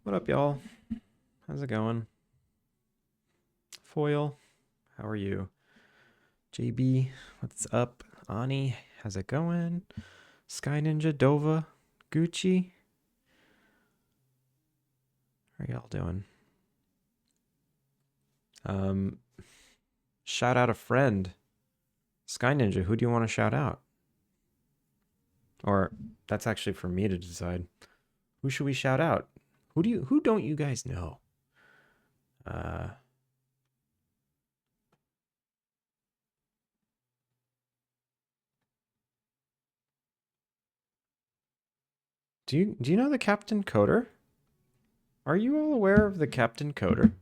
What up, y'all? How's it going? Foil, how are you? JB, what's up? Ani, how's it going? Sky Ninja, Dova, Gucci, how are y'all doing? Shout out a friend. Sky Ninja, who do you want to shout out? Or that's actually for me to decide. Who should we shout out? Who don't you guys know? Do you know the Captain Coder? Are you all aware of the Captain Coder?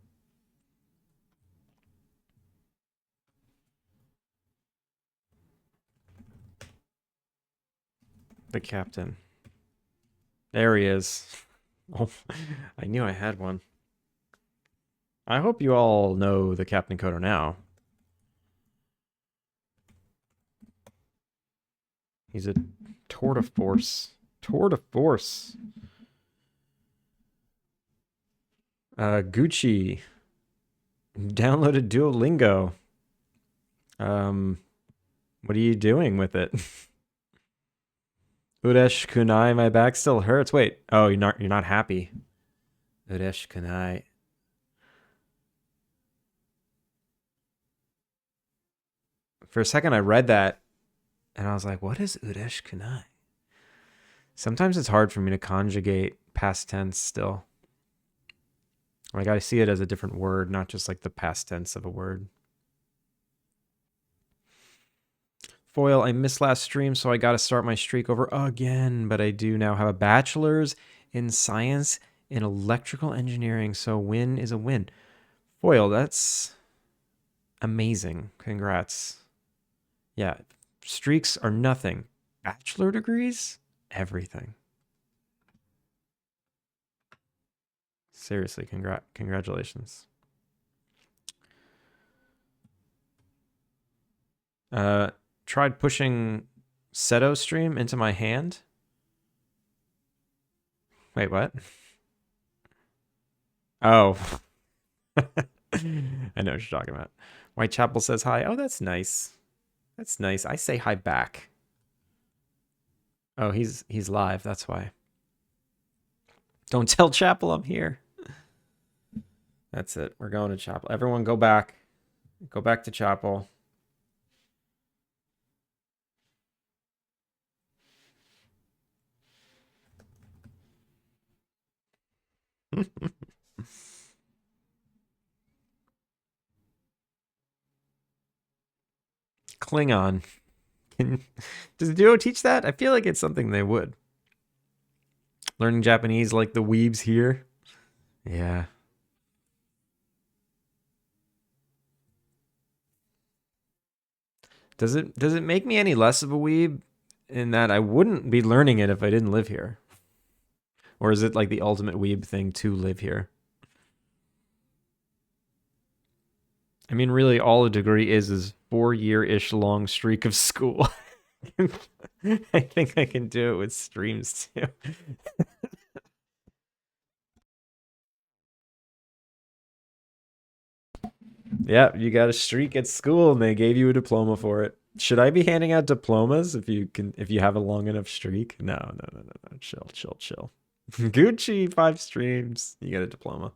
The captain. There he is. Oh, I knew I had one. I hope you all know the Captain Coder now. He's a tour de force. Tour de force. Gucci. Downloaded Duolingo. What are you doing with it? Udesh Kunai, my back still hurts. Wait. Oh, you're not happy. Udesh Kunai. For a second I read that and I was like, what is Udesh Kunai? Sometimes it's hard for me to conjugate past tense still. Like I see it as a different word, not just like the past tense of a word. Foil, I missed last stream, so I got to start my streak over again. But I do now have a bachelor's in science in electrical engineering, so win is a win. Foil, that's amazing. Congrats. Yeah, streaks are nothing. Bachelor degrees, everything. Seriously, congratulations. Tried pushing Seto stream into my hand. Wait, what? Oh. I know what you're talking about. Whitechapel says hi. Oh, that's nice. That's nice. I say hi back. Oh, he's live. That's why. Don't tell Chapel I'm here. That's it. We're going to Chapel. Everyone go back. Go back to Chapel. Klingon. Does Duo teach that? I feel like it's something they would. Learning Japanese like the weebs here. Yeah. Does it make me any less of a weeb in that I wouldn't be learning it if I didn't live here? Or is it like the ultimate weeb thing to live here? I mean, really, all a degree is 4-year-ish long streak of school. I think I can do it with streams too. Yeah, you got a streak at school and they gave you a diploma for it. Should I be handing out diplomas if you have a long enough streak? No. Chill. Gucci, 5 streams. You get a diploma.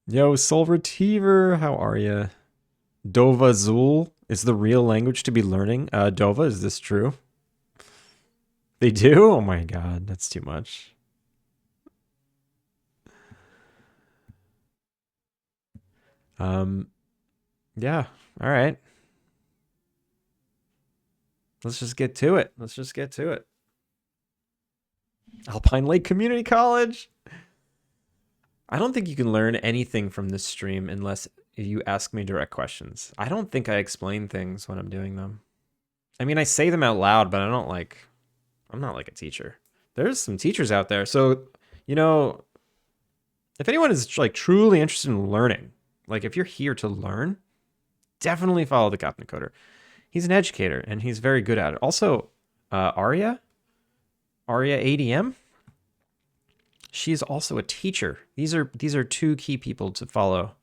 Yo, Soul Retriever, how are you? Dova Zul is the real language to be learning. Dova, is this true? They do? Oh my god, that's too much. Yeah, all right. Let's just get to it. Alpine Lake Community College. I don't think you can learn anything from this stream unless you ask me direct questions. I don't think I explain things when I'm doing them. I mean, I say them out loud, but I'm not like a teacher. There's some teachers out there. So, if anyone is like truly interested in learning, like if you're here to learn, definitely follow the Captain Coder. He's an educator and he's very good at it. Also, Arya? Arya ADM? She is also a teacher. These are two key people to follow.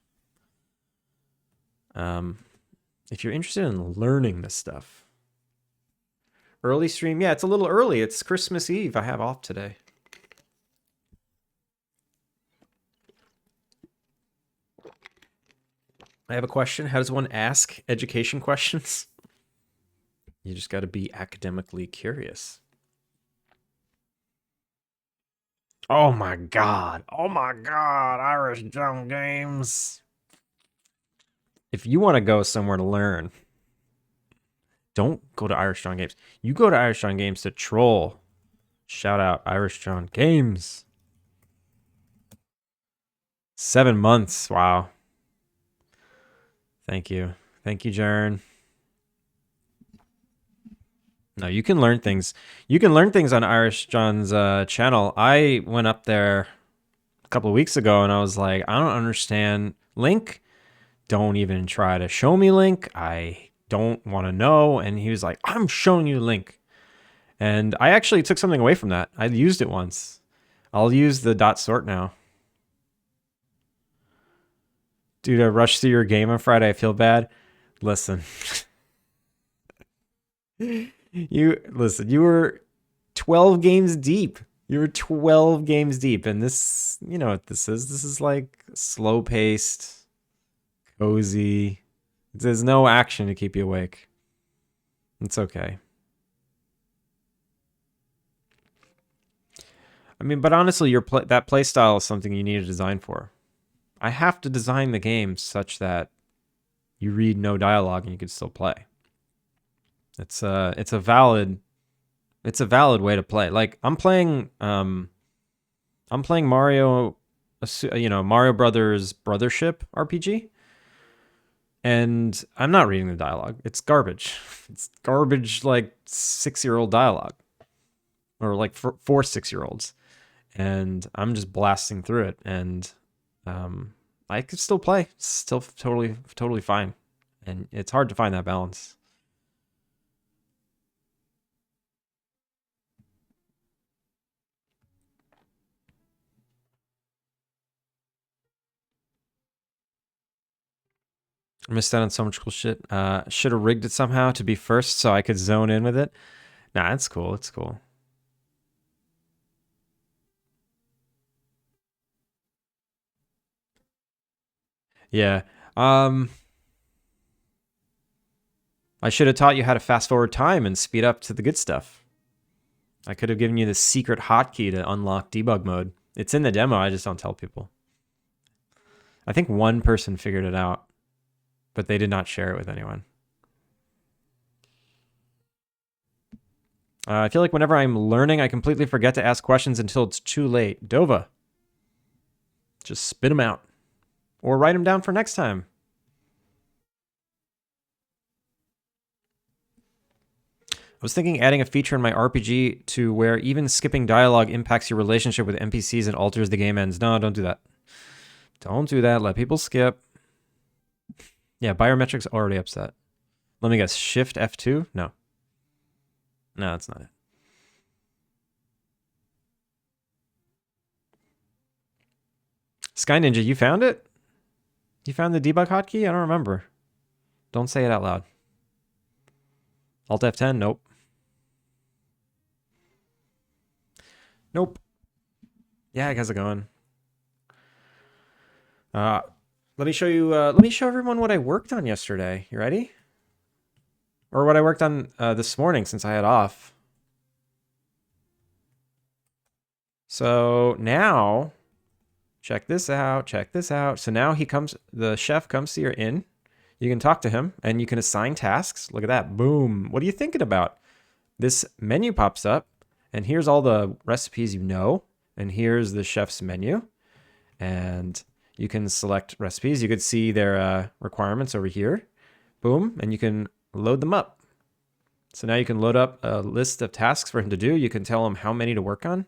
If you're interested in learning this stuff. Early stream, yeah, it's a little early. It's Christmas Eve. I have off today. I have a question. How does one ask education questions? You just got to be academically curious. Oh my god. Oh my god. Irish Jump Games. If you want to go somewhere to learn, don't go to Irish John Games. You go to Irish John Games to troll. Shout out Irish John Games. 7 months. Wow. Thank you. Thank you, Jern. No, you can learn things. You can learn things on Irish John's channel. I went up there a couple of weeks ago and I was like, I don't understand Link. Don't even try to show me Link. I don't want to know. And he was like, I'm showing you Link. And I actually took something away from that. I used it once. I'll use the dot sort now. Dude, I rushed through your game on Friday. I feel bad. Listen. You were 12 games deep. You were 12 games deep. And this, you know what this is? This is like slow paced, cozy. There's no action to keep you awake. It's okay. I mean, but honestly, that play style is something you need to design for. I have to design the game such that you read no dialogue and you can still play. It's a valid way to play. Like I'm playing Mario, Mario Brothers Brothership RPG, and I'm not reading the dialogue. It's garbage. It's garbage, like 6-year-old dialogue, or like for 6-year-olds, and I'm just blasting through it, and I could still play, still totally fine, and it's hard to find that balance. I missed out on so much cool shit. Should have rigged it somehow to be first so I could zone in with it. Nah, it's cool. It's cool. Yeah. I should have taught you how to fast forward time and speed up to the good stuff. I could have given you the secret hotkey to unlock debug mode. It's in the demo. I just don't tell people. I think one person figured it out, but they did not share it with anyone. I feel like whenever I'm learning, I completely forget to ask questions until it's too late. Dova. Just spit them out. Or write them down for next time. I was thinking adding a feature in my RPG to where even skipping dialogue impacts your relationship with NPCs and alters the game ends. No, don't do that. Don't do that. Let people skip. Yeah, biometrics already upset. Let me guess. Shift F2? No. No, that's not it. Sky Ninja, you found it? You found the debug hotkey? I don't remember. Don't say it out loud. Alt F10? Nope. Nope. Yeah, how's it going? Let me show you. Let me show everyone what I worked on yesterday. You ready? Or what I worked on this morning since I had off. So now, check this out. Check this out. So now the chef comes to your inn. You can talk to him and you can assign tasks. Look at that. Boom. What are you thinking about? This menu pops up and here's all the recipes you know. And here's the chef's menu. And you can select recipes. You could see their requirements over here. Boom. And you can load them up. So now you can load up a list of tasks for him to do. You can tell him how many to work on.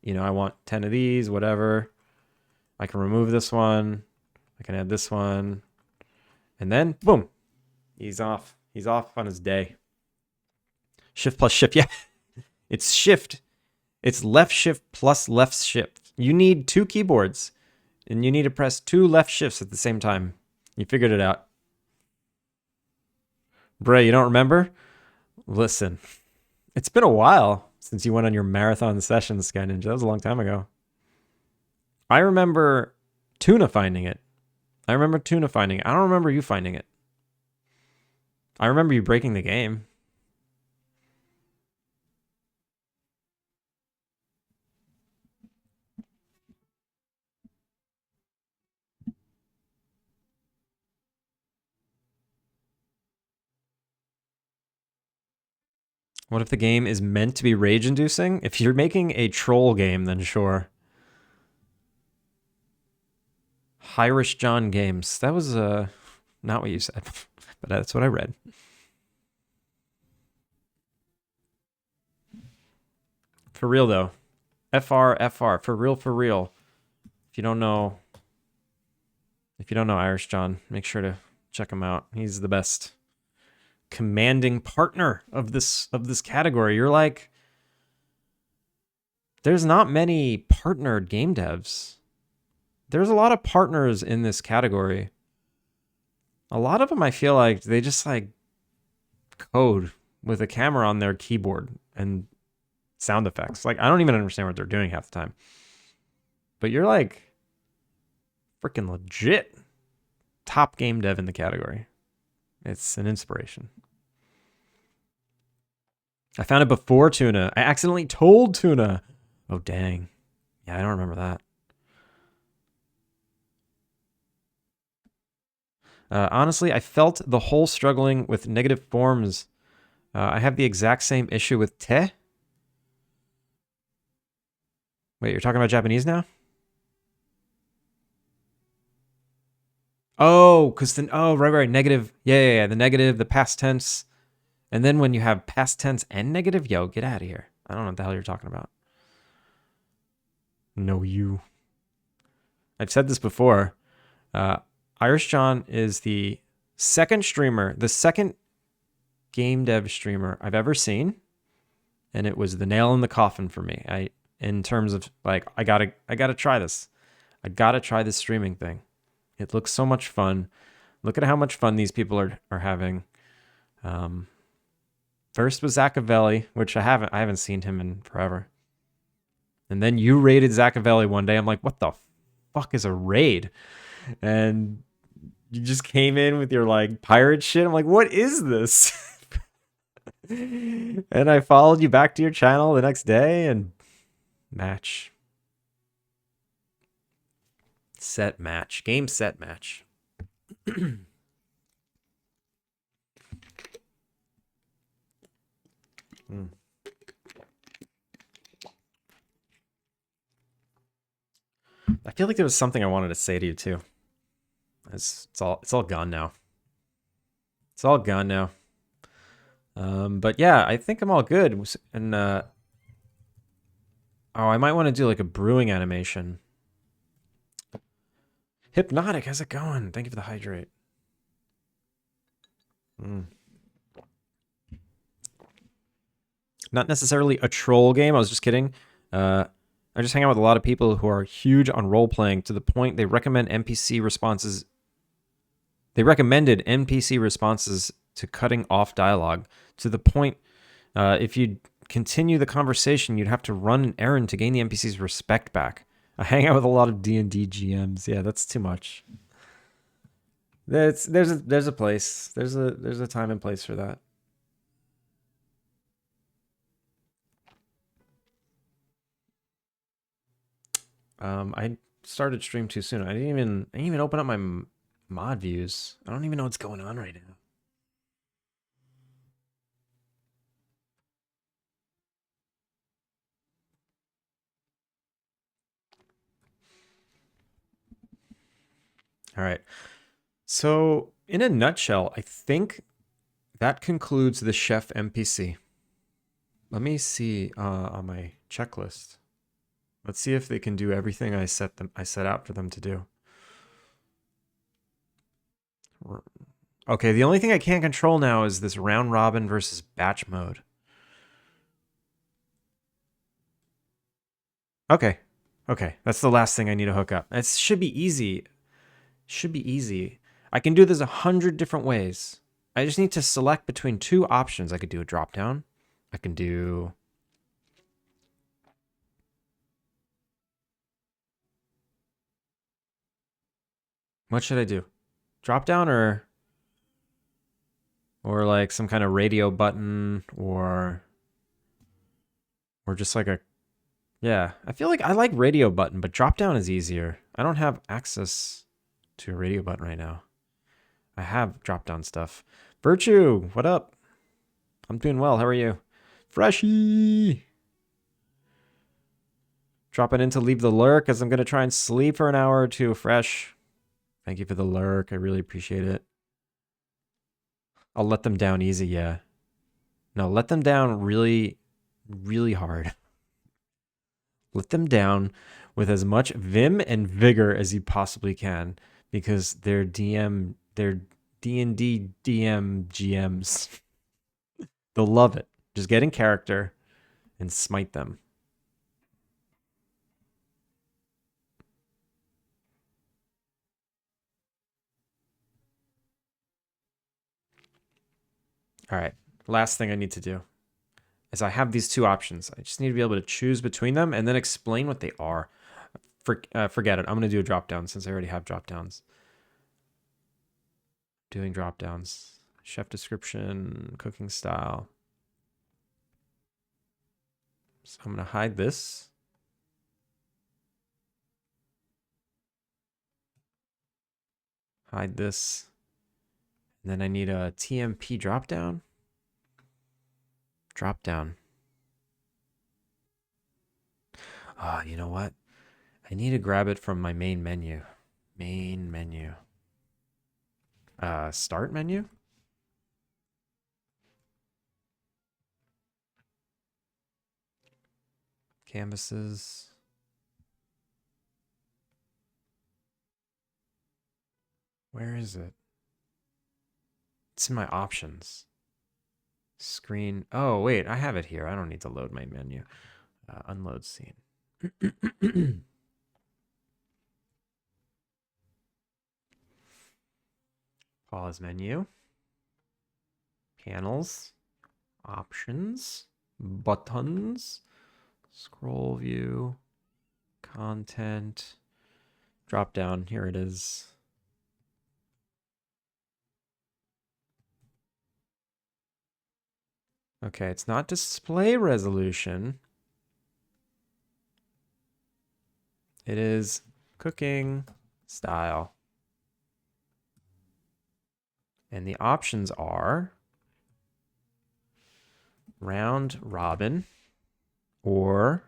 You know, I want 10 of these, whatever. I can remove this one. I can add this one. And then, boom, he's off. He's off on his day. Shift plus shift. Yeah, it's shift. It's left shift plus left shift. You need 2 keyboards, and you need to press 2 left shifts at the same time. You figured it out. Bray, you don't remember? Listen, it's been a while since you went on your marathon session, Sky Ninja. That was a long time ago. I remember Tuna finding it. I don't remember you finding it. I remember you breaking the game. What if the game is meant to be rage-inducing? If you're making a troll game, then sure. Irish John Games. That was not what you said, but that's what I read. For real though. FR, for real. If you don't know Irish John, make sure to check him out. He's the best commanding partner of this category. You're like, there's not many partnered game devs. There's a lot of partners in this category. A lot of them I feel like they just like code with a camera on their keyboard and sound effects. Like I don't even understand what they're doing half the time. But you're like freaking legit top game dev in the category. It's an inspiration. I found it before Tuna. I accidentally told Tuna. Oh, dang. Yeah, I don't remember that. Honestly, I felt the whole struggling with negative forms. I have the exact same issue with te. Wait, you're talking about Japanese now? Oh, because then, oh, right, negative. Yeah, the negative, the past tense. And then when you have past tense and negative, yo, get out of here. I don't know what the hell you're talking about. No, you. I've said this before. Irish John is the second game dev streamer I've ever seen, and it was the nail in the coffin for me. In terms of like, I gotta try this. I gotta try this streaming thing. It looks so much fun. Look at how much fun these people are having. First was Zachavelli, which I haven't seen him in forever. And then you raided Zachavelli one day. I'm like, what the fuck is a raid? And you just came in with your like pirate shit. I'm like, what is this? And I followed you back to your channel the next day and match. Set match. Game set match. I feel like there was something I wanted to say to you too. It's all gone now. It's all gone now. But yeah, I think I'm all good. And oh, I might want to do like a brewing animation. Hypnotic, how's it going? Thank you for the hydrate. Not necessarily a troll game. I was just kidding. I just hang out with a lot of people who are huge on role playing to the point they recommend NPC responses. They recommended NPC responses to cutting off dialogue to the point if you continue the conversation, you'd have to run an errand to gain the NPC's respect back. I hang out with a lot of D&D GMs. Yeah, that's too much. There's a place. There's a time and place for that. I started stream too soon. I didn't even open up my mod views. I don't even know what's going on right now. All right. So, in a nutshell, I think that concludes the chef NPC. Let me see on my checklist. Let's see if they can do everything I set out for them to do. Okay, the only thing I can't control now is this round robin versus batch mode. Okay. Okay. That's the last thing I need to hook up. It should be easy. Should be easy. I can do this 100 different ways. I just need to select between two options. I could do a drop down. I can do... What should I do? Drop down or like some kind of radio button or just like a... Yeah, I feel like I like radio button, but drop down is easier. I don't have access to a radio button right now. I have drop down stuff. Virtue, what up? I'm doing well. How are you? Freshie. Dropping in to leave the lurk as I'm going to try and sleep for an hour or two. Fresh. Thank you for the lurk. I really appreciate it. I'll let them down easy, yeah. No, let them down really, really hard. Let them down with as much vim and vigor as you possibly can because they're D&D DM GMs. They'll love it. Just get in character and smite them. All right. Last thing I need to do is I have these two options. I just need to be able to choose between them and then explain what they are. Forget it. I'm going to do a drop down since I already have drop downs. Doing drop downs. Chef description, cooking style. So I'm going to hide this. Hide this. And then I need a TMP drop down. Drop down. You know what? I need to grab it from my main menu. Main menu. Start menu? Canvases. Where is it? It's in my options. Screen. Oh, wait, I have it here. I don't need to load my menu. Unload scene. Pause menu. Panels. Options. Buttons. Scroll view. Content. Drop down. Here it is. Okay, it's not display resolution. It is cooking style. And the options are round robin or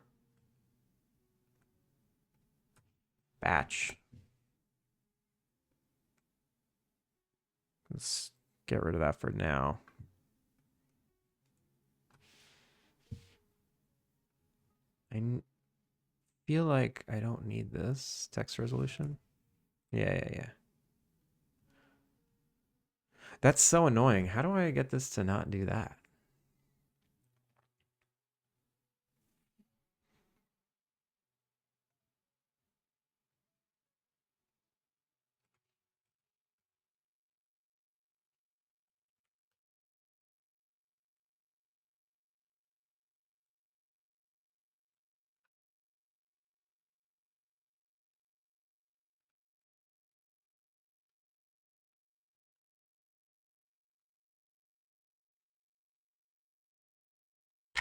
batch. Let's get rid of that for now. I feel like I don't need this text resolution. Yeah. That's so annoying. How do I get this to not do that?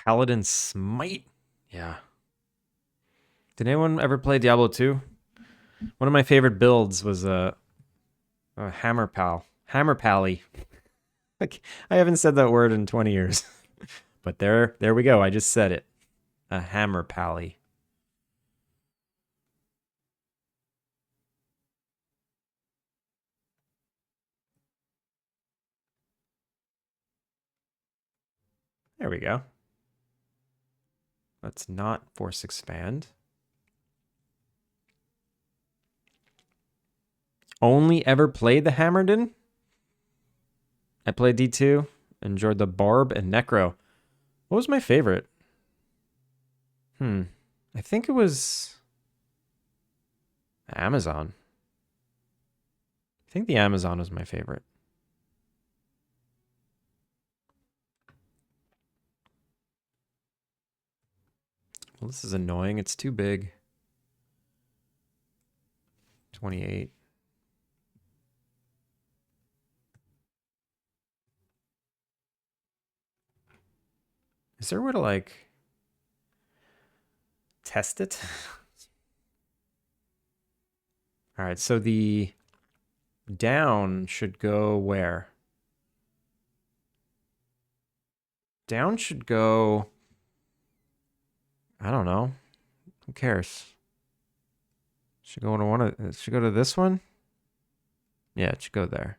Paladin Smite. Yeah. Did anyone ever play Diablo 2? One of my favorite builds was a Hammer Pal. Hammer Pally. I haven't said that word in 20 years. But there we go. I just said it. A Hammer Pally. There we go. Let's not force expand. Only ever played the Hammerden? I played D2. Enjoyed the Barb and Necro. What was my favorite? I think it was Amazon. I think the Amazon was my favorite. Well, this is annoying. It's too big. 28. Is there a way to like test it? All right, so the down should go where? Down should go, I don't know. Who cares? Should go to one of, it should go to this one? Yeah, it should go there.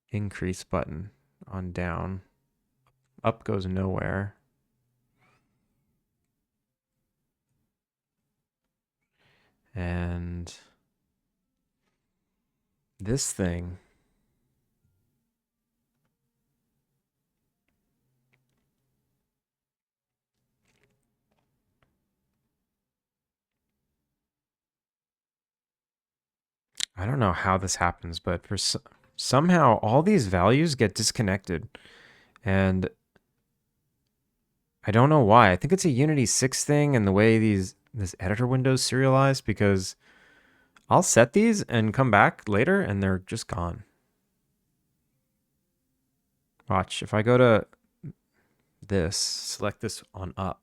Increase button on down. Up goes nowhere. And this thing. I don't know how this happens, but for somehow all these values get disconnected. And I don't know why. I think it's a Unity 6 thing and the way this editor window's serialized, because I'll set these and come back later and they're just gone. Watch, if I go to this, select this on up.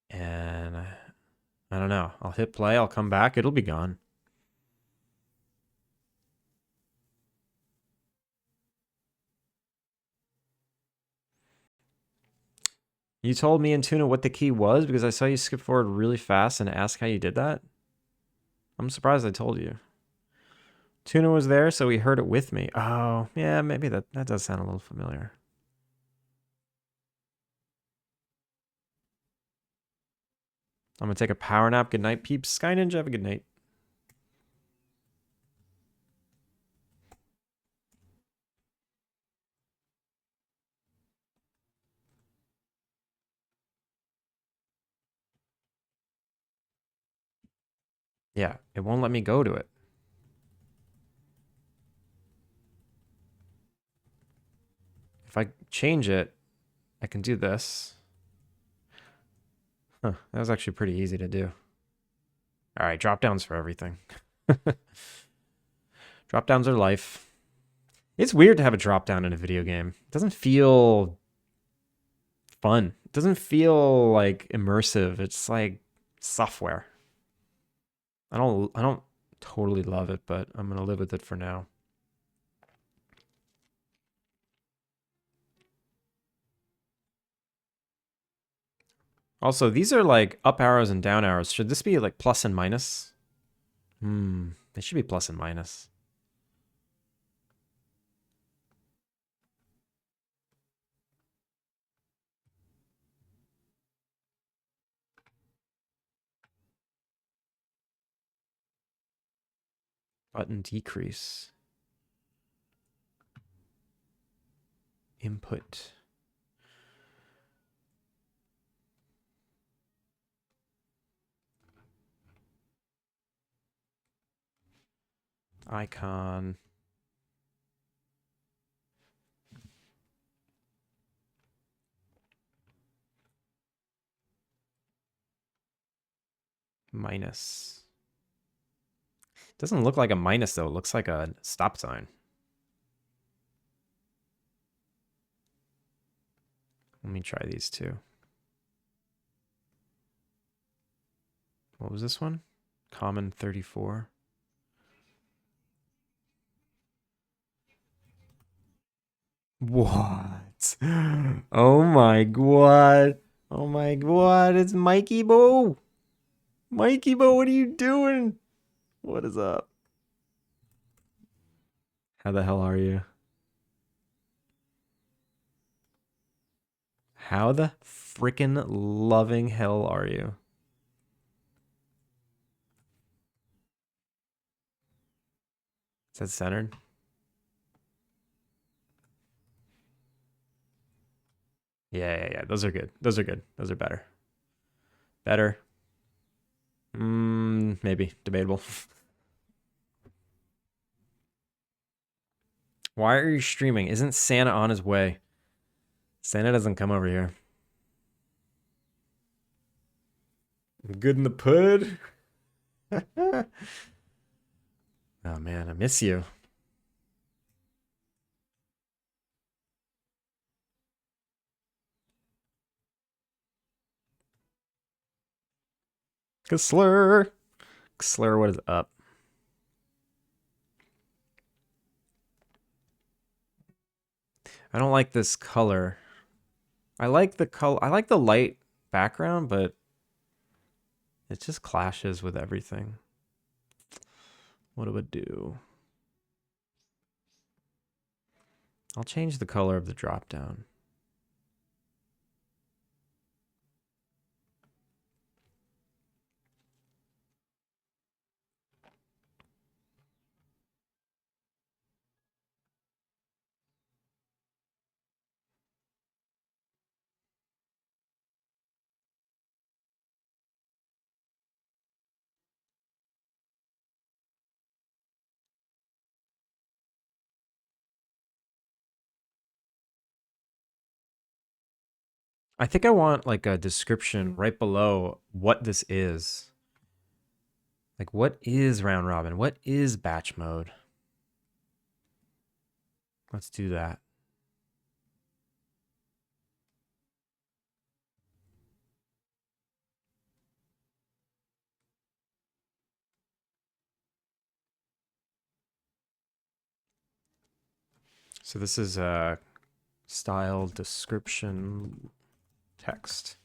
And I don't know. I'll hit play, I'll come back, it'll be gone. You told me in Tuna what the key was because I saw you skip forward really fast and ask how you did that. I'm surprised I told you. Tuna was there, so he heard it with me. Oh, yeah, maybe that does sound a little familiar. I'm gonna take a power nap. Good night, peeps. Sky Ninja, have a good night. Yeah, it won't let me go to it. If I change it, I can do this. Huh, that was actually pretty easy to do. All right, drop downs for everything. Drop downs are life. It's weird to have a drop down in a video game. It doesn't feel fun. It doesn't feel like immersive. It's like software. I don't totally love it, but I'm gonna live with it for now. Also, these are like up arrows and down arrows. Should this be like plus and minus? They should be plus and minus. Button decrease. Input. Icon. Minus. Doesn't look like a minus though. It looks like a stop sign. Let me try these two. What was this one? Common 34. What? Oh my god. Oh my god. It's Mikey Bo. Mikey Bo, what are you doing? What is up? How the hell are you? How the freaking loving hell are you? Is that centered? Yeah. Those are good. Those are good. Those are better. Better. Maybe. Debatable. Why are you streaming? Isn't Santa on his way? Santa doesn't come over here. Good in the pud. Oh man, I miss you. Slur. Slur, what is up? I don't like this color. I like the color. I like the light background, but it just clashes with everything. What do I do? I'll change the color of the drop down. I think I want like a description right below what this is. Like, what is round robin? What is batch mode? Let's do that. So this is a style description text.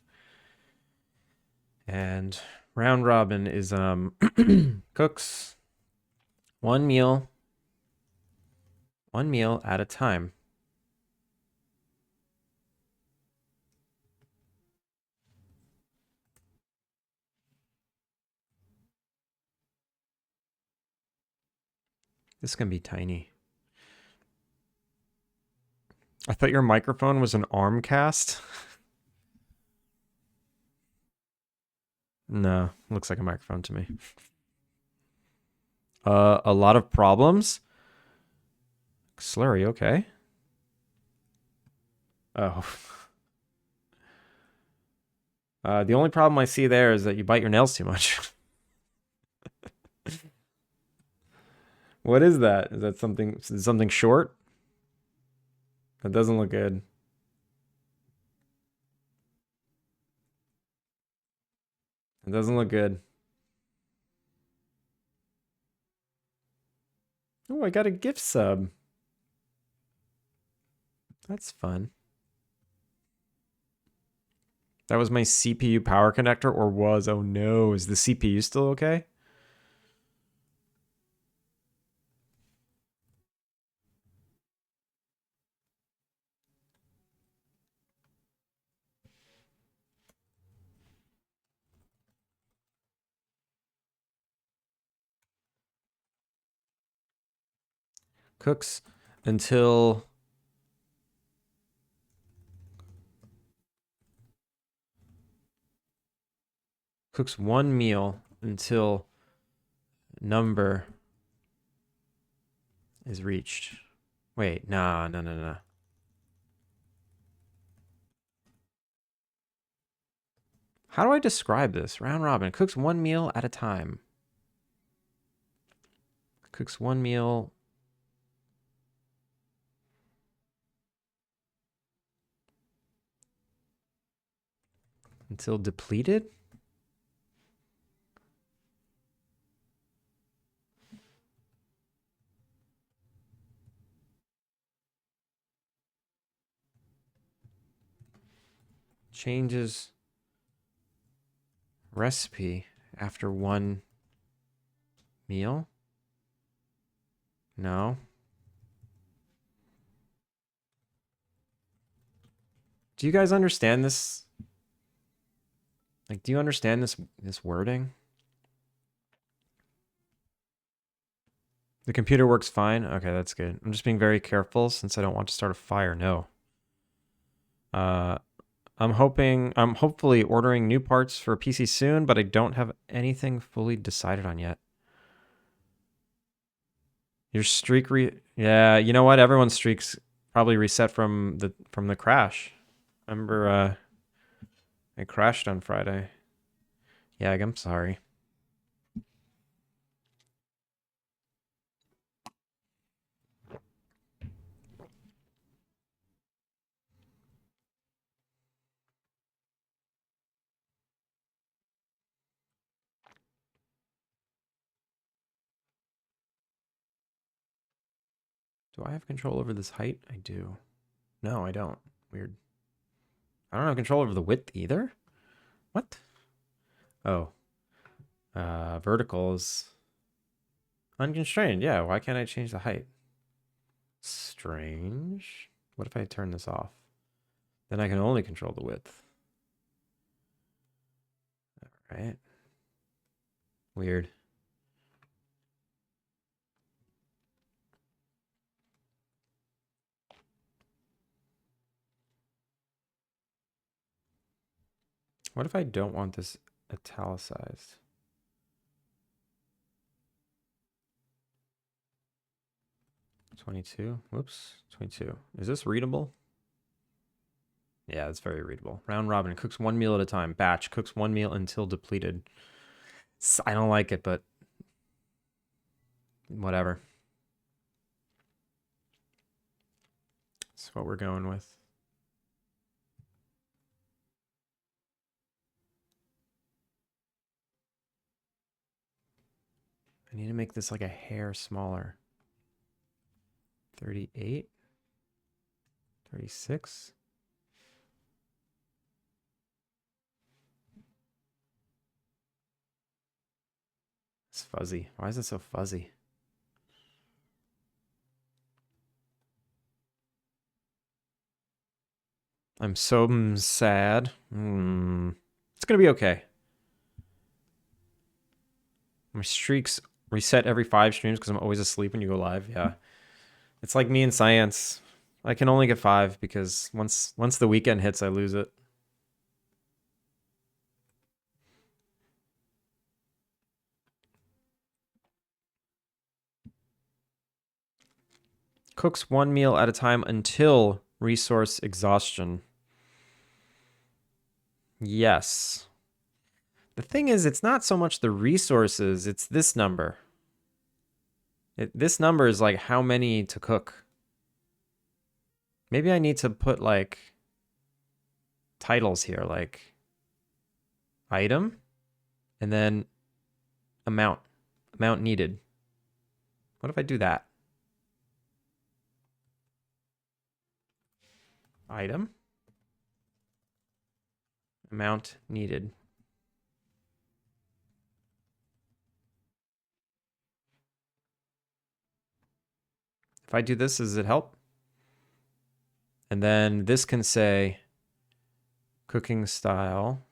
And round robin is cooks one meal at a time. This can be tiny. I thought your microphone was an arm cast. No, looks like a microphone to me. A lot of problems. Slurry, okay. Oh. The only problem I see there is that you bite your nails too much. What is that? Is that something short? That doesn't look good. It doesn't look good. Oh, I got a gift sub. That's fun. That was my CPU power connector, or was. Oh no, is the CPU still okay? Cooks until cooks one meal until number is reached. Wait, nah. How do I describe this? Round robin. Cooks one meal at a time. Cooks one meal. Until depleted? Changes recipe after one meal? No. Do you guys understand this? Like, do you understand this wording? The computer works fine? Okay, that's good. I'm just being very careful since I don't want to start a fire. No. I'm hopefully ordering new parts for PC soon, but I don't have anything fully decided on yet. Your streak yeah, you know what? Everyone's streaks probably reset from the crash. Remember I crashed on Friday. Yeah, I'm sorry. Do I have control over this height? I do. No, I don't. Weird. I don't have control over the width either? What? Oh. Vertical is unconstrained. Yeah, why can't I change the height? Strange. What if I turn this off? Then I can only control the width. All right. Weird. What if I don't want this italicized? $22. Whoops. 22. Is this readable? Yeah, it's very readable. Round robin cooks one meal at a time. Batch cooks one meal until depleted. I don't like it, but whatever. That's what we're going with. I need to make this like a hair smaller. 38. 36. It's fuzzy. Why is it so fuzzy? I'm so sad. It's gonna be okay. My streaks reset every 5 streams because I'm always asleep when you go live. Yeah. It's like me in science. I can only get 5 because once the weekend hits, I lose it. Cooks one meal at a time until resource exhaustion. Yes. The thing is, it's not so much the resources, it's this number. This number is like how many to cook. Maybe I need to put like titles here, like item and then amount needed. What if I do that? Item, amount needed. If I do this, does it help? And then this can say cooking style.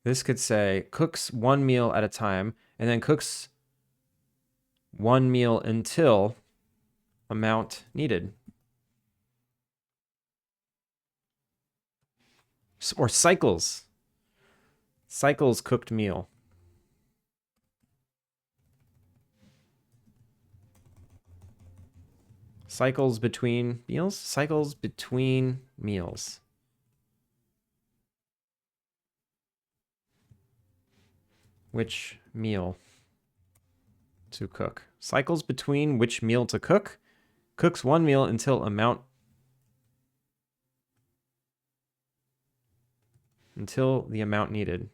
This could say cooks one meal at a time and then cooks one meal until amount needed. Or cycles. Cycles cooked meal. Cycles between meals? Cycles between meals. Which meal to cook? Cycles between which meal to cook? Cooks one meal until amount. Until the amount needed.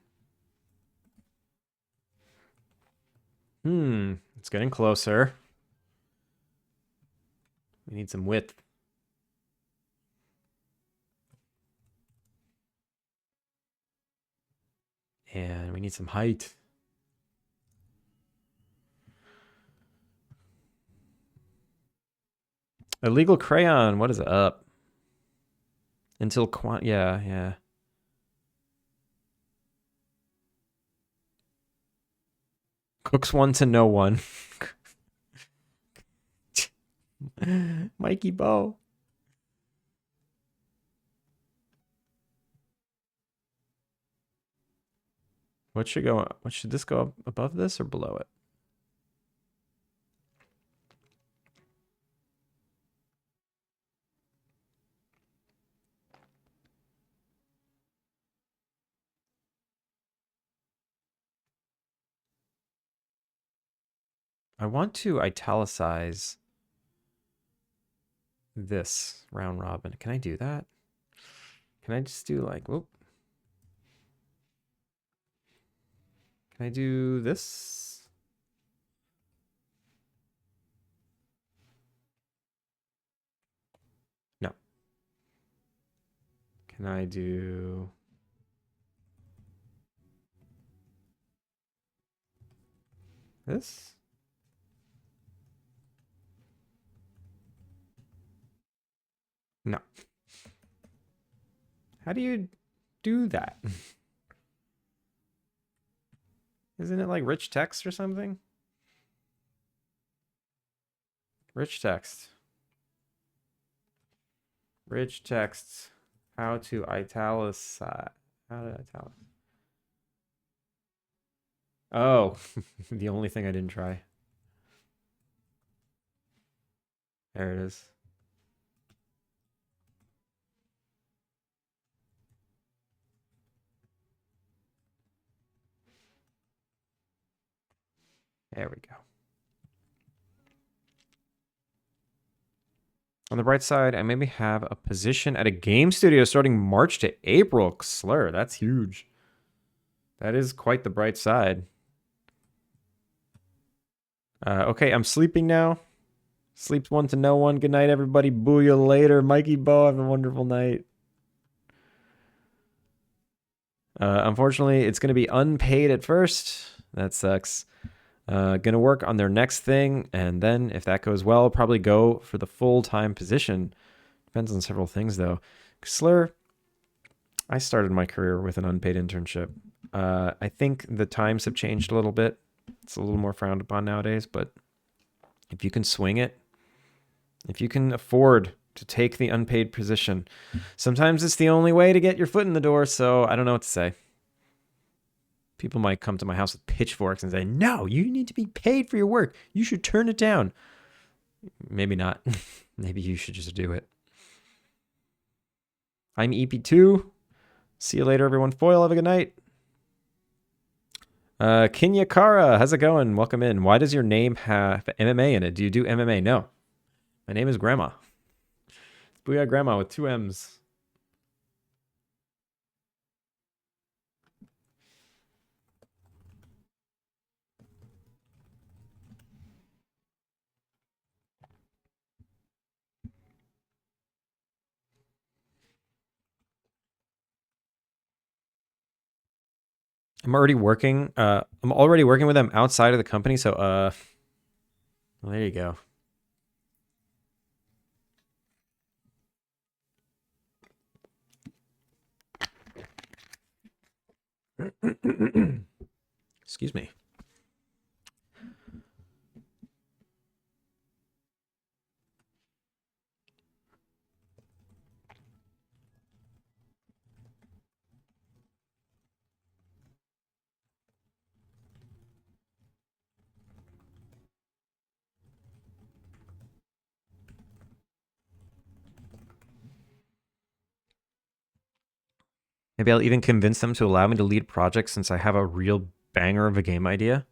It's getting closer. We need some width. And we need some height. Illegal crayon, what is up? Until yeah. Cooks one to no one. Mikey Bo. What should go? What should this go up above this or below it? I want to italicize this round robin. Can I do that? Can I just do like, whoop? Can I do this? No. Can I do this? No. How do you do that? Isn't it like rich text or something? Rich text. Rich text. How to italicize. How to italicize. Oh, the only thing I didn't try. There it is. There we go. On the bright side, I maybe have a position at a game studio starting March to April. Slur, that's huge. That is quite the bright side. Okay, I'm sleeping now. Sleeps one to no one. Good night, everybody. Boo you later. Mikey Bo, have a wonderful night. Unfortunately, it's going to be unpaid at first. That sucks. Gonna work on their next thing, and then if that goes well, probably go for the full-time position. Depends on several things, though. Slur, I started my career with an unpaid internship. I think the times have changed a little bit. It's a little more frowned upon nowadays, but if you can swing it, if you can afford to take the unpaid position, sometimes it's the only way to get your foot in the door, so I don't know what to say. People might come to my house with pitchforks and say, no, you need to be paid for your work. You should turn it down. Maybe not. Maybe you should just do it. I'm EP2. See you later, everyone. Foil, have a good night. Kinya Kara, how's it going? Welcome in. Why does your name have MMA in it? Do you do MMA? No. My name is Grandma. Booyah Grandma with 2 M's. I'm already working. I'm already working with them outside of the company. So, well, there you go. Excuse me. Maybe I'll even convince them to allow me to lead projects since I have a real banger of a game idea.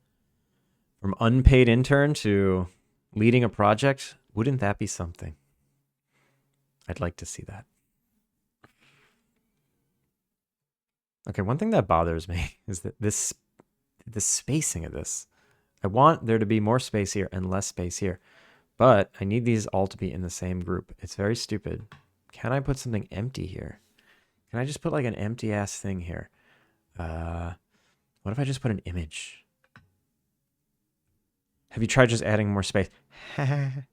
From unpaid intern to leading a project, wouldn't that be something? I'd like to see that. Okay, one thing that bothers me is that the spacing of this. I want there to be more space here and less space here, but I need these all to be in the same group. It's very stupid. Can I put something empty here? Can I just put like an empty ass thing here? What if I just put an image? Have you tried just adding more space? I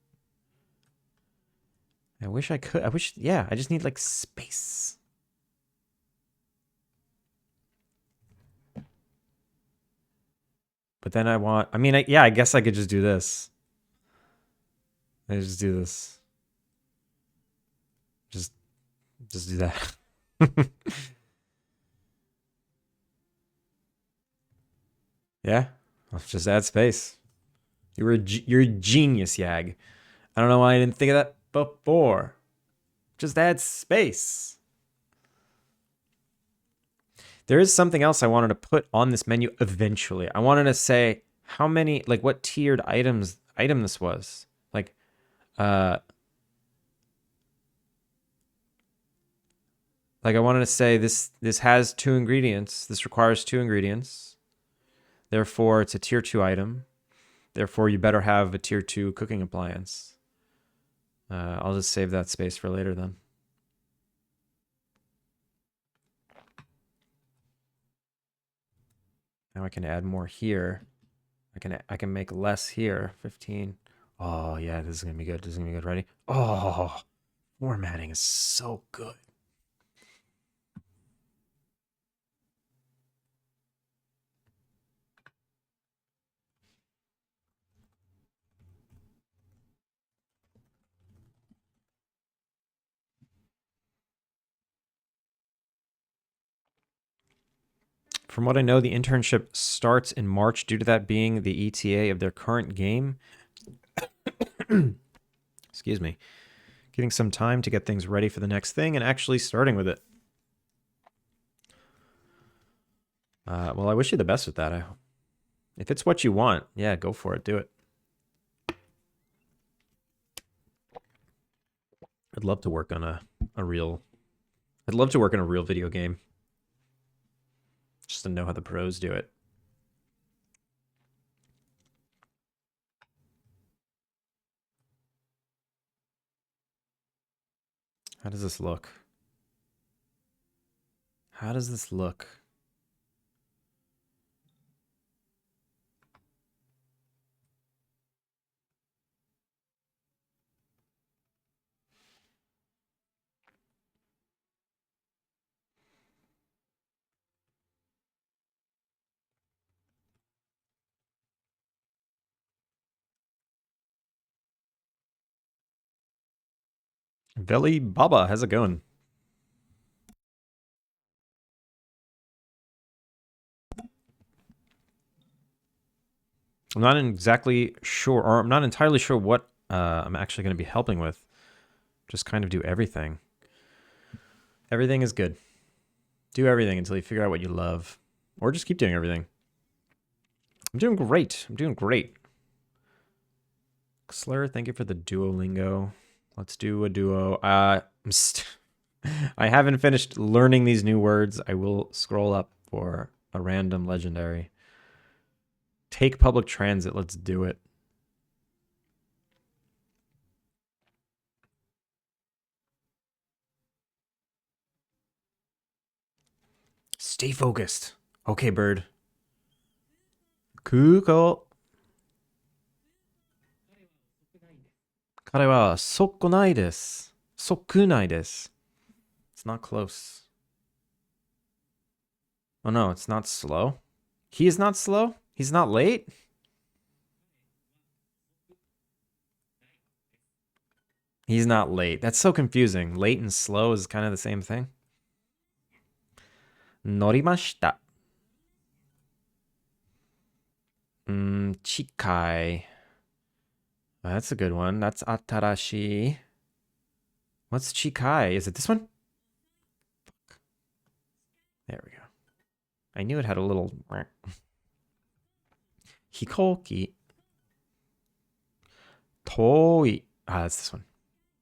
wish I could. Yeah, I just need like space. But then I mean, yeah, I guess I could just do this. I just do this. Just do that. Yeah, let's just add space. You're a genius, Yag. I don't know why I didn't think of that before. Just add space. There is something else I wanted to put on this menu eventually. I wanted to say how many, like what tiered item this was. Uh like I wanted to say this has 2 ingredients. This requires 2 ingredients. Therefore, it's a tier 2 item. Therefore, you better have a tier 2 cooking appliance. I'll just save that space for later then. Now I can add more here. I can make less here. 15. Oh yeah, this is gonna be good. This is gonna be good. Ready? Oh, formatting is so good. From what I know, the internship starts in March due to that being the ETA of their current game. Excuse me. Getting some time to get things ready for the next thing and actually starting with it. Well, I wish you the best with that. If it's what you want, yeah, go for it. Do it. I'd love to work on a real... I'd love to work on a real video game. Just to know how the pros do it. How does this look? How does this look? Veli Baba, how's it going? I'm not exactly sure, or I'm not entirely sure what I'm actually going to be helping with. Just kind of do everything. Everything is good. Do everything until you figure out what you love. Or just keep doing everything. I'm doing great. I'm doing great. Slur, thank you for the Duolingo. Let's do a duo. I haven't finished learning these new words. I will scroll up for a random legendary. Take public transit. Let's do it. Stay focused. Okay, bird. Kuko. 彼はそっこないです。そっくないです。It's not close. Oh no, it's not slow. He is not slow? He's not late? He's not late. That's so confusing. Late and slow is kind of the same thing. 乗りました。近い. That's a good one. That's 新しい. What's chikai? Is it this one? There we go. I knew it had a little... Hikoki. Toi. Ah, that's this one.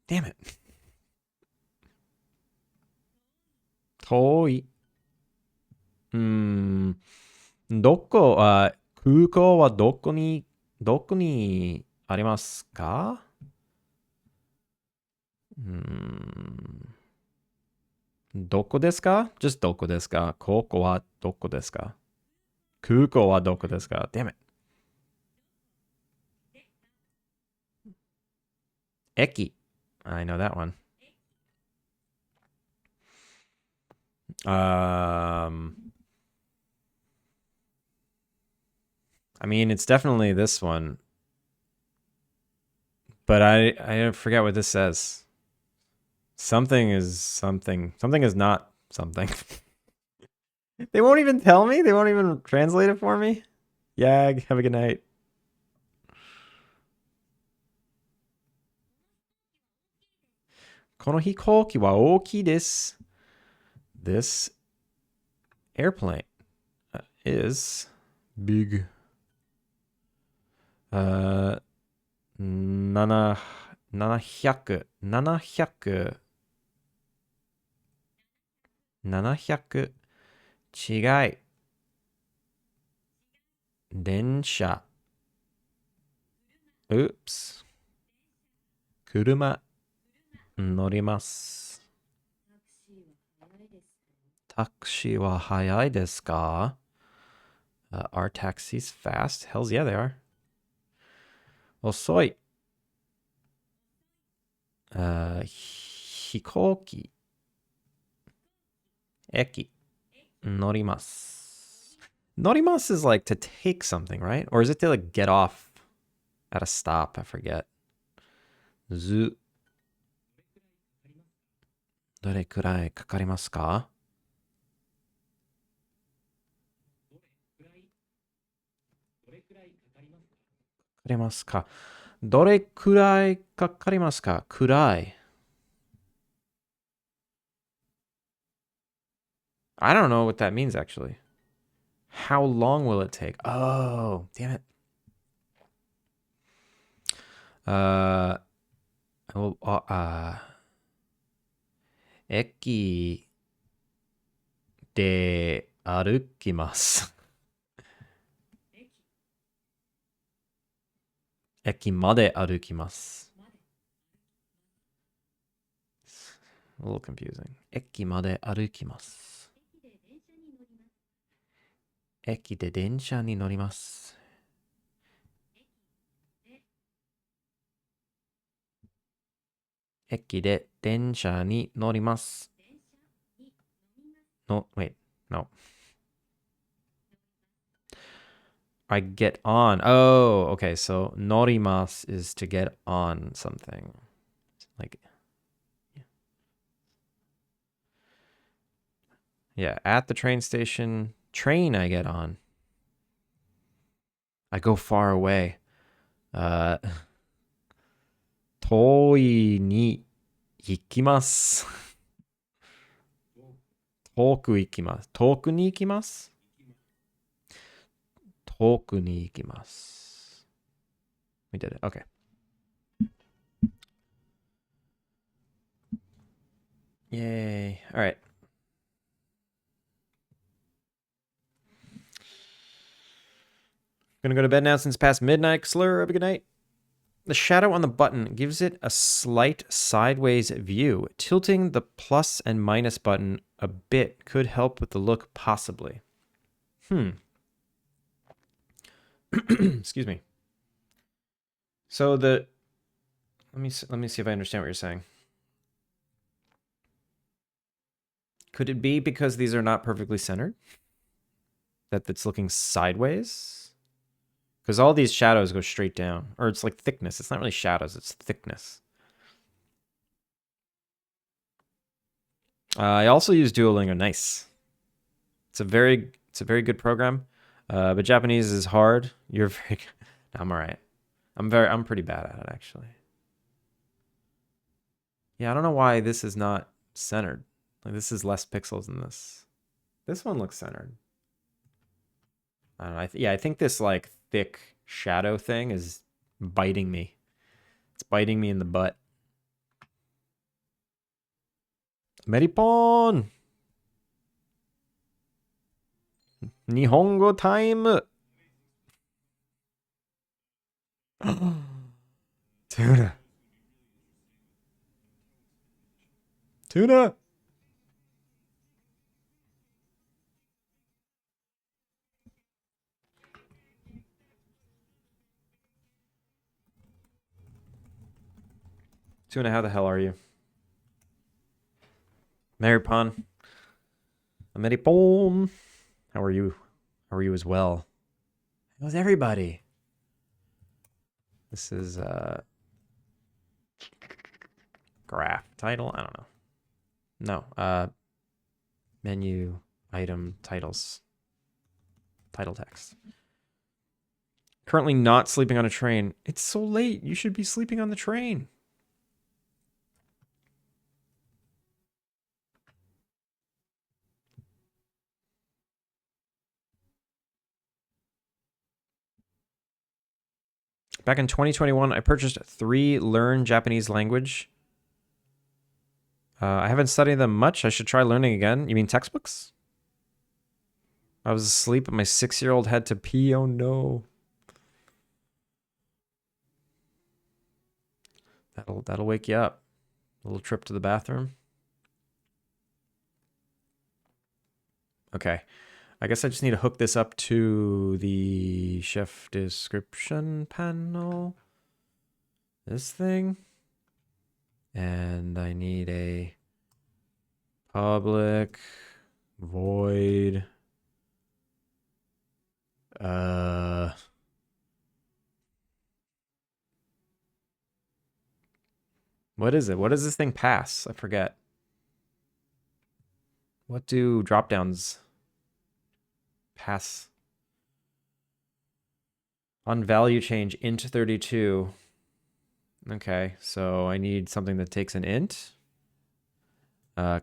Damn it. Toi. どこ、空港はどこにありますか？どこですか？ Just どこですか？ここはどこですか？空港はどこですか？ Damn it. 駅. I know that one. I mean, it's definitely this one. But I forget what this says. Something is something. Something is not something. They won't even tell me? They won't even translate it for me? Yag, have a good night. Kono hikouki wa ookii desu. This airplane is big. 700 違い電車 Oops 車乗りますタクシーは速いですか Are taxis fast? Hells yeah they are 遅い飛行機駅乗ります Norimas is like to take something, right? Or is it to like get off at a stop? I forget. ずどれくらいかかりますかかかりますかどれくらいかかりますかくらい I don't know what that means actually. How long will it take? Oh, damn it. Eki de arukimasu. Eki made arukimasu. A little confusing. Eki made arukimasu. Eki de densha ni norimasu. Eki de densha ni norimasu. No, wait, no. I get on. Oh, okay. So norimas is to get on something. Like, yeah, at the train station, train I get on. I go far away. 遠いに行きます。遠く行きます。遠くに行きます。遠くに行きます。We did it. Okay. Yay. All right. Gonna go to bed now since past midnight. Slur, have a good night. The shadow on the button gives it a slight sideways view. Tilting the plus and minus button a bit could help with the look, possibly. Excuse me. So let me see if I understand what you're saying. Could it be because these are not perfectly centered? That it's looking sideways? Because all these shadows go straight down. Or it's like thickness. It's not really shadows, it's thickness. I also use Duolingo. Nice. It's a very good program. But Japanese is hard. You're very I'm alright. I'm pretty bad at it actually. Yeah, I don't know why this is not centered. Like this is less pixels than this. This one looks centered. I don't know. Yeah, I think this like thick shadow thing is biting me. It's biting me in the butt. Meripon! Nihongo time! Tuna! Tuna! Tuna, how the hell are you? Meripon. Meripon! How are you? How are you as well? How's everybody? This is graph title? I don't know. No, menu item titles. Title text. Currently not sleeping on a train. It's so late. You should be sleeping on the train. Back in 2021, I purchased 3 Learn Japanese Language. I haven't studied them much. I should try learning again. You mean textbooks? I was asleep, but my 6-year-old had to pee. Oh no. That'll wake you up. A little trip to the bathroom. Okay. I guess I just need to hook this up to the chef description panel. This thing. And I need a public void. What is it? What does this thing pass? I forget. What do drop downs pass? On value change int 32. Okay, so I need something that takes an int.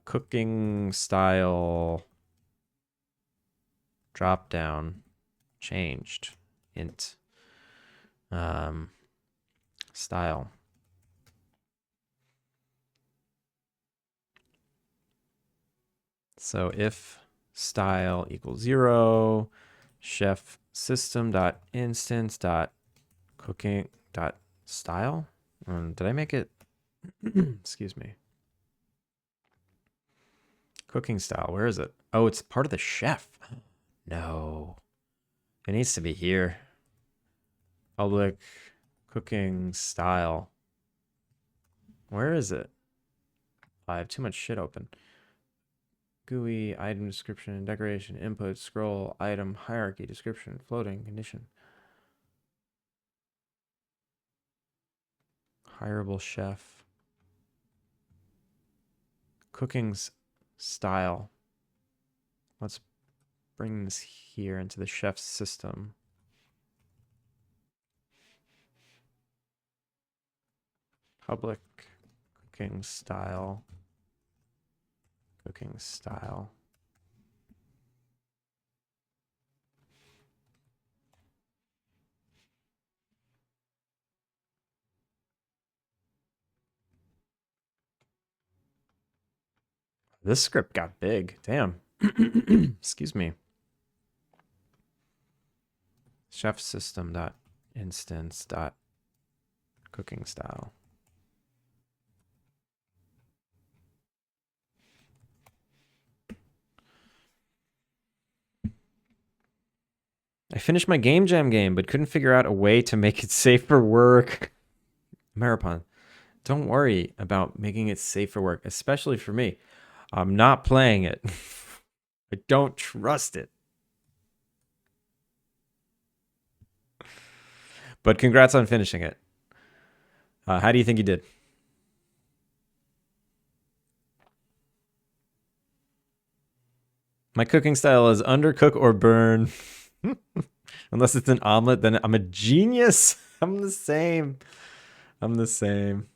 Cooking style drop down changed int style. So if style equals 0, chef system dot instance dot cooking dot style. Did I make it? Excuse me. Cooking style. Where is it? Oh, it's part of the chef. No. It needs to be here. Public cooking style. Where is it? I have too much shit open. GUI, item description, decoration, input, scroll, item, hierarchy, description, floating, condition. Hireable chef. Cooking's style. Let's bring this here into the chef's system. Public cooking style. Cooking style. This script got big. Damn. Excuse me. Chef system dot instance dot cooking style. I finished my Game Jam game, but couldn't figure out a way to make it safe for work. Maripon, don't worry about making it safe for work, especially for me. I'm not playing it. I don't trust it. But congrats on finishing it. How do you think you did? My cooking style is undercook or burn. Unless it's an omelet, then I'm a genius. I'm the same. I'm the same.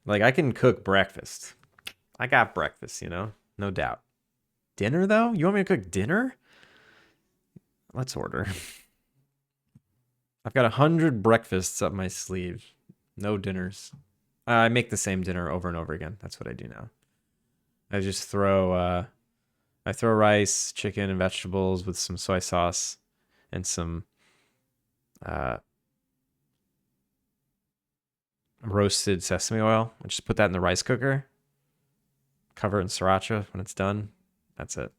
Like, I can cook breakfast. I got breakfast, you know? No doubt. Dinner, though? You want me to cook dinner? Let's order. I've got 100 breakfasts up my sleeve. No dinners. I make the same dinner over and over again. That's what I do now. I just throw rice, chicken, and vegetables with some soy sauce and some roasted sesame oil. I just put that in the rice cooker. Cover it in sriracha when it's done. That's it.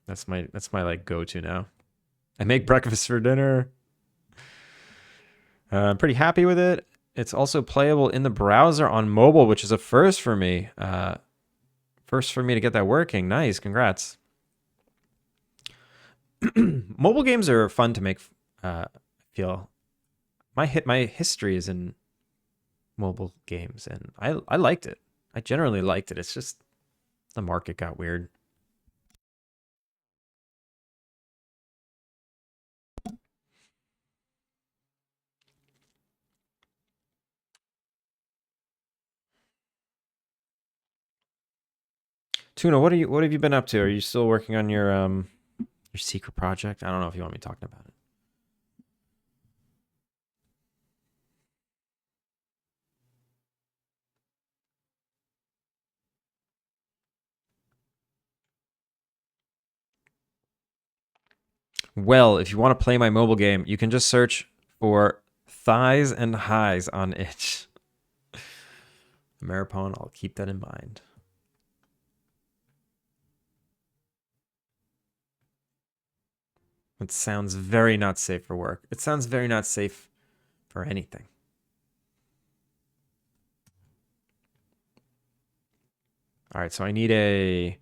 That's my like go-to now. I make breakfast for dinner. I'm pretty happy with it. It's also playable in the browser on mobile, which is a first for me. First for me to get that working. Nice, congrats. Mobile games are fun to make. I feel my history is in mobile games, and I liked it. I generally liked it. It's just the market got weird. Tuna, what have you been up to? Are you still working on your secret project? I don't know if you want me talking about it. Well, if you want to play my mobile game, you can just search for thighs and highs on itch. Maripon, I'll keep that in mind. It sounds very not safe for work. It sounds very not safe for anything. All right, so I need a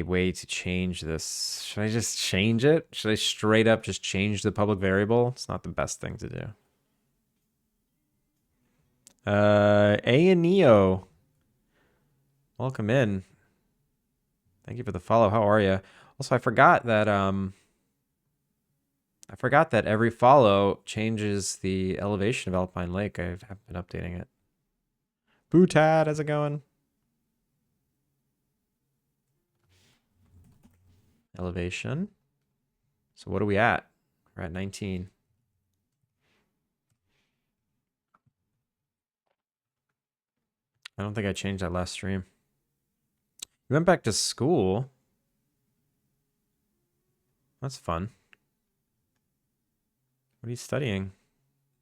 way to change this. Should I just change it? Should I straight up just change the public variable? It's not the best thing to do. A and Neo, welcome in. Thank you for the follow. How are you? Also, I forgot that every follow changes the elevation of Alpine Lake. I haven't been updating it. Bootad, how's it going? Elevation. So what are we at? We're at 19. I don't think I changed that last stream. You went back to school. That's fun. What are you studying?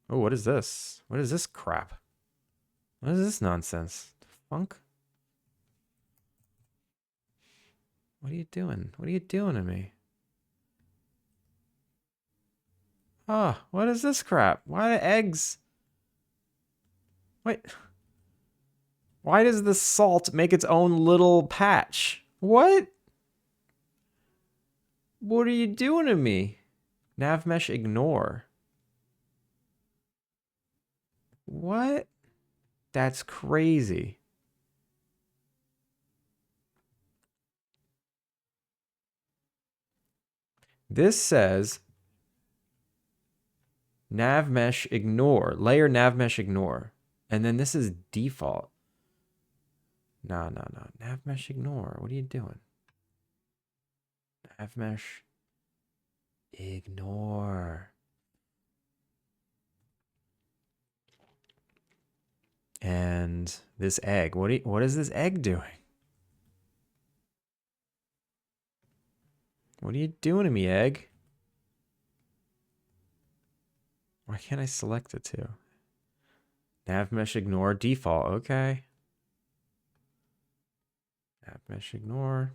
Oh, what is this? What is this crap? What is this nonsense? Funk? What are you doing? What are you doing to me? Oh, what is this crap? Why do eggs? Wait. Why does the salt make its own little patch? What? What are you doing to me? Navmesh ignore. What? That's crazy. This says navmesh ignore, layer navmesh ignore. And then this is default. No. Navmesh ignore. What are you doing? Navmesh ignore. And this egg. What is this egg doing? What are you doing to me, egg? Why can't I select it too? Navmesh ignore default. Okay. Navmesh ignore.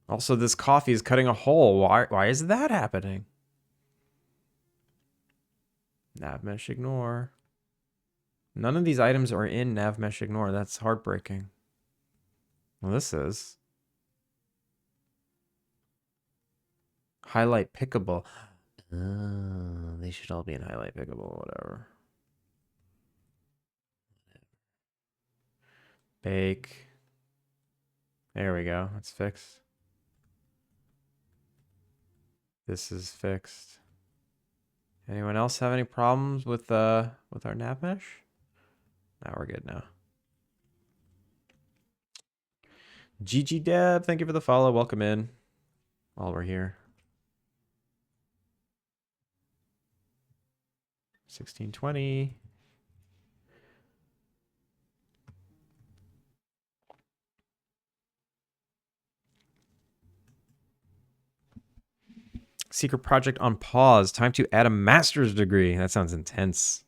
Also, this coffee is cutting a hole. Why is that happening? Navmesh ignore. None of these items are in navmesh ignore. That's heartbreaking. Well, this is. Highlight pickable. Oh, they should all be in highlight pickable, whatever. Bake. There we go. That's fixed. This is fixed. Anyone else have any problems with our navmesh? Now we're good now. GG Deb, thank you for the follow. Welcome in while we're here. 1620. Secret project on pause. Time to add a master's degree. That sounds intense.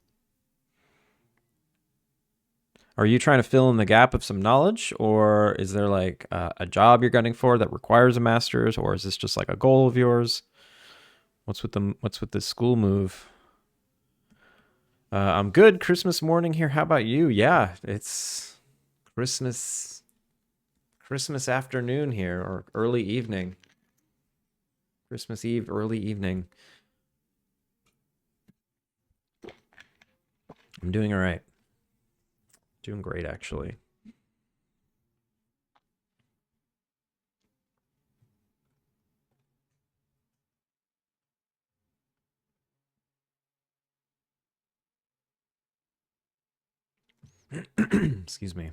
Are you trying to fill in the gap of some knowledge, or is there like a job you're gunning for that requires a master's, or is this just like a goal of yours? What's with the school move? I'm good. Christmas morning here. How about you? Yeah, it's Christmas afternoon here, or early evening. Christmas Eve, early evening. I'm doing all right. Doing great, actually. Excuse me.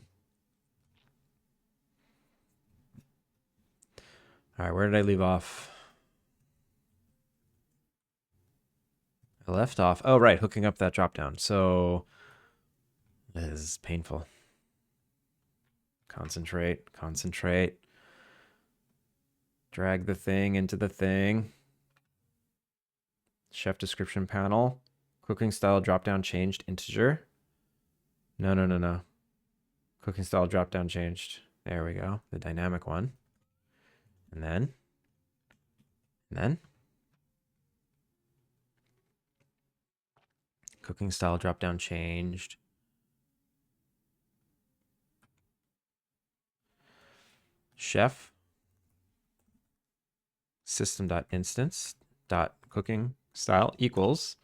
All right, where did I leave off? I left off. Oh, right, hooking up that drop down. So this is painful. Concentrate, concentrate. Drag the thing into the thing. Chef description panel. Cooking style drop down changed integer. No, no, no, no. Cooking style drop down changed. There we go. The dynamic one. And then. Cooking style drop down changed. Chef. System.instance.cooking style equals.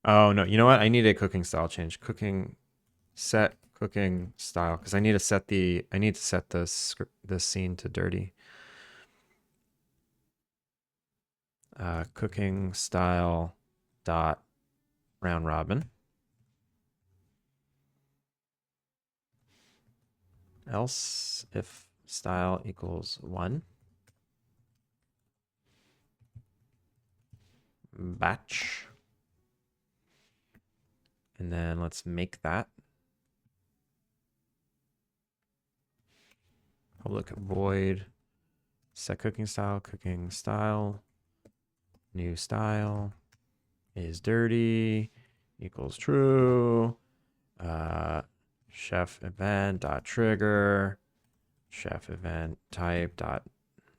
Oh no, you know what? I need a cooking style change. Cooking set cooking style because I need to set the the scene to dirty. Cooking style dot round robin. Else if style equals 1. Batch. And then let's make that. Public void. Set cooking style, new style is dirty equals true. Chef event dot trigger. Chef event type dot.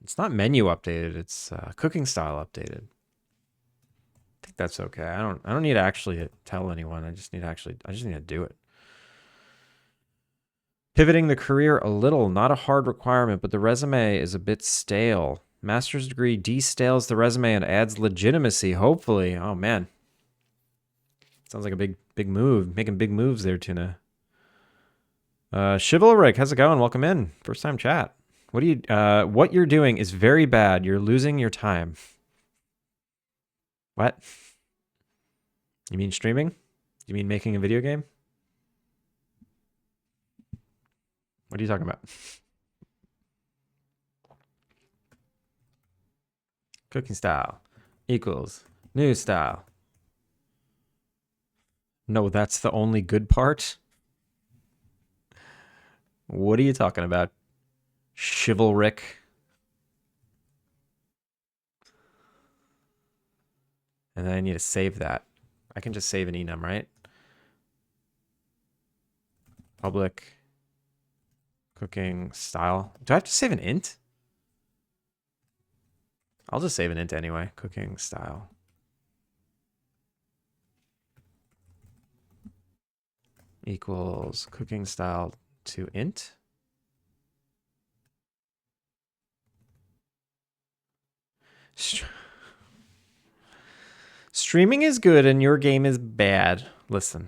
It's not menu updated. It's cooking style updated. I think that's okay. I don't need to actually tell anyone. I just need to do it. Pivoting the career a little, not a hard requirement, but the resume is a bit stale. Master's degree destales the resume and adds legitimacy, hopefully. Oh man. Sounds like a big move. Making big moves there, Tuna. Chivalric, how's it going? Welcome in. First time chat. What you're doing is very bad. You're losing your time. What? You mean streaming? You mean making a video game? What are you talking about? Cooking style equals new style. No, that's the only good part. What are you talking about? Chivalric. And then I need to save that. I can just save an enum, right? Public cooking style. Do I have to save an int? I'll just save an int anyway. Cooking style. Equals cooking style to int. Streaming is good and your game is bad. Listen.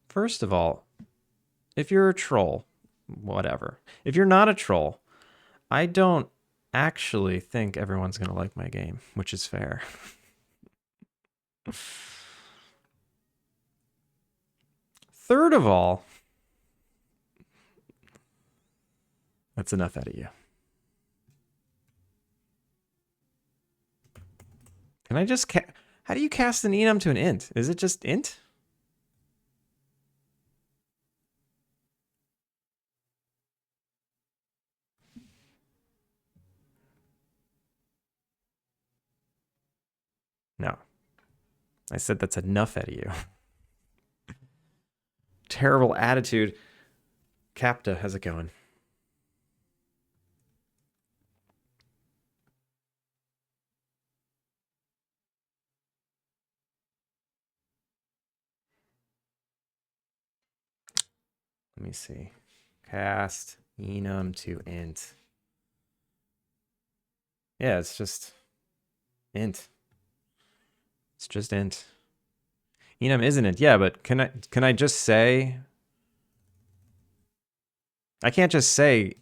First of all, if you're a troll, whatever. If you're not a troll, I don't actually think everyone's going to like my game, which is fair. Third of all, that's enough out of you. Can I just how do you cast an enum to an int? Is it just int? No. I said that's enough out of you. Terrible attitude. Capta, how's it going? Let me see. Cast enum to int. Yeah, it's just int. It's just int. Enum isn't int. Yeah, but can I just say? I can't just say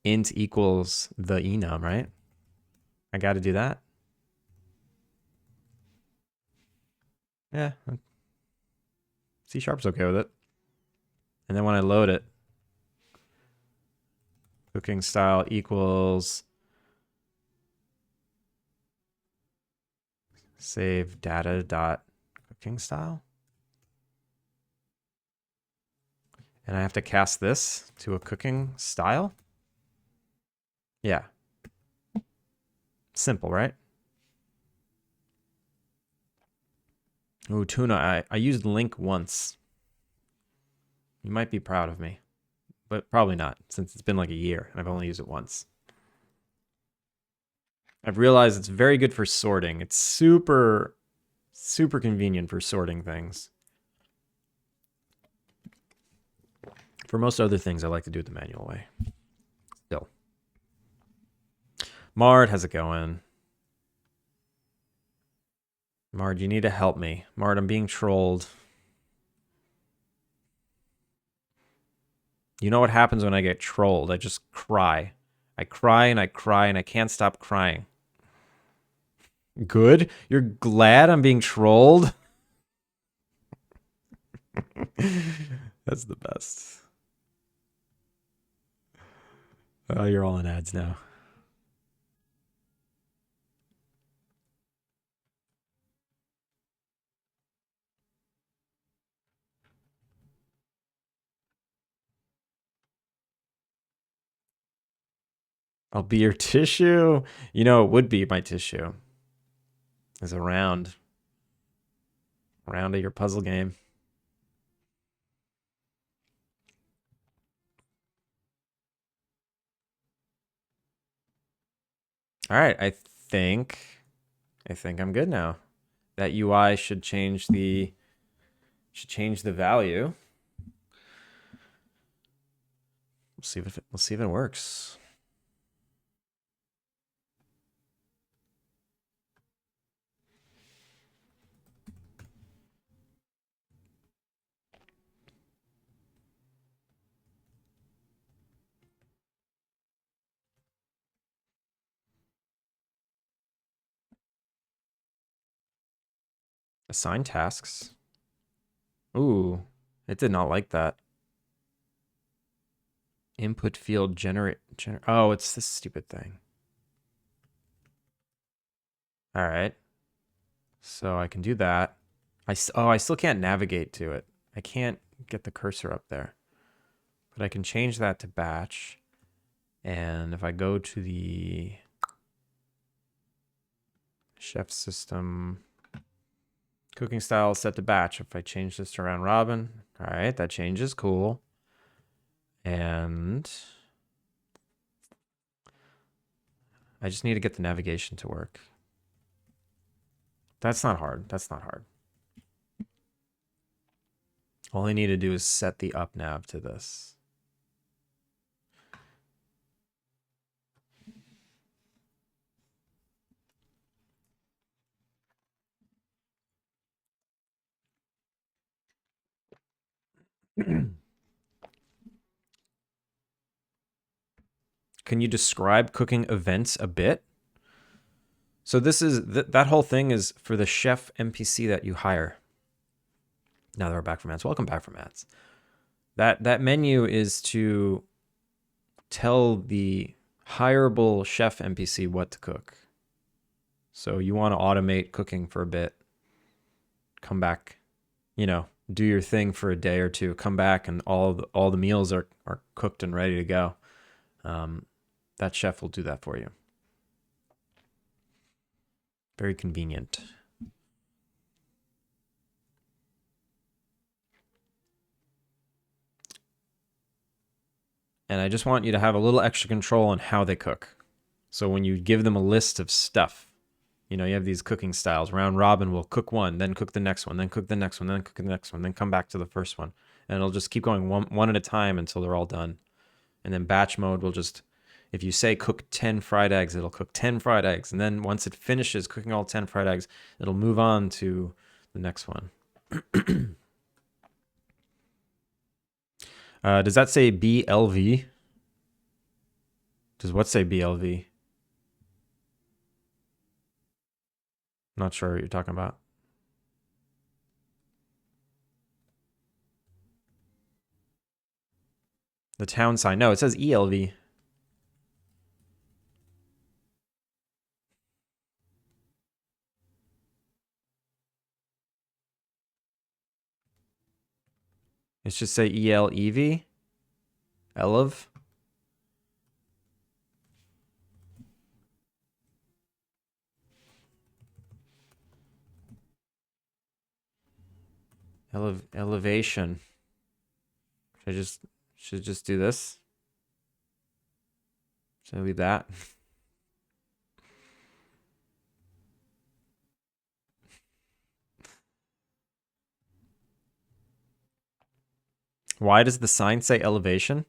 int equals the enum, right? I got to do that. Yeah, C Sharp's okay with it. And then when I load it, cooking style equals save data dot cooking style. And I have to cast this to a cooking style. Yeah. Simple, right? Ooh, tuna. I used link once. You might be proud of me, but probably not, since it's been like a year and I've only used it once. I've realized it's very good for sorting. It's super, super convenient for sorting things. For most other things, I like to do it the manual way. Still. Mard, how's it going? Mard, you need to help me. Mard, I'm being trolled. You know what happens when I get trolled? I just cry. I cry and I cry and I can't stop crying. Good? You're glad I'm being trolled? That's the best. Oh, you're all in ads now. I'll be your tissue. You know, it would be my tissue. As a round of your puzzle game. All right, I think I'm good now. That UI should change the value. We'll see if it works. Assign tasks. Ooh, it did not like that. Input field generate. Oh, it's this stupid thing. All right. So I can do that. I still can't navigate to it. I can't get the cursor up there. But I can change that to batch. And if I go to the chef system, cooking style set to batch. If I change this to round robin, all right, that changes. Cool. And I just need to get the navigation to work. That's not hard. That's not hard. All I need to do is set the up nav to this. Can you describe cooking events a bit? So this is that whole thing is for the chef NPC that you hire. Now that we're back from ads. Welcome back from ads. That menu is to tell the hireable chef NPC what to cook. So you want to automate cooking for a bit. Come back, you know, do your thing for a day or two. Come back and all the meals are cooked and ready to go. That chef will do that for you. Very convenient. And I just want you to have a little extra control on how they cook. So when you give them a list of stuff, you know, you have these cooking styles. Round robin will cook one, then cook the next one, then cook the next one, then cook the next one, then come back to the first one. And it'll just keep going one at a time until they're all done. And then batch mode will just, if you say cook 10 fried eggs, it'll cook 10 fried eggs. And then once it finishes cooking all 10 fried eggs, it'll move on to the next one. Does that say BLV? Does what say BLV? Not sure what you're talking about. The town sign. No, it says ELV. It should say ELEV. Elev. Elevation. Should I just do this? Should I leave that? Why does the sign say elevation?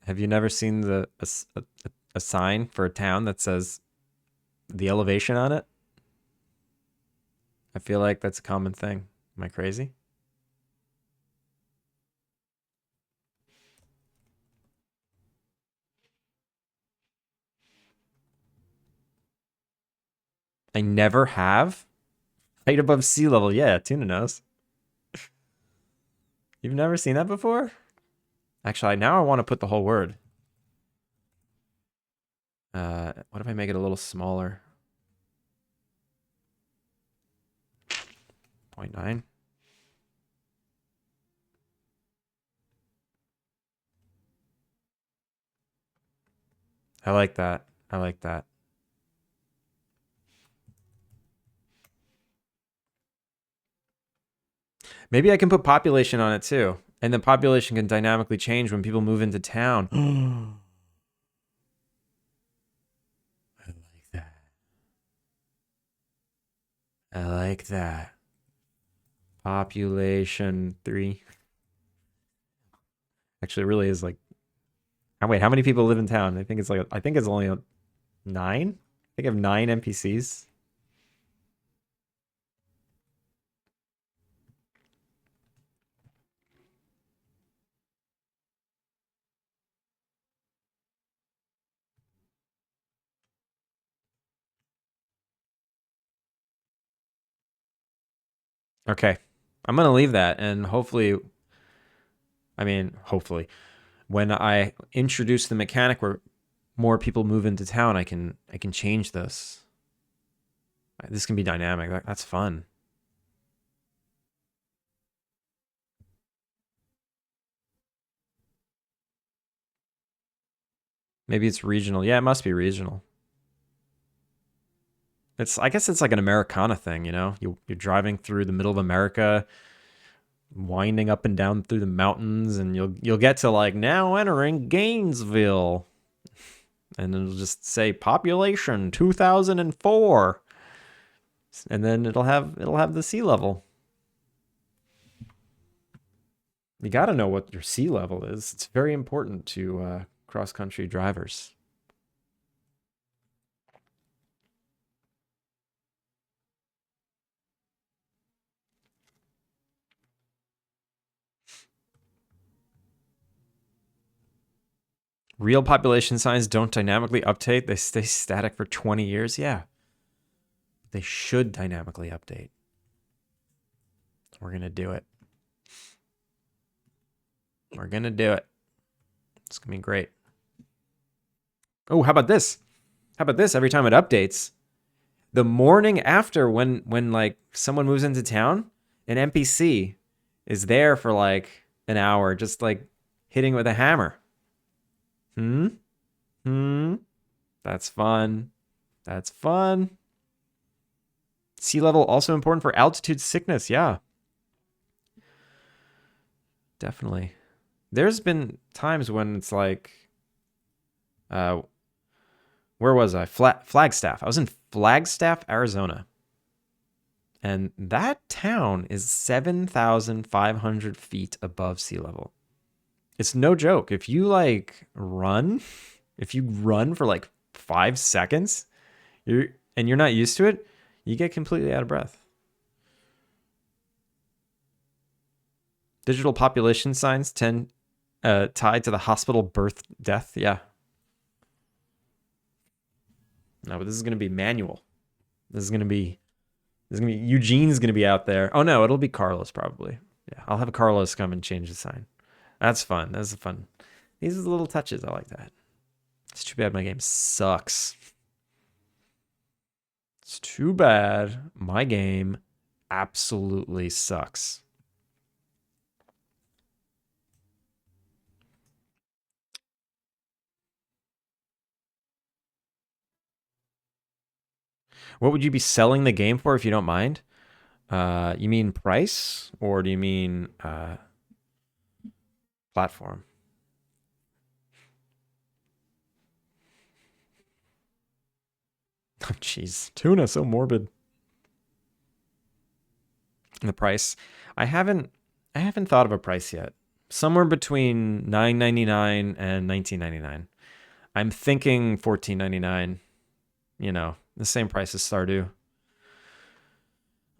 Have you never seen a sign for a town that says the elevation on it? I feel like that's a common thing. Am I crazy? I never have. Height above sea level. Yeah, Tuna knows. You've never seen that before? Actually, now I want to put the whole word. What if I make it a little smaller? 0.9. I like that. I like that. Maybe I can put population on it too. And the population can dynamically change when people move into town. I like that. I like that. Population 3. Actually, it really is like. Oh, wait, how many people live in town? I think it's like. I think it's only 9. I think I have 9 NPCs. Okay. I'm going to leave that, and hopefully, hopefully, when I introduce the mechanic where more people move into town, I can change this. This can be dynamic. That's fun. Maybe it's regional. Yeah, it must be regional. I guess it's like an Americana thing, you know? You're driving through the middle of America, winding up and down through the mountains, and you'll get to like now entering Gainesville. And it'll just say population 2004. And then it'll have the sea level. You got to know what your sea level is. It's very important to cross-country drivers. Real population signs don't dynamically update. They stay static for 20 years. Yeah. They should dynamically update. We're going to do it. We're going to do it. It's going to be great. Oh, how about this? How about this? Every time it updates, the morning after when like someone moves into town, an NPC is there for like an hour, just like hitting with a hammer. That's fun. That's fun. Sea level also important for altitude sickness. Yeah. Definitely. There's been times when it's like, where was I? Flagstaff. I was in Flagstaff, Arizona. And that town is 7,500 feet above sea level. It's no joke. If you run for like 5 seconds, you're not used to it, you get completely out of breath. Digital population signs tend tied to the hospital birth death. Yeah. No, but this is gonna be manual. This is gonna be Eugene's gonna be out there. Oh no, it'll be Carlos probably. Yeah, I'll have Carlos come and change the sign. That's fun. That's fun. These are the little touches. I like that. It's too bad my game sucks. It's too bad my game absolutely sucks. What would you be selling the game for if you don't mind? You mean price or do you mean platform? Oh, jeez. Tuna, so morbid. The price. I haven't thought of a price yet. Somewhere between $9.99 and $19.99. I'm thinking $14.99. You know, the same price as Stardew.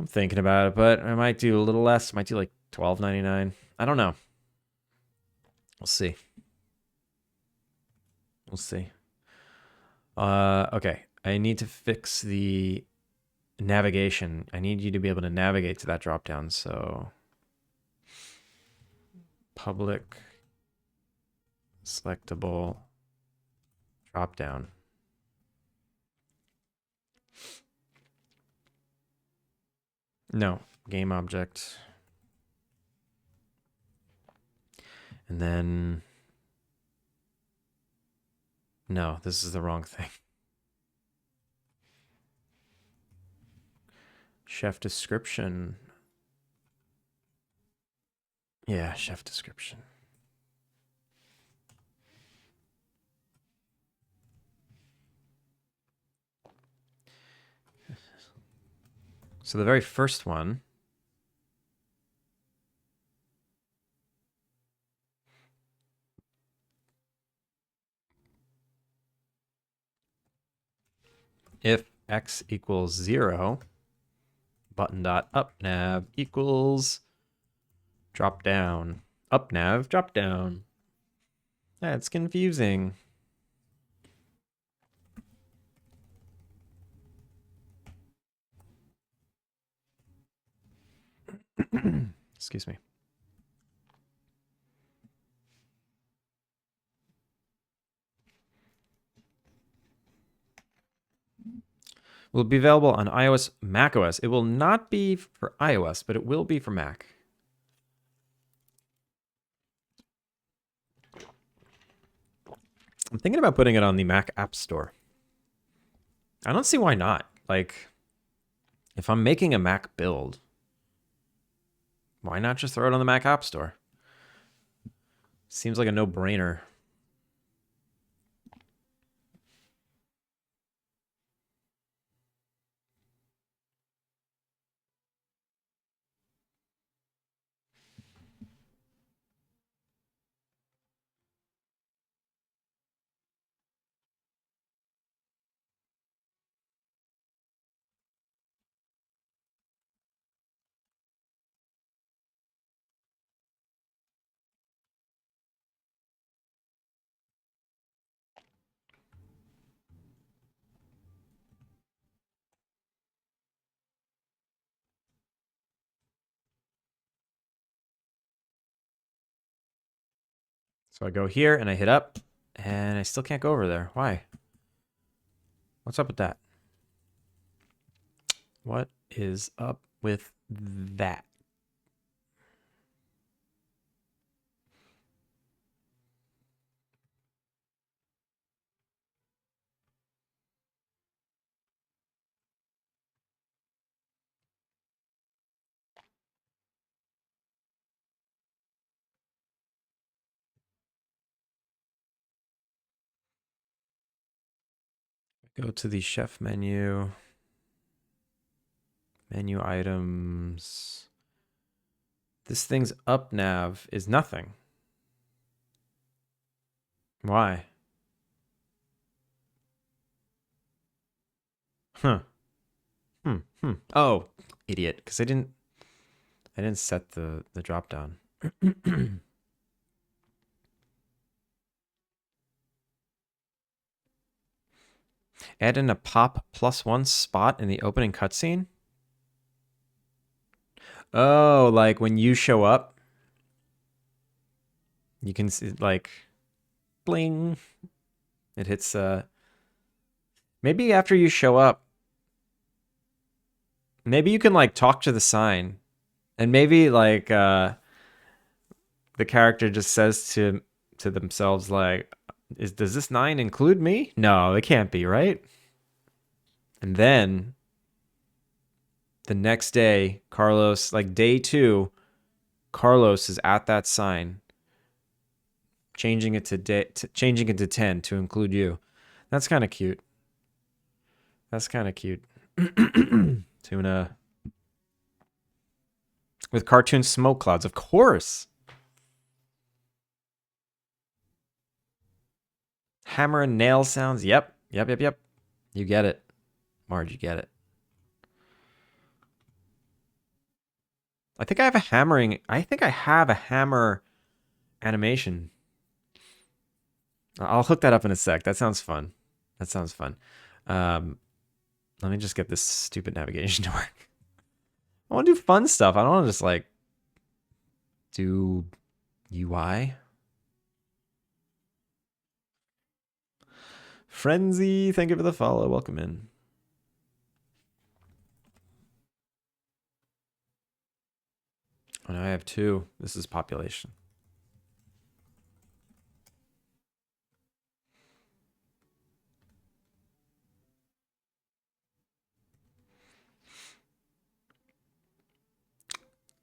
I'm thinking about it, but I might do a little less. Might do like $12.99. I don't know. We'll see. We'll see. Okay. I need to fix the navigation. I need you to be able to navigate to that drop down. So public selectable drop down. No, game object. And then no, this is the wrong thing. Chef description. Yeah, chef description. So the very first one, if x equals 0, button dot up nav equals drop down. Up nav, drop down. That's confusing. Excuse me. Will be available on iOS, macOS. It will not be for iOS, but it will be for Mac. I'm thinking about putting it on the Mac App Store. I don't see why not. Like, if I'm making a Mac build, why not just throw it on the Mac App Store? Seems like a no-brainer. So I go here and I hit up, and I still can't go over there. Why? What's up with that? What is up with that? Go to the chef menu. Menu items. This thing's up nav is nothing. Why? Huh. Oh, idiot. Because I didn't set the drop down. Add in a pop +1 spot in the opening cutscene. Oh, like when you show up, you can see like bling. It hits, maybe after you show up, maybe you can, like, talk to the sign. And maybe, like, the character just says to themselves, like, does this 9 include me? No, it can't be, right? And then the next day, Carlos, like day 2, Carlos is at that sign, changing it to 10 to include you. That's kind of cute. That's kind of cute. Tuna with cartoon smoke clouds, of course. Hammer and nail sounds. Yep. You get it. Marge, you get it. I think I have a hammering. I think I have a hammer animation. I'll hook that up in a sec. That sounds fun. That sounds fun. Let me just get this stupid navigation to work. I want to do fun stuff. I don't want to just like do UI. Frenzy, thank you for the follow. Welcome in. Oh, now I have 2. This is population.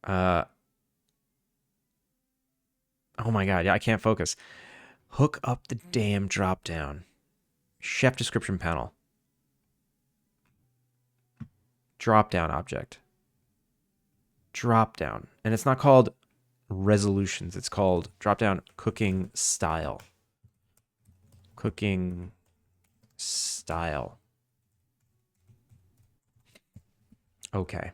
Oh my god, yeah, I can't focus. Hook up the damn drop down. Chef description panel. Drop down object. Drop down. And it's not called resolutions. It's called drop down cooking style. Cooking style. Okay.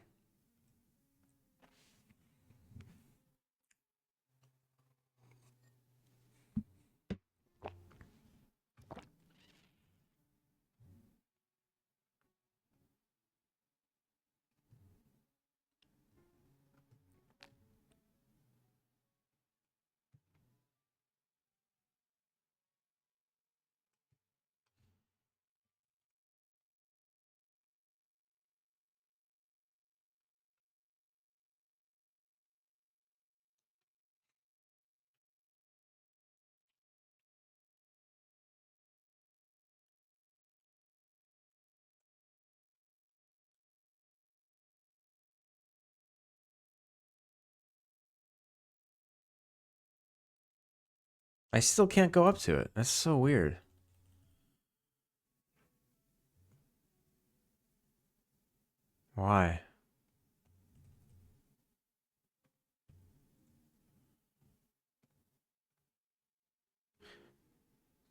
I still can't go up to it. That's so weird. Why?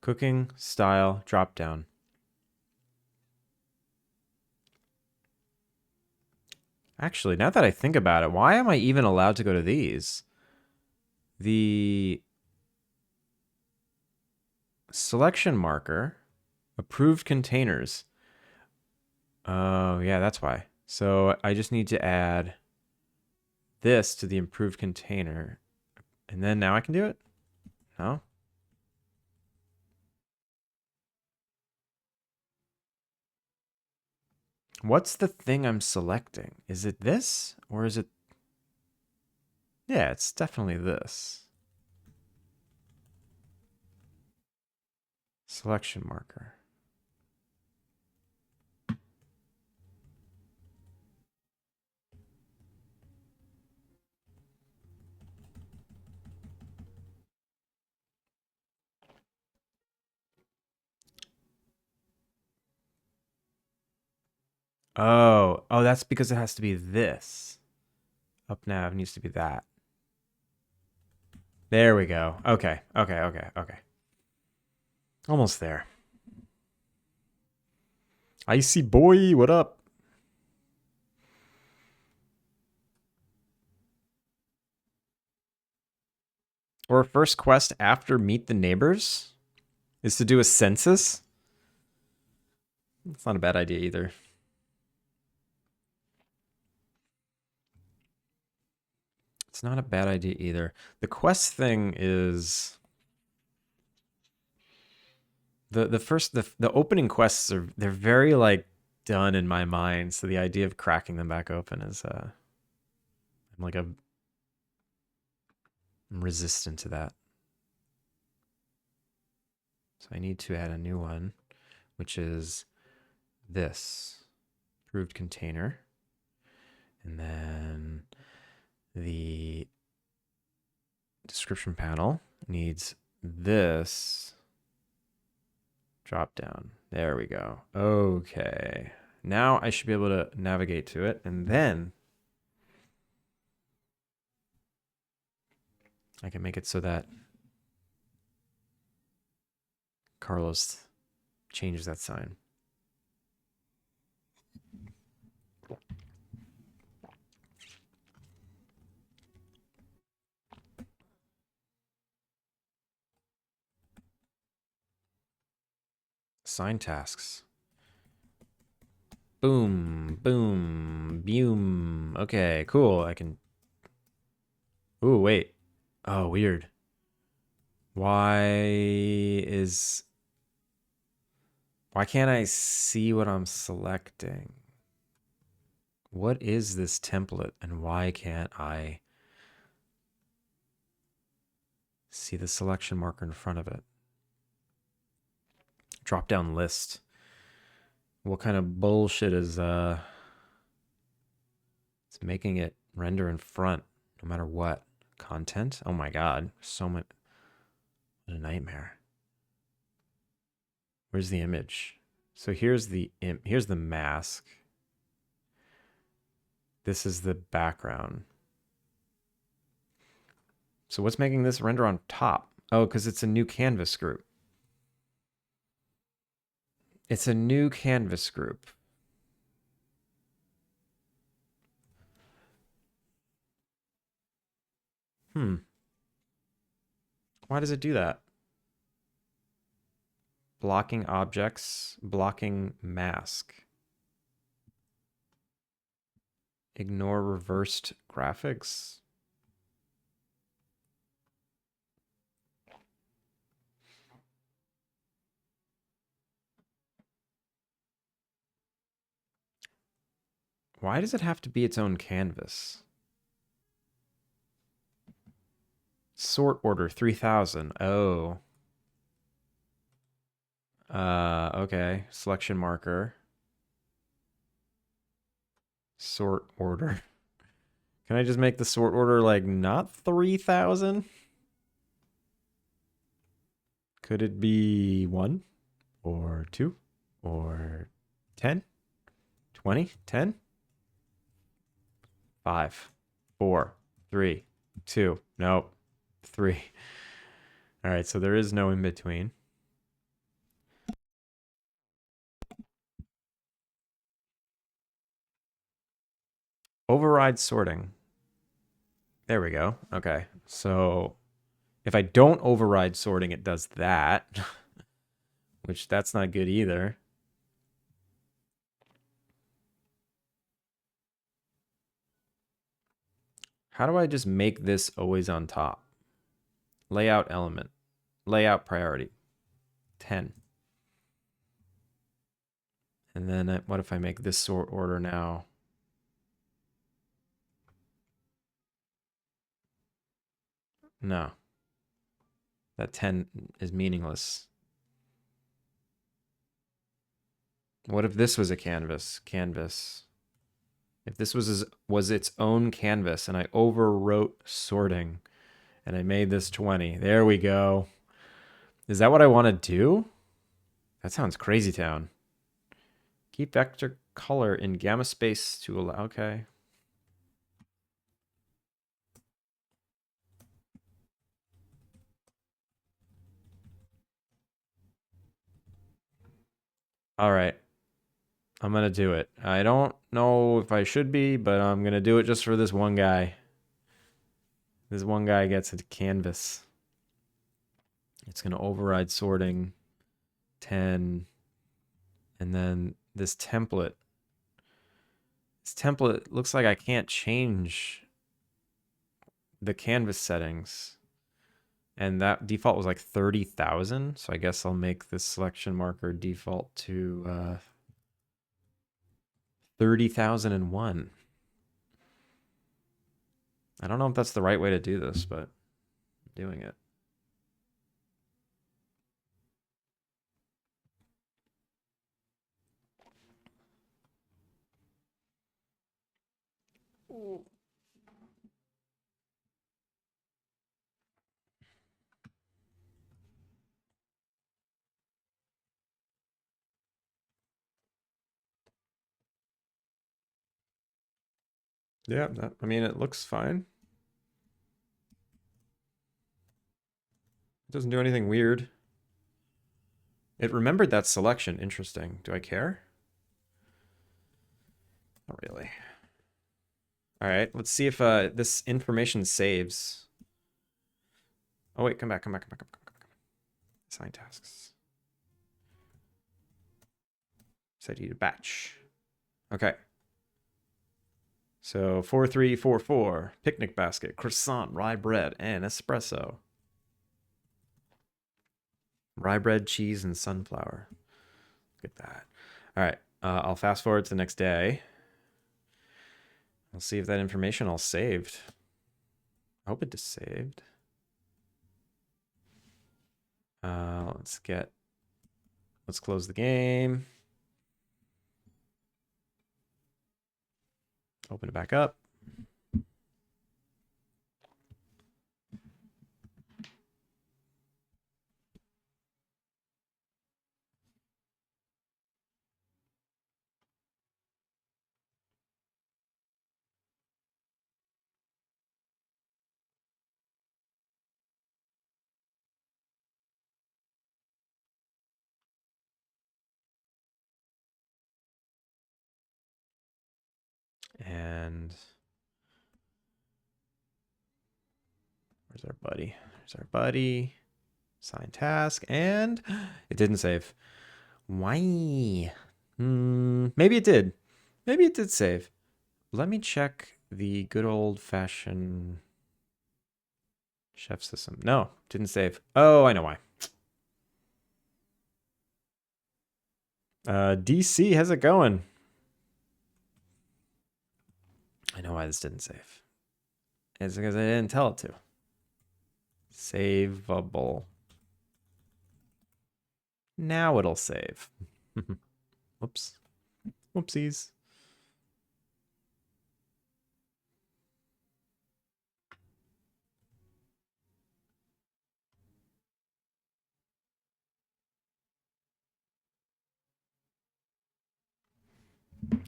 Cooking style drop down. Actually, now that I think about it, why am I even allowed to go to these? The selection marker, approved containers. Oh, yeah, that's why. So I just need to add this to the improved container. And then now I can do it? No? What's the thing I'm selecting? Is it this? Or is it... Yeah, it's definitely this. Selection marker. Oh, that's because it has to be this. Up nav needs to be that. There we go. Okay. Almost there. Icy boy, what up? Or first quest after Meet the Neighbors is to do a census. It's not a bad idea either. It's not a bad idea either. The quest thing is... The opening quests they're very like done in my mind. So the idea of cracking them back open is I'm resistant to that. So I need to add a new one, which is this approved container. And then the description panel needs this drop down. There we go. Okay. Now I should be able to navigate to it. And then I can make it so that Carlos changes that sign. Sign tasks. Boom, boom, boom. Okay, cool. I can... Ooh, wait. Oh, weird. Why can't I see what I'm selecting? What is this template and why can't I see the selection marker in front of it? Drop down list. What kind of bullshit is it's making it render in front no matter what? Content? Oh my god. So much. What a nightmare. Where's the image? So here's the mask. This is the background. So what's making this render on top? Oh, because it's a new canvas group. It's a new canvas group. Why does it do that? Blocking objects, blocking mask. Ignore reversed graphics. Why does it have to be its own canvas? Sort order 3000. Oh. Okay. Selection marker. Sort order. Can I just make the sort order like not 3000? Could it be 1 or 2 or 10? 20? 10? 5, 4, 3, 2. Nope. 3. All right, so there is no in between. Override sorting. There we go. Okay. So if I don't override sorting, it does that, which that's not good either. How do I just make this always on top? Layout element. Layout priority. 10. And then what if I make this sort order now? No. That 10 is meaningless. What if this was a canvas? Canvas. If this was its own canvas and I overwrote sorting and I made this 20. There we go. Is that what I want to do? That sounds crazy town. Keep vector color in gamma space to allow. Okay. All right. I'm going to do it. I don't know if I should be, but I'm going to do it just for this one guy. This one guy gets a canvas. It's going to override sorting 10. And then this template. This template looks like I can't change the canvas settings. And that default was like 30,000. So I guess I'll make this selection marker default to 30,001. I don't know if that's the right way to do this, but I'm doing it. Yeah, I mean, it looks fine. It doesn't do anything weird. It remembered that selection. Interesting. Do I care? Not really. All right, let's see if this information saves. Oh, wait, come back. Assign tasks. Said you to batch. Okay. So 4344, picnic basket, croissant, rye bread, and espresso. Rye bread, cheese, and sunflower. Look at that. All right, I'll fast forward to the next day. I'll see if that information all saved. I hope it is saved. Let's close the game. Open it back up. And where's our buddy? There's our buddy. Sign task, and it didn't save. Why? Maybe it did. Maybe it did save. Let me check the good old-fashioned chef system. No, didn't save. Oh, I know why. DC, how's it going? I know why this didn't save. It's because I didn't tell it to. Saveable. Now it'll save. Whoops. Whoopsies.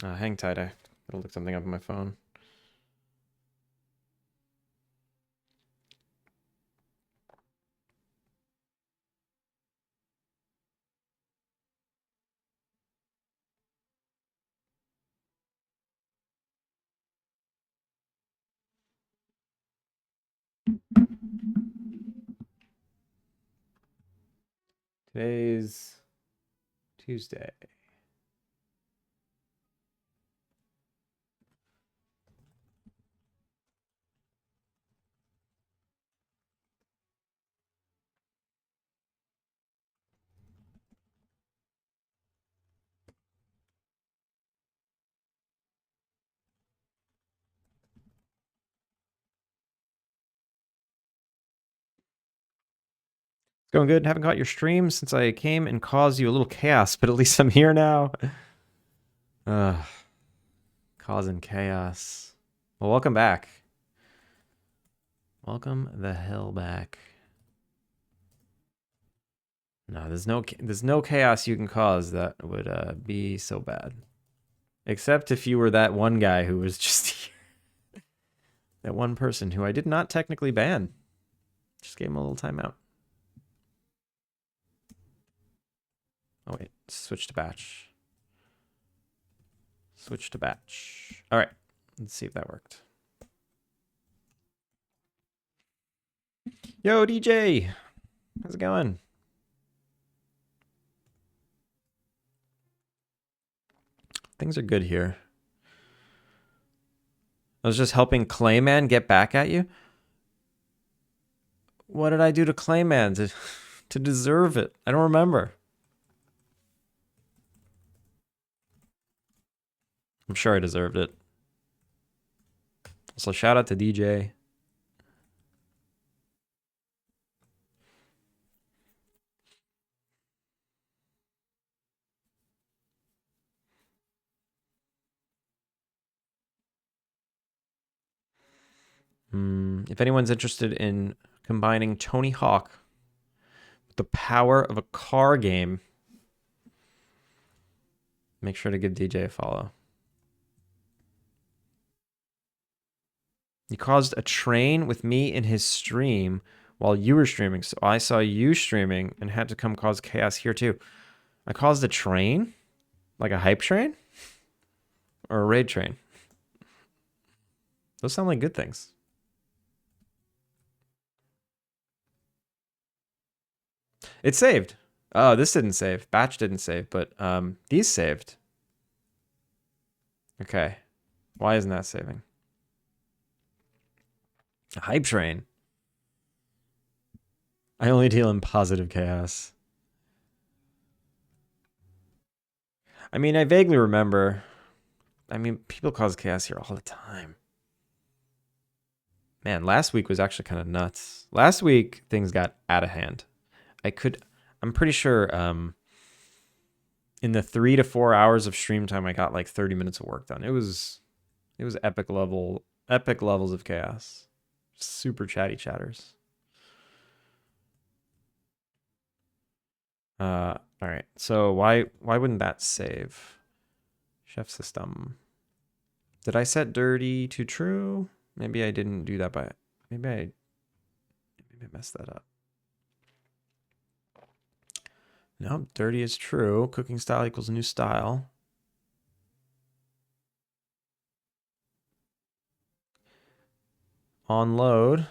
Hang tight. I gotta look something up on my phone. Today's Tuesday. It's going good. Haven't caught your stream since I came and caused you a little chaos, but at least I'm here now. Causing chaos. Well, welcome back. Welcome the hell back. No, there's no chaos you can cause that would be so bad. Except if you were that one guy who was just here. That one person who I did not technically ban. Just gave him a little timeout. Oh wait, switch to batch. Switch to batch. All right, let's see if that worked. Yo, DJ, how's it going? Things are good here. I was just helping Clayman get back at you. What did I do to Clayman to deserve it? I don't remember. I'm sure I deserved it. So shout out to DJ. If anyone's interested in combining Tony Hawk with the power of a car game, make sure to give DJ a follow. You caused a train with me in his stream while you were streaming. So I saw you streaming and had to come cause chaos here too. I caused a train? Like a hype train? Or a raid train? Those sound like good things. It saved. Oh, this didn't save. Batch didn't save, but these saved. Okay. Why isn't that saving? A hype train. I only deal in positive chaos. I mean, I vaguely remember. I mean, people cause chaos here all the time. Man, last week was actually kind of nuts. Last week, things got out of hand. I'm pretty sure in the 3 to 4 hours of stream time, I got like 30 minutes of work done. It was epic levels of chaos. Super chatty chatters. All right. So why wouldn't that save? Chef system. Did I set dirty to true? Maybe I didn't do that by maybe I messed that up. No, dirty is true. Cooking style equals new style. On load.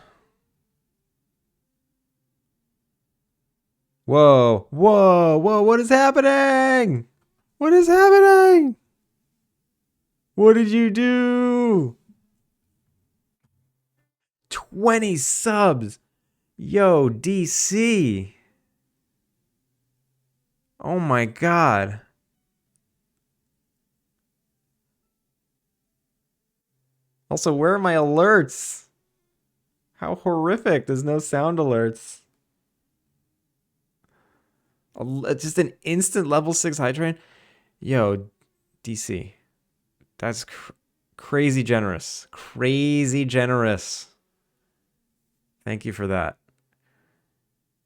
Whoa, whoa, whoa, what is happening? What is happening? What did you do? 20 subs. Yo, DC. Oh my God. Also, where are my alerts? How horrific. There's no sound alerts. Just an instant level 6 high train. Yo, DC. That's crazy generous. Crazy generous. Thank you for that.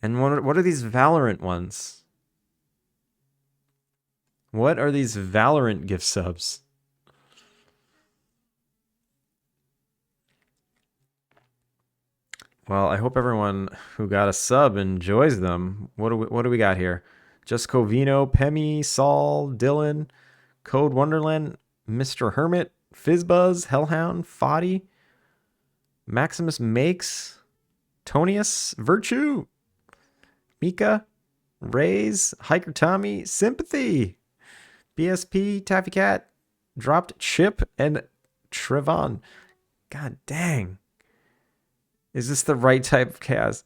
And what are these Valorant ones? What are these Valorant gift subs? Well, I hope everyone who got a sub enjoys them. What do we got here? Just Covino, Pemi, Saul, Dylan, Code Wonderland, Mr. Hermit, Fizzbuzz, Hellhound, Foddy, Maximus Makes, Tonius, Virtue, Mika, Rays, Hiker Tommy, Sympathy, BSP, Taffy Cat, Dropped Chip, and Trevon. God dang. Is this the right type of chaos?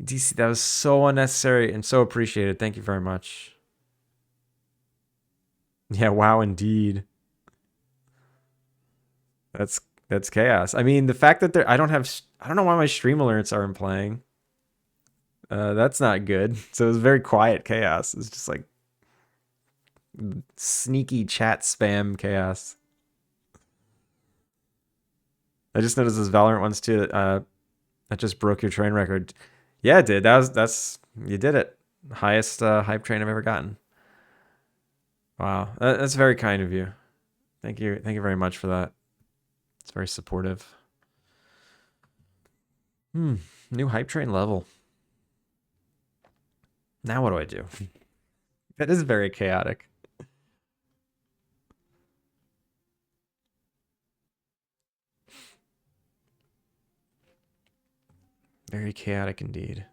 DC, that was so unnecessary and so appreciated. Thank you very much. Yeah, wow, indeed. That's chaos. I mean, the fact that I don't know why my stream alerts aren't playing. That's not good. So it was very quiet chaos. It's just like sneaky chat spam chaos. I just noticed those Valorant ones too. That just broke your train record. Yeah, it did. That's you did it. Highest hype train I've ever gotten. Wow, that's very kind of you. Thank you very much for that. It's very supportive. New hype train level. Now what do I do? That is very chaotic. Very chaotic indeed.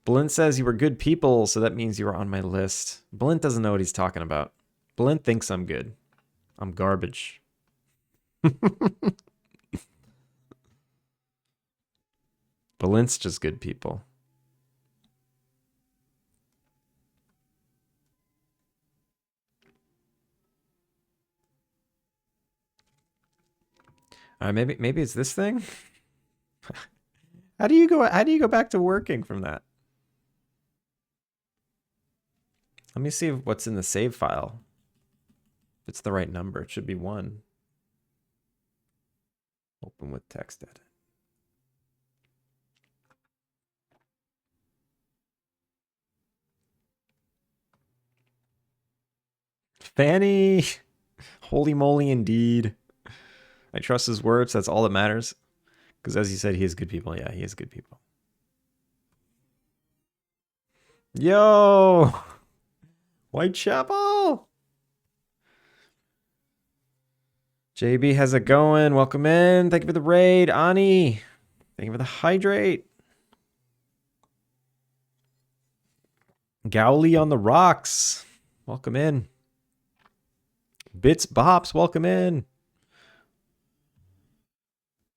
Blint says you were good people, so that means you were on my list. Blint doesn't know what he's talking about. Blint thinks I'm good. I'm garbage. Balint's just good people. All right, maybe it's this thing. How do you go back to working from that? Let me see what's in the save file. If it's the right number, it should be 1. Open with text edit. Fanny! Holy moly indeed. I trust his words, that's all that matters. Because as he said, he is good people. Yeah, he is good people. Yo! Whitechapel! JB, how's it going? Welcome in. Thank you for the raid. Ani, thank you for the hydrate. Gowley on the rocks. Welcome in. Bits Bops, welcome in.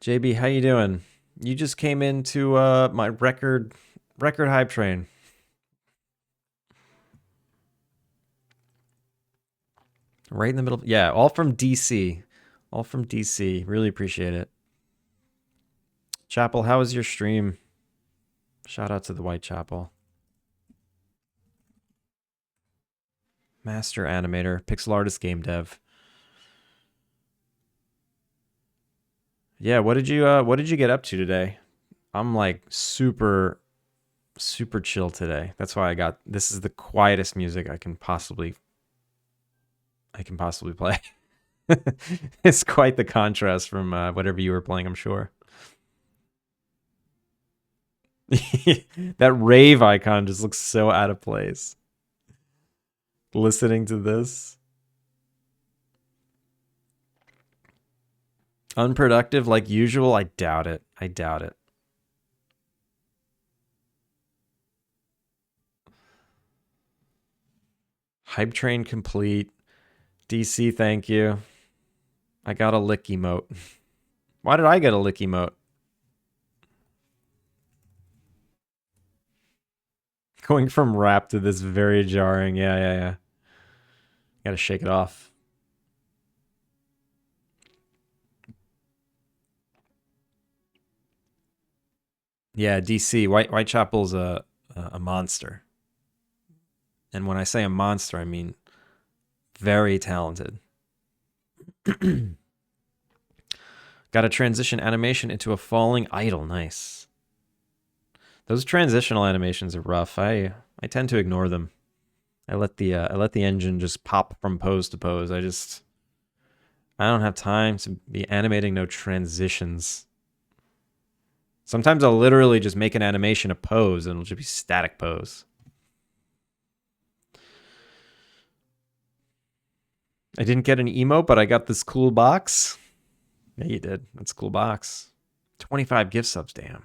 JB, how you doing? You just came into my record hype train. Right in the middle. Yeah, all from DC. All from DC. Really appreciate it. Chapel, how was your stream? Shout out to the Whitechapel. Master animator, pixel artist, game dev. Yeah, what did you get up to today? I'm like super chill today. That's why this is the quietest music I can possibly play. It's quite the contrast from whatever you were playing, I'm sure. That rave icon just looks so out of place. Listening to this. Unproductive like usual? I doubt it. I doubt it. Hype train complete. DC, thank you. I got a lick emote. Why did I get a lick emote? Going from rap to this very jarring. Yeah. Gotta shake it off. Yeah, DC. Whitechapel's a monster. And when I say a monster, I mean very talented. Got a transition animation into a falling idol. Nice. Those transitional animations are rough. I tend to ignore them. I let the engine just pop from pose to pose. I don't have time to be animating no transitions. Sometimes I'll literally just make an animation a pose and it'll just be static pose. I didn't get an emote, but I got this cool box. Yeah, you did. That's a cool box. 25 gift subs, damn.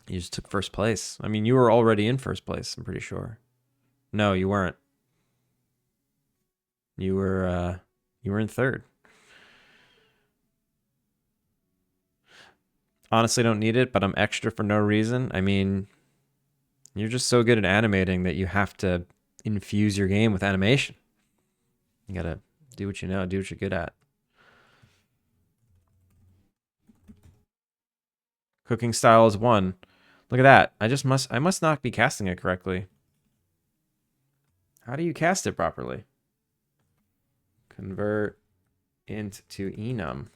You just took first place. I mean, you were already in first place, I'm pretty sure. No, you weren't. You were in third. Honestly, don't need it, but I'm extra for no reason. I mean, you're just so good at animating that you have to infuse your game with animation. You gotta do what you know, do what you're good at. Cooking style is 1. Look at that. I must not be casting it correctly. How do you cast it properly? Convert int to enum.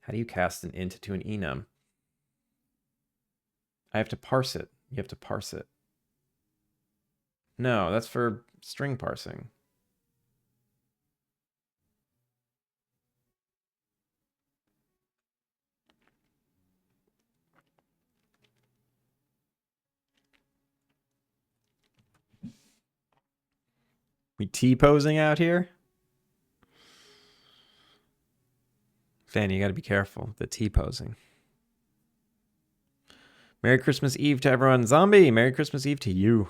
How do you cast an int to an enum? I have to parse it. You have to parse it. No, that's for string parsing. We T-posing out here? Fanny, you gotta be careful. The T-posing. Merry Christmas Eve to everyone. Zombie, Merry Christmas Eve to you.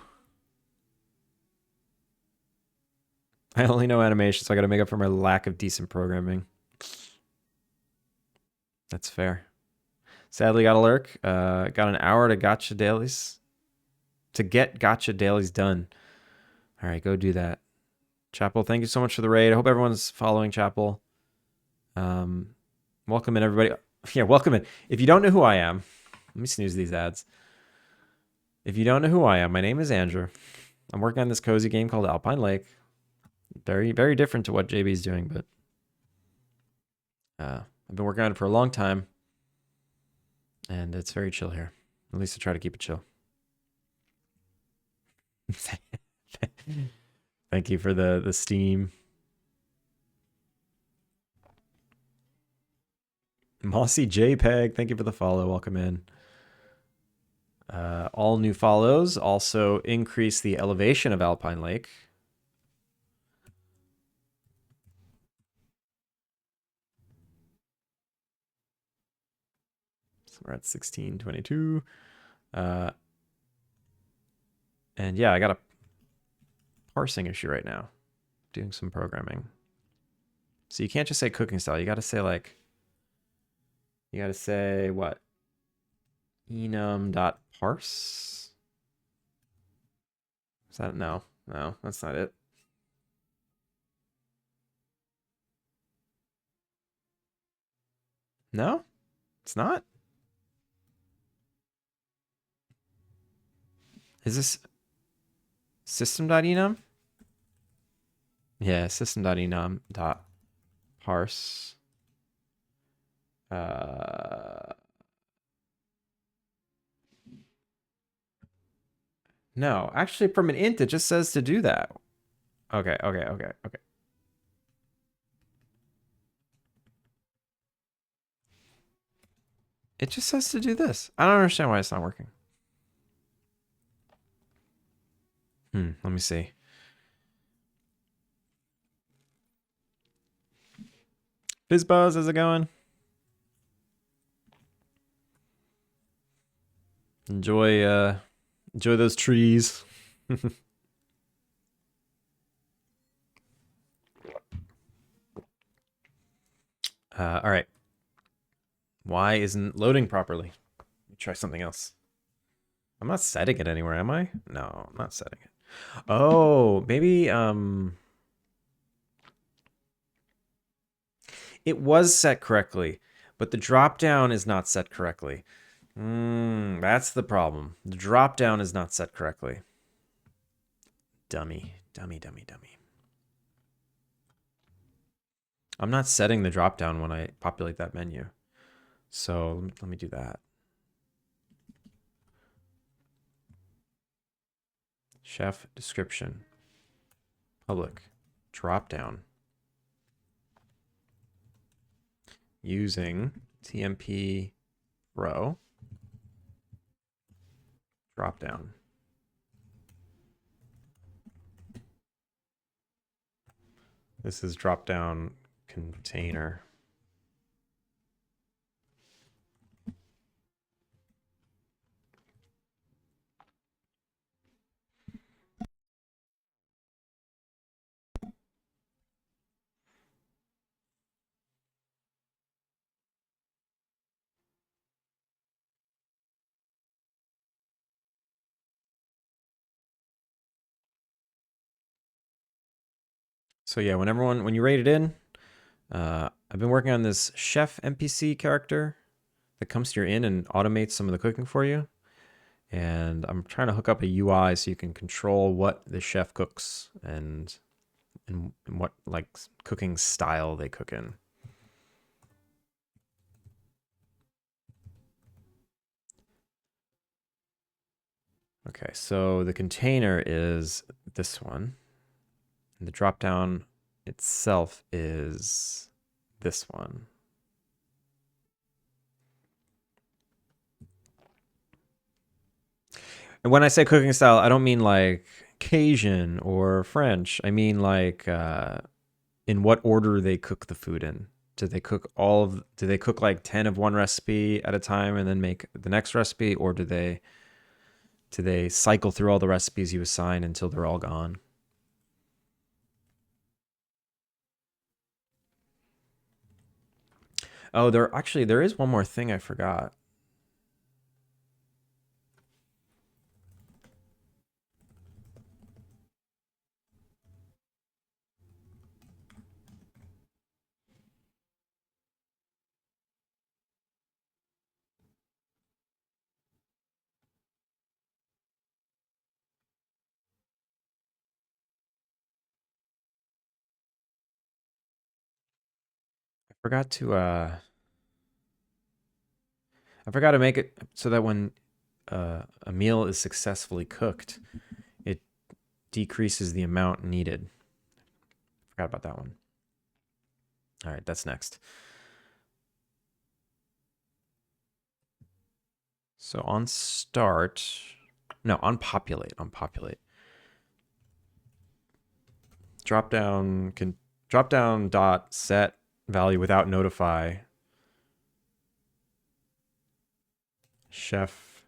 I only know animation, so I gotta make up for my lack of decent programming. That's fair. Sadly, got a lurk. Got an hour to gotcha dailies. To get gotcha dailies done. All right, go do that. Chapel, thank you so much for the raid. I hope everyone's following Chapel. Welcome in, everybody. Yeah, welcome in. If you don't know who I am, let me snooze these ads. If you don't know who I am, my name is Andrew. I'm working on this cozy game called Alpine Lake. Very, very different to what JB's doing, but I've been working on it for a long time, and it's very chill here. At least I try to keep it chill. Thank you for the Steam. Mossy JPEG, thank you for the follow. Welcome in. All new follows also increase the elevation of Alpine Lake. So we're at 1622. And yeah, I got a parsing issue right now. Doing some programming. So you can't just say cooking style. You got to say like, you got to say what? enum.parse? Is that, no, that's not it. No, it's not. Is this system.enum? Yeah, system.enum.parse. No, actually from an int, it just says to do that. Okay. It just says to do this. I don't understand why it's not working. Let me see. Fizzbuzz, how's it going? Enjoy those trees. All right. Why isn't loading properly? Let me try something else. I'm not setting it anywhere, am I? No, I'm not setting it. Oh, maybe it was set correctly, but the drop down is not set correctly. That's the problem. The drop down is not set correctly. Dummy. I'm not setting the drop down when I populate that menu. So let me do that. Chef description. Public. Drop down. Using TMP row. Drop down. This is drop down container. So yeah, when you rate it in, I've been working on this chef NPC character that comes to your inn and automates some of the cooking for you. And I'm trying to hook up a UI so you can control what the chef cooks and what like cooking style they cook in. Okay, so the container is this one. And the drop down itself is this one. And when I say cooking style, I don't mean like Cajun or French. I mean like in what order they cook the food in. Do they cook do they cook like 10 of one recipe at a time and then make the next recipe, or do they cycle through all the recipes you assign until they're all gone? Oh, there is one more thing I forgot. Forgot to I forgot to make it so that when a meal is successfully cooked, it decreases the amount needed. Forgot about that one. All right, that's next. So on start, no, on populate, drop down dot set value without notify chef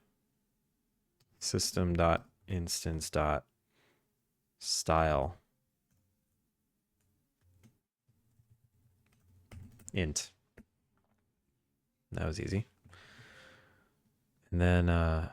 system dot instance dot style int. That was easy. And then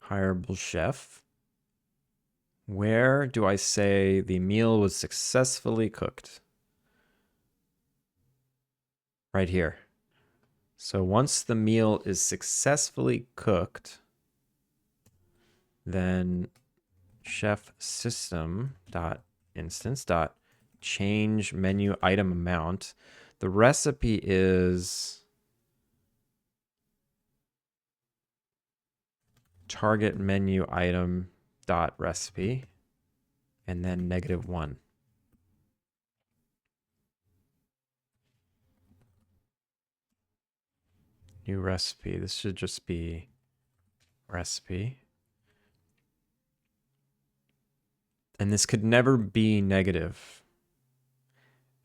hireable chef. Where do I say the meal was successfully cooked? Right here. So once the meal is successfully cooked, then chef system dot instance dot change menu item amount. The recipe is target menu item dot recipe and then -1. New recipe. This should just be recipe. And this could never be negative.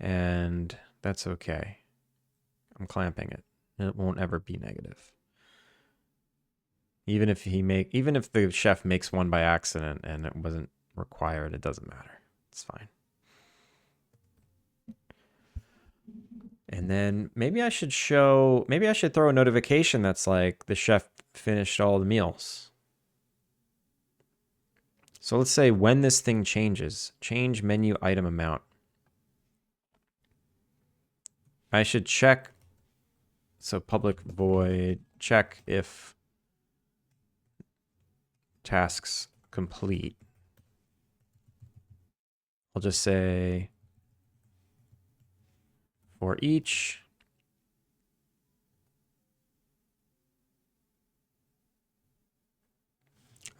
And that's okay. I'm clamping it. It won't ever be negative. Even if the chef makes one by accident and it wasn't required, it doesn't matter. It's fine. And then maybe I should throw a notification that's like the chef finished all the meals. So let's say when this thing changes, change menu item amount. I should check. So public void check if tasks complete. I'll just say for each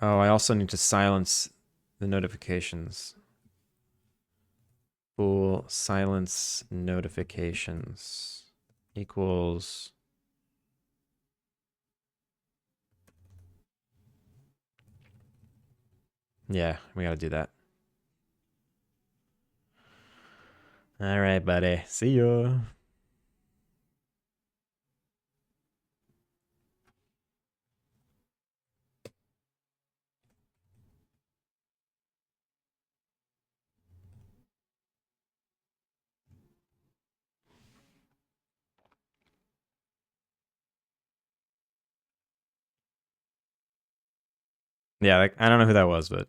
oh, I also need to silence the notifications. Bool silence notifications equals yeah, we gotta do that. All right, buddy. See ya. Yeah, like, I don't know who that was, but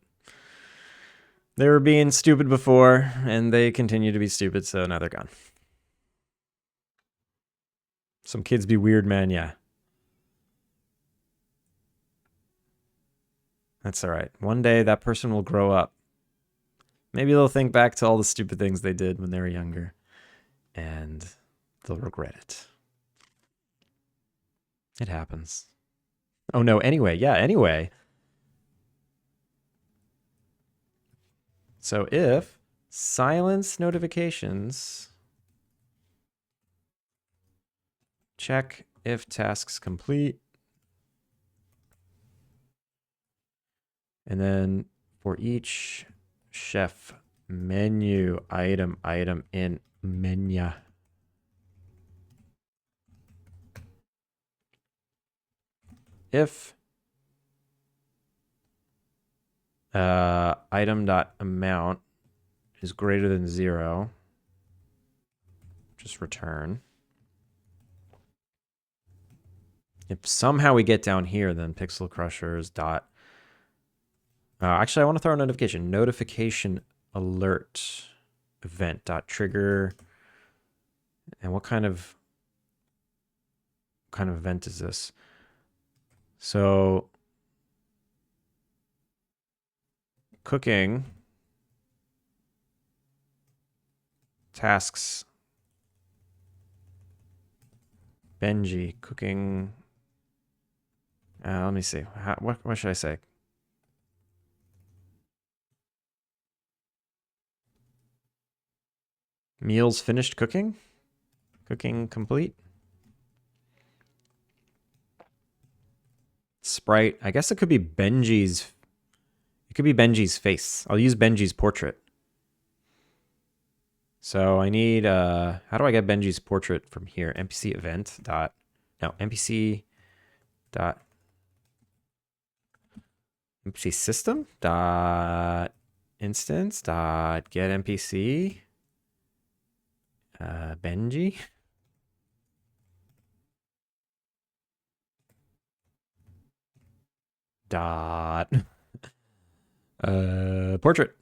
they were being stupid before, and they continue to be stupid, so now they're gone. Some kids be weird, man, yeah. That's all right. One day that person will grow up. Maybe they'll think back to all the stupid things they did when they were younger, and they'll regret it. It happens. Oh no, anyway, yeah, anyway. So if silence notifications, check if tasks complete, and then for each chef menu item in menu. If item.amount is greater than 0, just return. If somehow we get down here, then pixel crushers dot. Actually, I want to throw a notification. Notification alert. event.trigger. And what kind of event is this? So cooking tasks. Benji cooking. Let me see. What should I say? Meals finished cooking? Cooking complete? Sprite. I guess it could be Benji's. It could be Benji's face. I'll use Benji's portrait. So I need, how do I get Benji's portrait from here? NPC event dot, no, NPC dot, NPC system dot instance dot get NPC, Benji. Dot, portrait.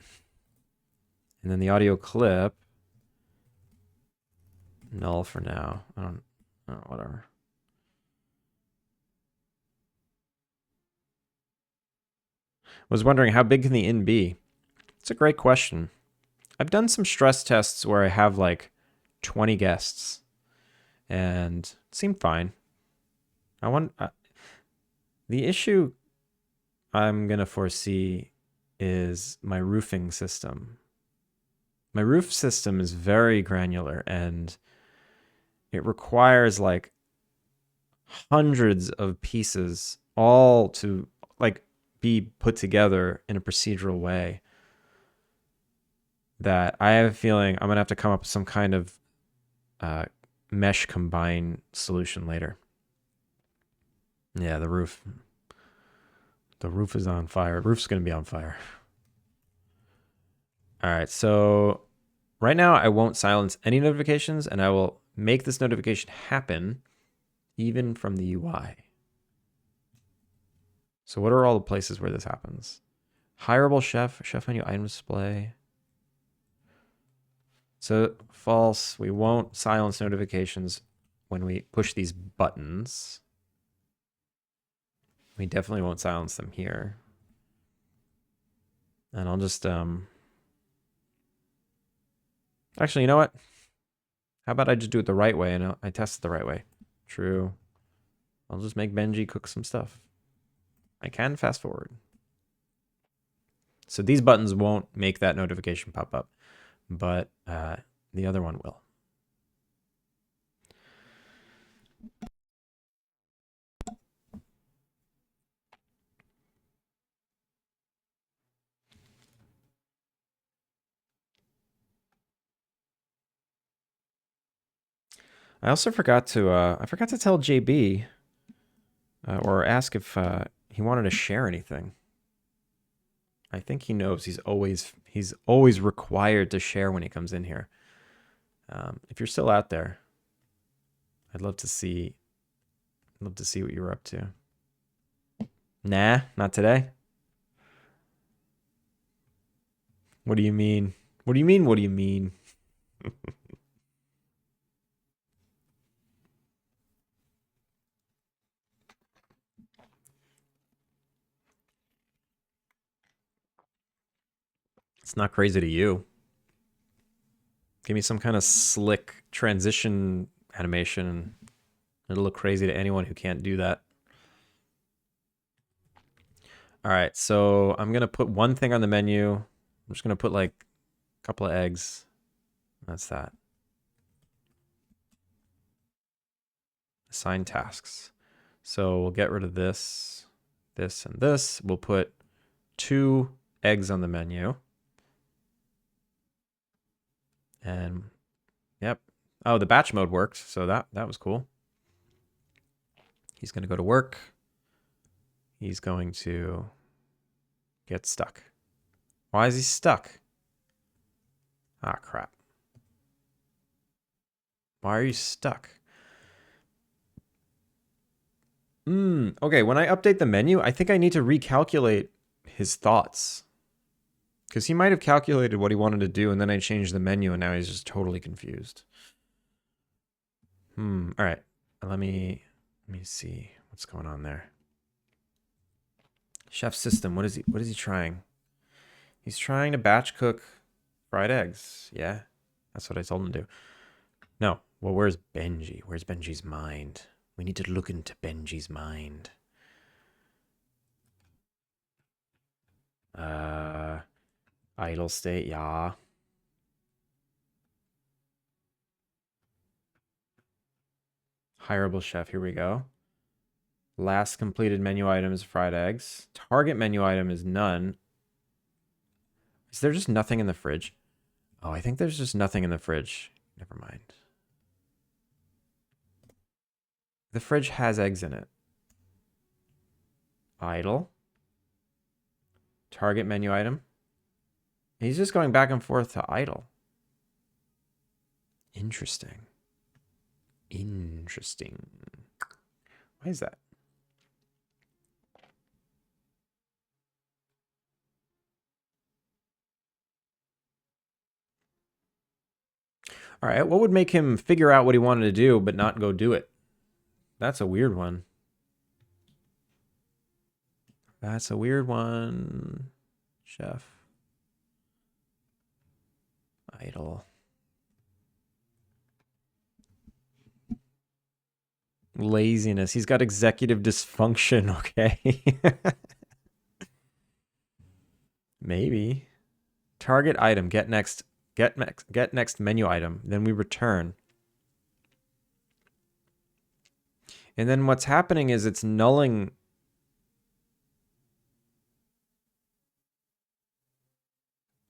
And then the audio clip. Null for now. I don't know, whatever. Was wondering, how big can the inn be? It's a great question. I've done some stress tests where I have like 20 guests, and it seemed fine. The issue I'm gonna foresee is my roofing system. My roof system is very granular, and it requires like hundreds of pieces all to like be put together in a procedural way that I have a feeling I'm gonna have to come up with some kind of mesh combine solution later. Yeah, the roof is on fire. The roof's gonna be on fire. All right, so right now I won't silence any notifications, and I will make this notification happen even from the UI. So what are all the places where this happens? Hireable chef, chef menu, item display. So false, we won't silence notifications when we push these buttons. We definitely won't silence them here. And I'll just, actually, you know what? How about I just do it the right way and I test it the right way? True. I'll just make Benji cook some stuff. I can fast forward. So these buttons won't make that notification pop up, but the other one will. I also forgot to tell JB or ask if he wanted to share anything. I think he knows he's always required to share when he comes in here. If you're still out there, I'd love to see what you're up to. Nah, not today. What do you mean? What do you mean? What do you mean? It's not crazy to you. Give me some kind of slick transition animation. It'll look crazy to anyone who can't do that. All right, so I'm gonna put one thing on the menu. I'm just gonna put like a couple of eggs. That's that. Assign tasks. So we'll get rid of this, this, and this. We'll put 2 eggs on the menu. And yep. Oh, the batch mode worked, so that was cool. He's gonna go to work. He's going to get stuck. Why is he stuck? Ah, crap. Why are you stuck? Okay, when I update the menu, I think I need to recalculate his thoughts. Because he might have calculated what he wanted to do, and then I changed the menu, and now he's just totally confused. All right. Let me see what's going on there. Chef system. What is he trying? He's trying to batch cook fried eggs. Yeah, that's what I told him to do. No. Well, where's Benji? Where's Benji's mind? We need to look into Benji's mind. Idle state, yeah. Hireable chef, here we go. Last completed menu item is fried eggs. Target menu item is none. Is there just nothing in the fridge? Oh, I think there's just nothing in the fridge. Never mind. The fridge has eggs in it. Idle. Target menu item. He's just going back and forth to idle. Interesting. Interesting. Why is that? All right, what would make him figure out what he wanted to do but not go do it? That's a weird one. That's a weird one, chef. Idle. Laziness. He's got executive dysfunction, okay? Maybe. Target item, get next menu item, then we return. And then what's happening is it's nulling.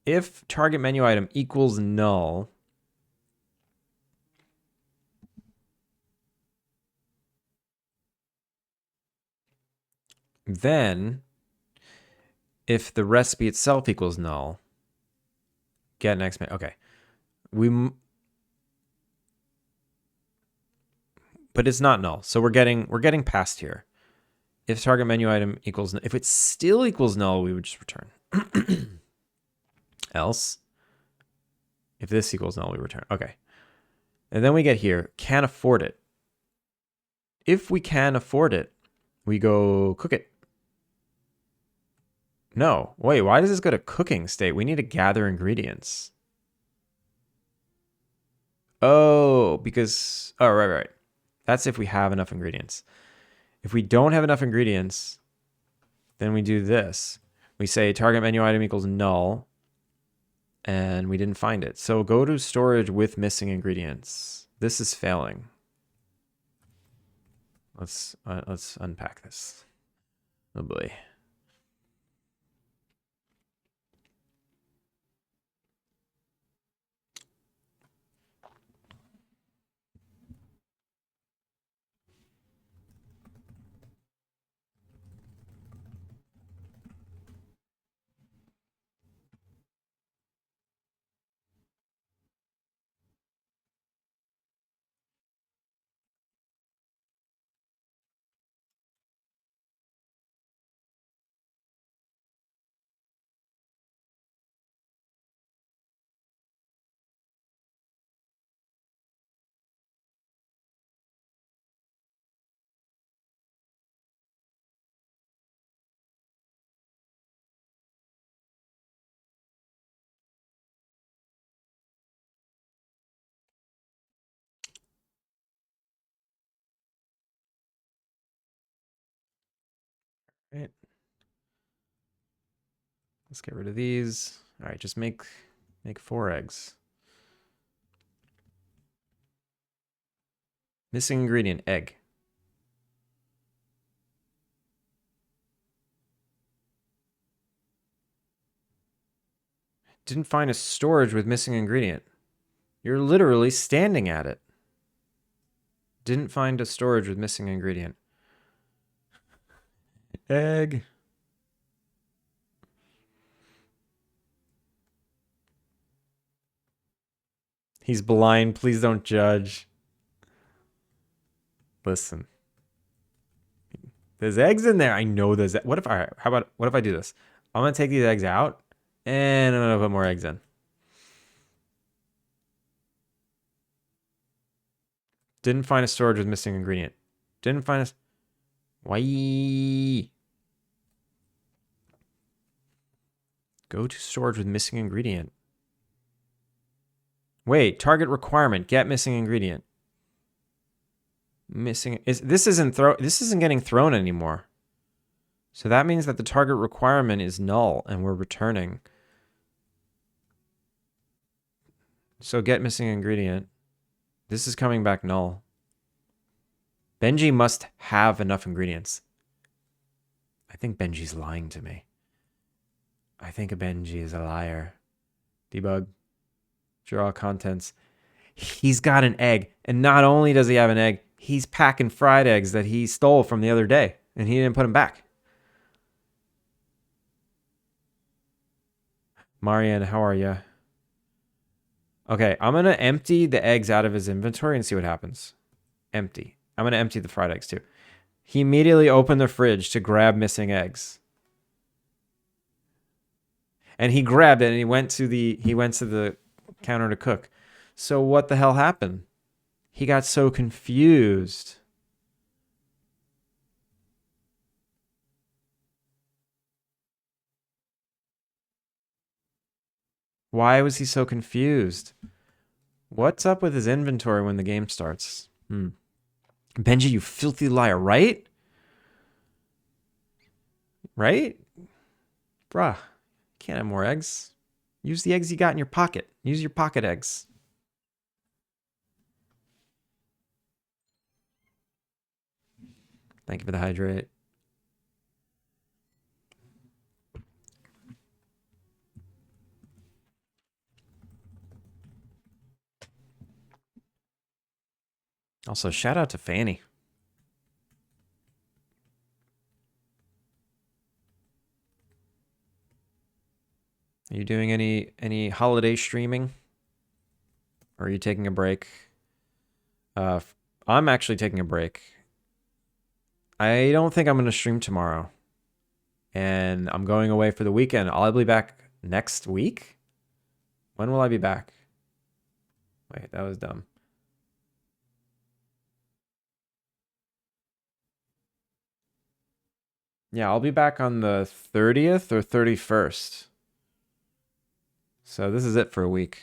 If target menu item equals null, then if the recipe itself equals null, get next menu. Okay. But it's not null. So we're getting past here. If target menu item equals, if it still equals null, we would just return. Else, if this equals null, we return. Okay. And then we get here, can't afford it. If we can afford it, we go cook it. No, wait, why does this go to cooking state? We need to gather ingredients. Oh, because, oh, right. That's if we have enough ingredients. If we don't have enough ingredients, then we do this. We say target menu item equals null, and we didn't find it. So go to storage with missing ingredients. This is failing. Let's unpack this. Oh boy. Right. Let's get rid of these. All right, just make 4 eggs. Missing ingredient, egg. Didn't find a storage with missing ingredient. You're literally standing at it. Didn't find a storage with missing ingredient. Egg. He's blind. Please don't judge. Listen. There's eggs in there. I know there's. What if I do this? I'm gonna take these eggs out, And I'm going to put more eggs in. Didn't find a storage with missing ingredient. Didn't find a... Why? Go to storage with missing ingredient. Wait, target requirement. Get missing ingredient. Missing... This isn't getting thrown anymore. So that means that the target requirement is null and we're returning. So get missing ingredient. This is coming back null. Benji must have enough ingredients. I think Benji's lying to me. I think Benji is a liar. Debug. Draw contents. He's got an egg. And not only does he have an egg, he's packing fried eggs that he stole from the other day. And he didn't put them back. Marianne, how are you? Okay, I'm going to empty the eggs out of his inventory and see what happens. Empty. I'm going to empty the fried eggs too. He immediately opened the fridge to grab missing eggs. And he grabbed it and he went to the counter to cook. So what the hell happened? He got so confused. Why was he so confused? What's up with his inventory when the game starts? Benji, you filthy liar, right? Right? Bruh, can't have more eggs. Use the eggs you got in your pocket. Use your pocket eggs. Thank you for the hydrate. Also, shout out to Fanny. Are you doing any holiday streaming? Or are you taking a break? I'm actually taking a break. I don't think I'm going to stream tomorrow. And I'm going away for the weekend. I'll be back next week? When will I be back? Wait, that was dumb. Yeah, I'll be back on the 30th or 31st. So this is it for a week.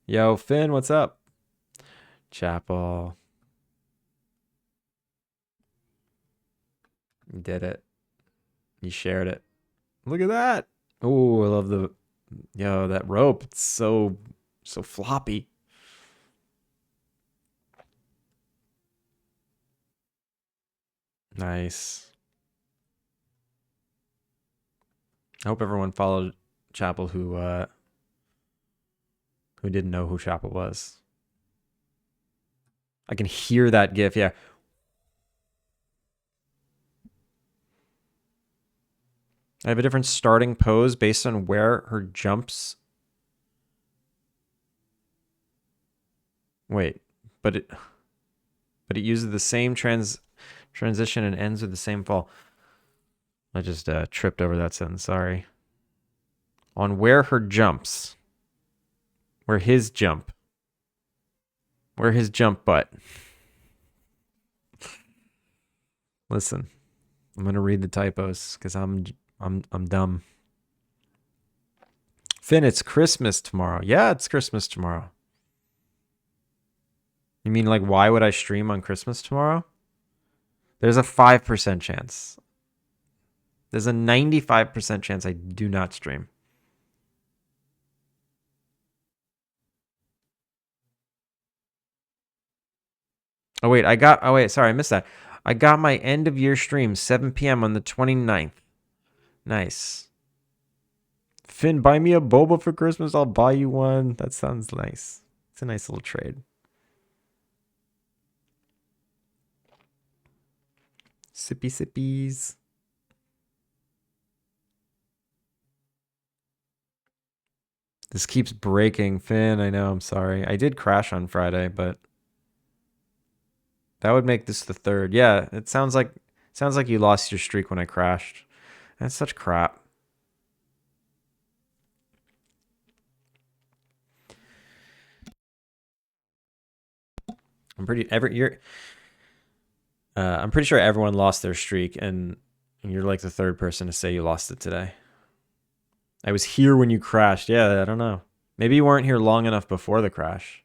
Yo, Finn, what's up? Chapel. You did it. You shared it. Look at that. Oh, I love the... Yo, that rope. It's so floppy. Nice. I hope everyone followed Chapel who didn't know who Chapel was. I can hear that gif, yeah. I have a different starting pose based on where her jumps. Wait, but it uses the same transition and ends with the same fall. I just tripped over that sentence, sorry. On where her jumps. Where his jump. Where his jump butt. Listen, I'm gonna read the typos because I'm dumb. Finn, it's Christmas tomorrow. Yeah, it's Christmas tomorrow. You mean like why would I stream on Christmas tomorrow? There's a 5% chance. There's a 95% chance I do not stream. Oh wait, sorry, I missed that. I got my end of year stream 7 p.m. on the 29th. Nice. Finn, buy me a boba for Christmas. I'll buy you one. That sounds nice. It's a nice little trade. Sippy sippies. This keeps breaking, Finn. I know, I'm sorry. I did crash on Friday, but that would make this the third. Yeah, it sounds like you lost your streak when I crashed. That's such crap. I'm pretty sure everyone lost their streak, and you're like the third person to say you lost it today. I was here when you crashed. Yeah, I don't know. Maybe you weren't here long enough before the crash.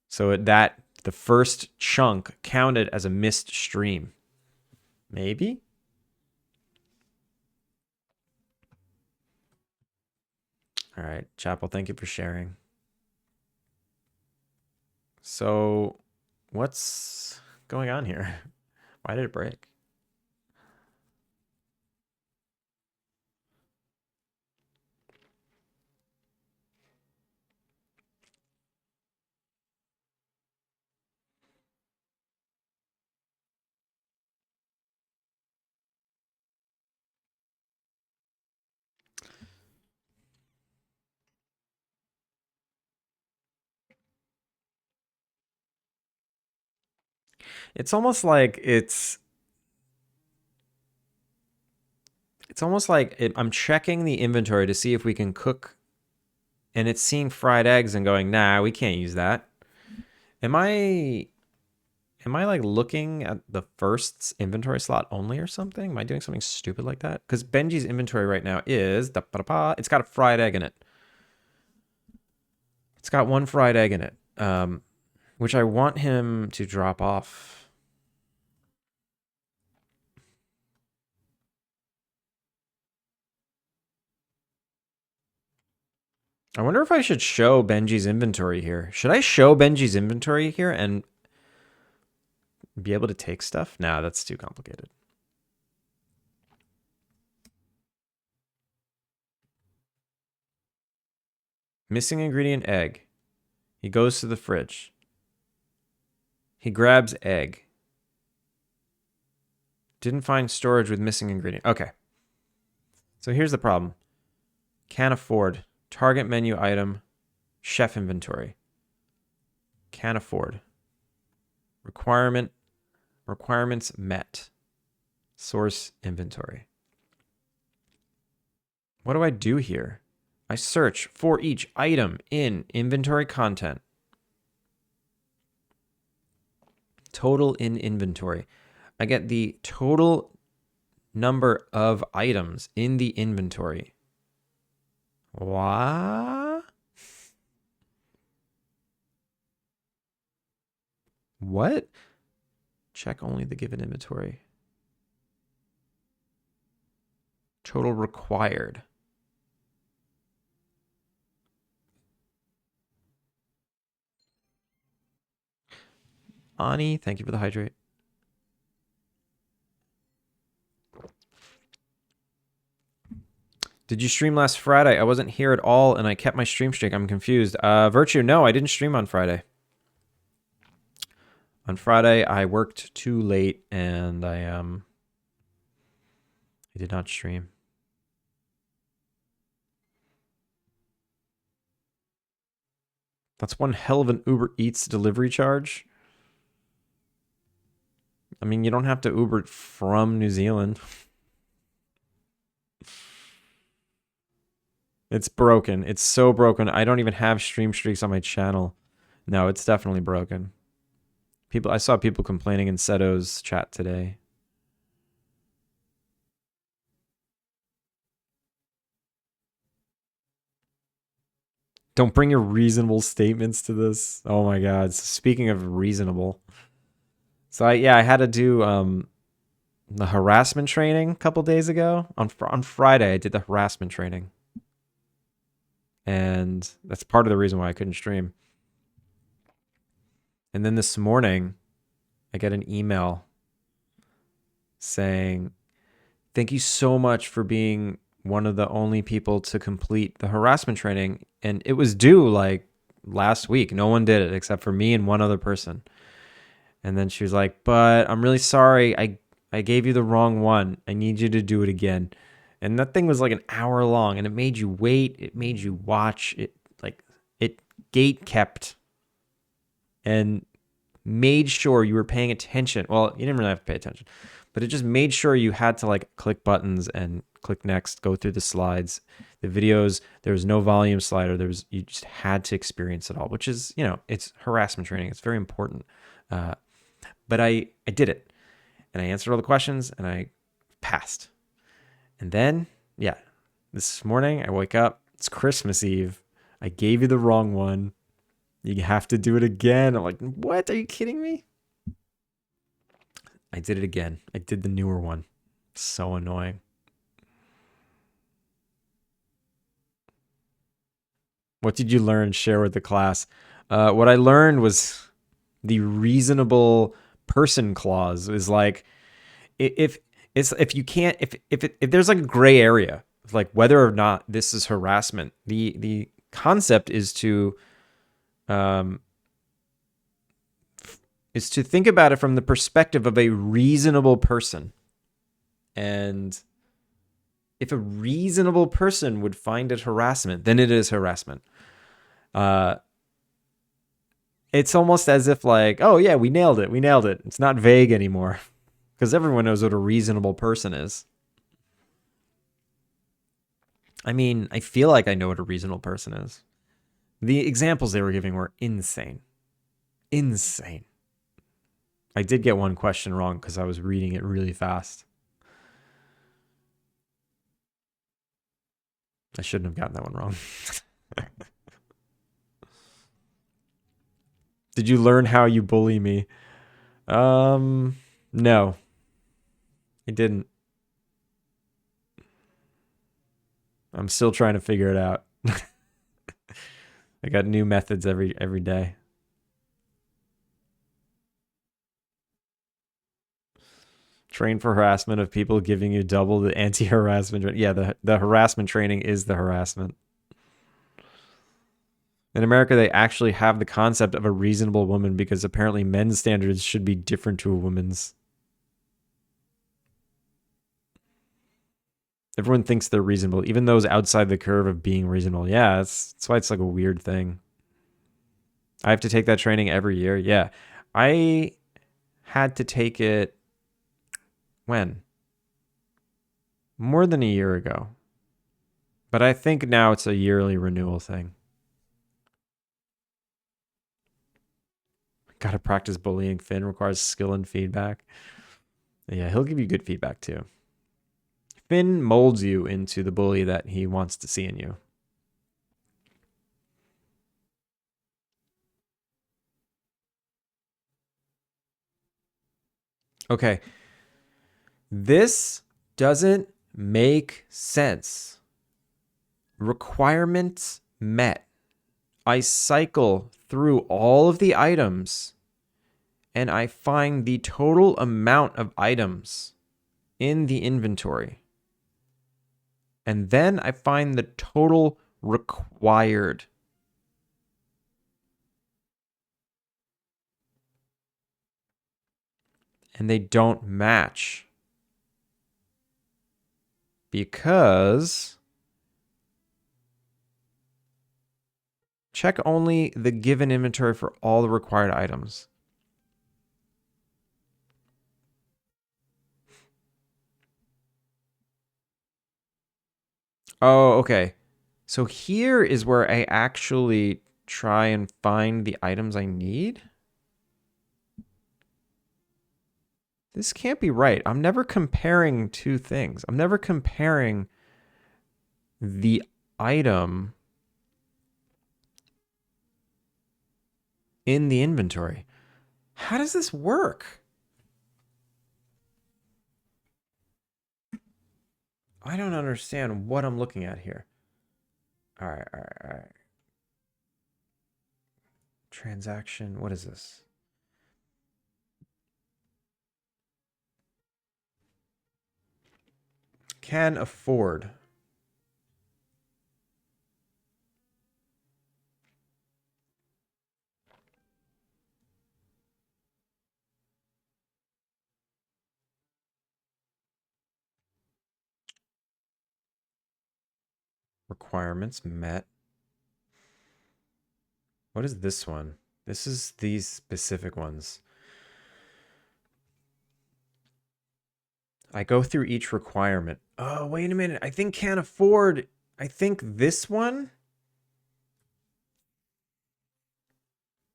So the first chunk counted as a missed stream. Maybe? All right, Chapel, thank you for sharing. So, what's going on here? Why did it break? It's almost like I'm checking the inventory to see if we can cook, and it's seeing fried eggs and going, nah, we can't use that. Am I like looking at the first inventory slot only or something? Am I doing something stupid like that? Because Benji's inventory right now is it's got a fried egg in it. It's got one fried egg in it, which I want him to drop off. I wonder if I should show Benji's inventory here. Should I show Benji's inventory here and be able to take stuff? Nah, that's too complicated. Missing ingredient, egg. He goes to the fridge. He grabs egg. Didn't find storage with missing ingredient. Okay. So here's the problem. Can't afford. Target menu item. Chef inventory. Can't afford. Requirements met. Source inventory. What do I do here? I search for each item in inventory content. Total in inventory. I get the total number of items in the inventory. What? What? Check only the given inventory. Total required. Ani, thank you for the hydrate. Did you stream last Friday? I wasn't here at all, and I kept my stream streak. I'm confused. Virtue, no, I didn't stream on Friday. On Friday, I worked too late, and I did not stream. That's one hell of an Uber Eats delivery charge. I mean, you don't have to Uber from New Zealand. It's broken. It's so broken. I don't even have stream streaks on my channel. No, it's definitely broken. I saw people complaining in Seto's chat today. Don't bring your reasonable statements to this. Oh my god. Speaking of reasonable. So I had to do the harassment training a couple days ago. On Friday, I did the harassment training. And that's part of the reason why I couldn't stream. And then this morning, I get an email saying, thank you so much for being one of the only people to complete the harassment training. And it was due like last week. No one did it except for me and one other person. And then she was like, but I'm really sorry. I gave you the wrong one. I need you to do it again. And that thing was like an hour long, and it made you wait. It made you watch. It gate kept and made sure you were paying attention. Well, you didn't really have to pay attention, but it just made sure you had to like click buttons and click next, go through the slides. The videos, there was no volume slider. You just had to experience it all, which is, it's harassment training. It's very important. But I did it, and I answered all the questions, and I passed. And then, yeah, this morning I wake up. It's Christmas Eve. I gave you the wrong one. You have to do it again. I'm like, what? Are you kidding me? I did it again. I did the newer one. So annoying. What did you learn? Share with the class. What I learned was the reasonable person clause is like, if there's like a gray area, like whether or not this is harassment, the concept is to think about it from the perspective of a reasonable person. And if a reasonable person would find it harassment, then it is harassment. It's almost as if like, oh yeah, we nailed it. It's not vague anymore because everyone knows what a reasonable person is. I mean, I feel like I know what a reasonable person is. The examples they were giving were insane. Insane. I did get one question wrong because I was reading it really fast. I shouldn't have gotten that one wrong. Did you learn how you bully me? No. I didn't. I'm still trying to figure it out. I got new methods every day. Train for harassment of people giving you double the anti-harassment. Yeah, the harassment training is the harassment. In America, they actually have the concept of a reasonable woman because apparently men's standards should be different to a woman's. Everyone thinks they're reasonable, even those outside the curve of being reasonable. Yeah, that's why it's like a weird thing. I have to take that training every year. Yeah, I had to take it when? More than a year ago. But I think now it's a yearly renewal thing. Gotta practice bullying. Finn requires skill and feedback. Yeah, he'll give you good feedback too. Finn molds you into the bully that he wants to see in you. Okay. This doesn't make sense. Requirements met. I cycle through all of the items and I find the total amount of items in the inventory. And then I find the total required. And they don't match. Because check only the given inventory for all the required items. Oh, okay. So here is where I actually try and find the items I need. This can't be right. I'm never comparing two things. I'm never comparing the item in the inventory. How does this work? I don't understand what I'm looking at here. All right. Transaction. What is this? Can afford. Requirements met. What is this one? This is these specific ones. I go through each requirement. Oh, wait a minute. I think can't afford. I think this one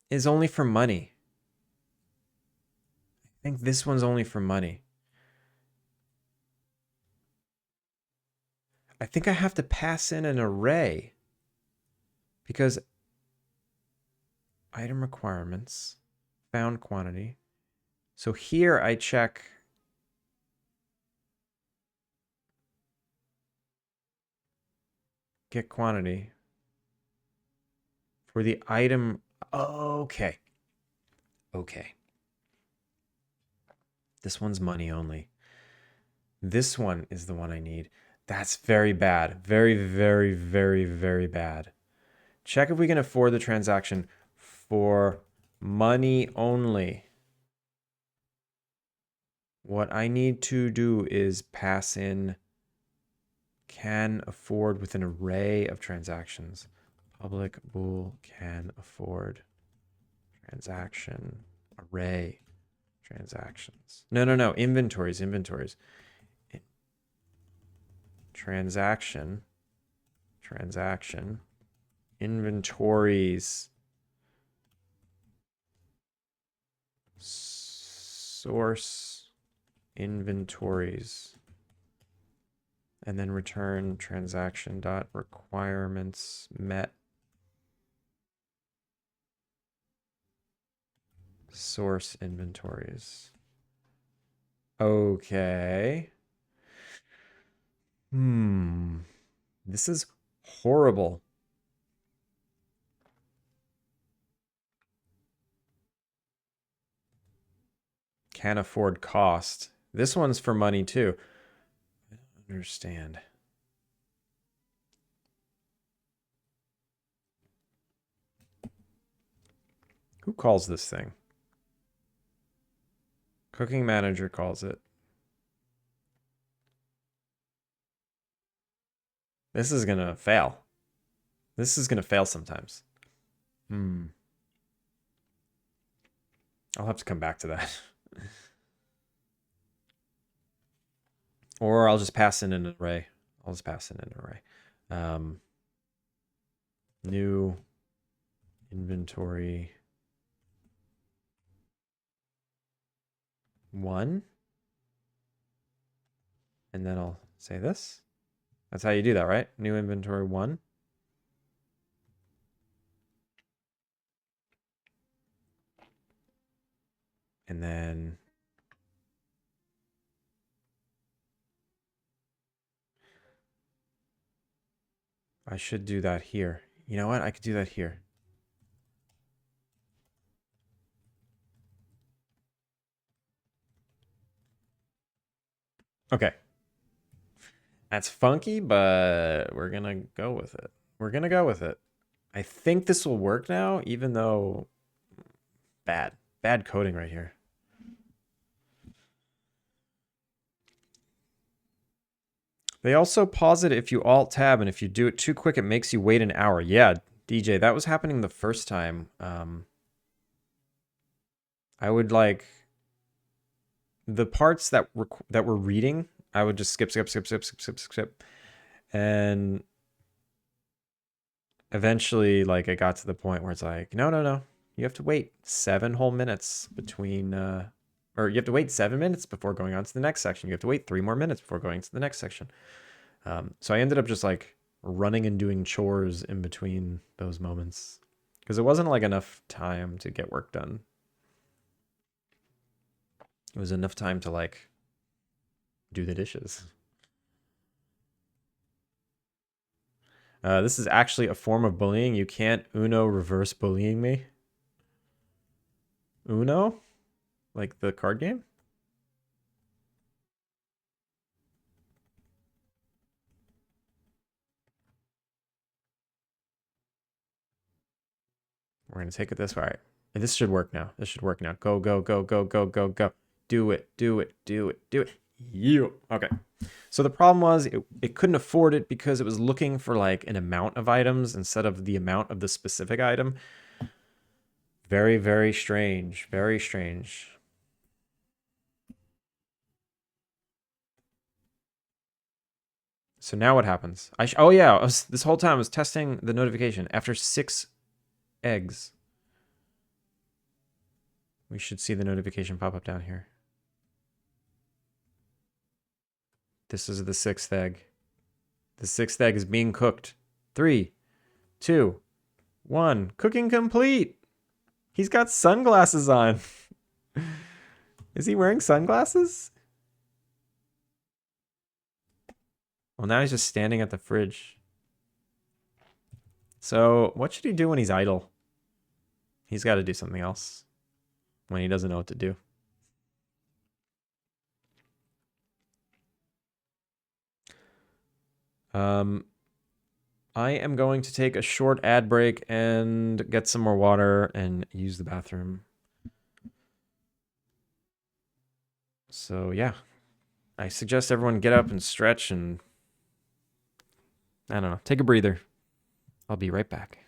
is only for money. I think this one's only for money. I think I have to pass in an array because item requirements, found quantity. So here I check get quantity for the item. Okay. Okay. This one's money only. This one is the one I need. That's very bad. Very, very, very, very bad. Check if we can afford the transaction for money only. What I need to do is pass in can afford with an array of transactions. Public bool can afford transaction array transactions. No. Inventories. Transaction inventories source inventories and then return transaction dot requirements met source inventories. Okay. This is horrible. Can't afford cost. This one's for money too. I don't understand. Who calls this thing? Cooking manager calls it. This is gonna fail. This is gonna fail sometimes. I'll have to come back to that. Or I'll just pass in an array. New inventory 1. And then I'll say this. That's how you do that, right? New inventory 1. And then I should do that here. You know what? I could do that here. Okay. That's funky, but we're going to go with it. I think this will work now, even though bad coding right here. They also pause it if you alt tab, and if you do it too quick, it makes you wait an hour. Yeah, DJ, that was happening the first time. I would like the parts that were reading, I would just skip. And eventually, like, it got to the point where it's like, no. You have to wait 7 whole minutes between, or you have to wait 7 minutes before going on to the next section. You have to wait 3 more minutes before going to the next section. So I ended up just like running and doing chores in between those moments because it wasn't like enough time to get work done. It was enough time to like do the dishes. This is actually a form of bullying. You can't Uno reverse bullying me. Uno? Like the card game? We're going to take it this way. All right. This should work now. Go. Do it. You. Okay. So the problem was it couldn't afford it because it was looking for like an amount of items instead of the amount of the specific item. Very, very strange. Very strange. So now what happens? Oh yeah, this whole time I was testing the notification. After 6 eggs, we should see the notification pop up down here. This is the 6th egg. The 6th egg is being cooked. 3, 2, 1. Cooking complete. He's got sunglasses on. Is he wearing sunglasses? Well, now he's just standing at the fridge. So, what should he do when he's idle? He's got to do something else when he doesn't know what to do. I am going to take a short ad break and get some more water and use the bathroom. So, yeah. I suggest everyone get up and stretch and, I don't know, take a breather. I'll be right back.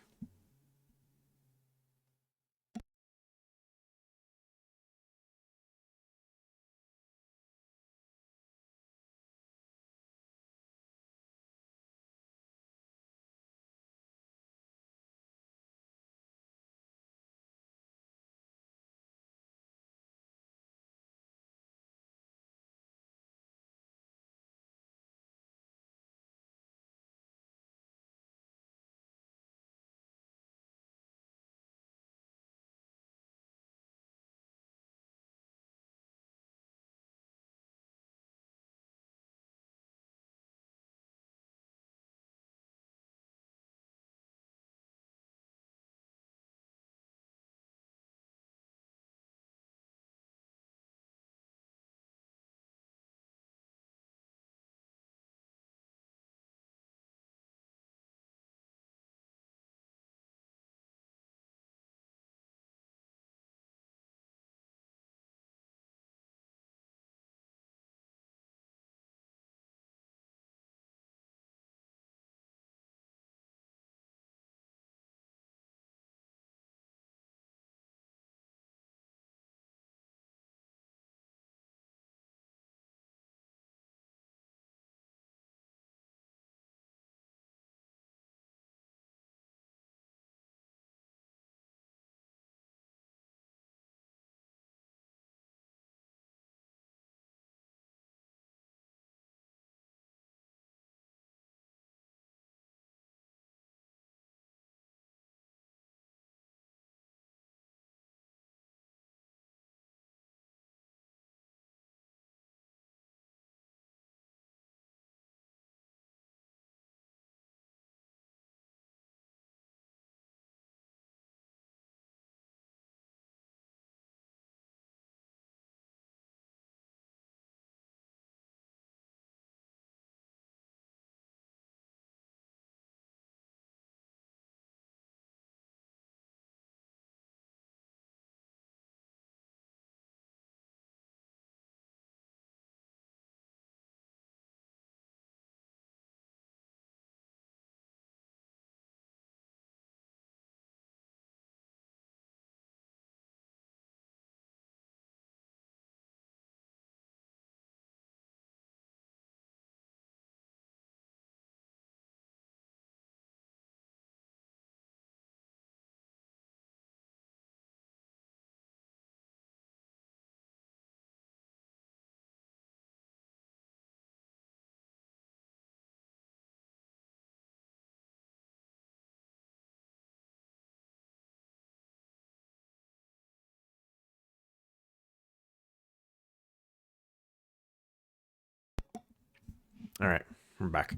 All right, we're back.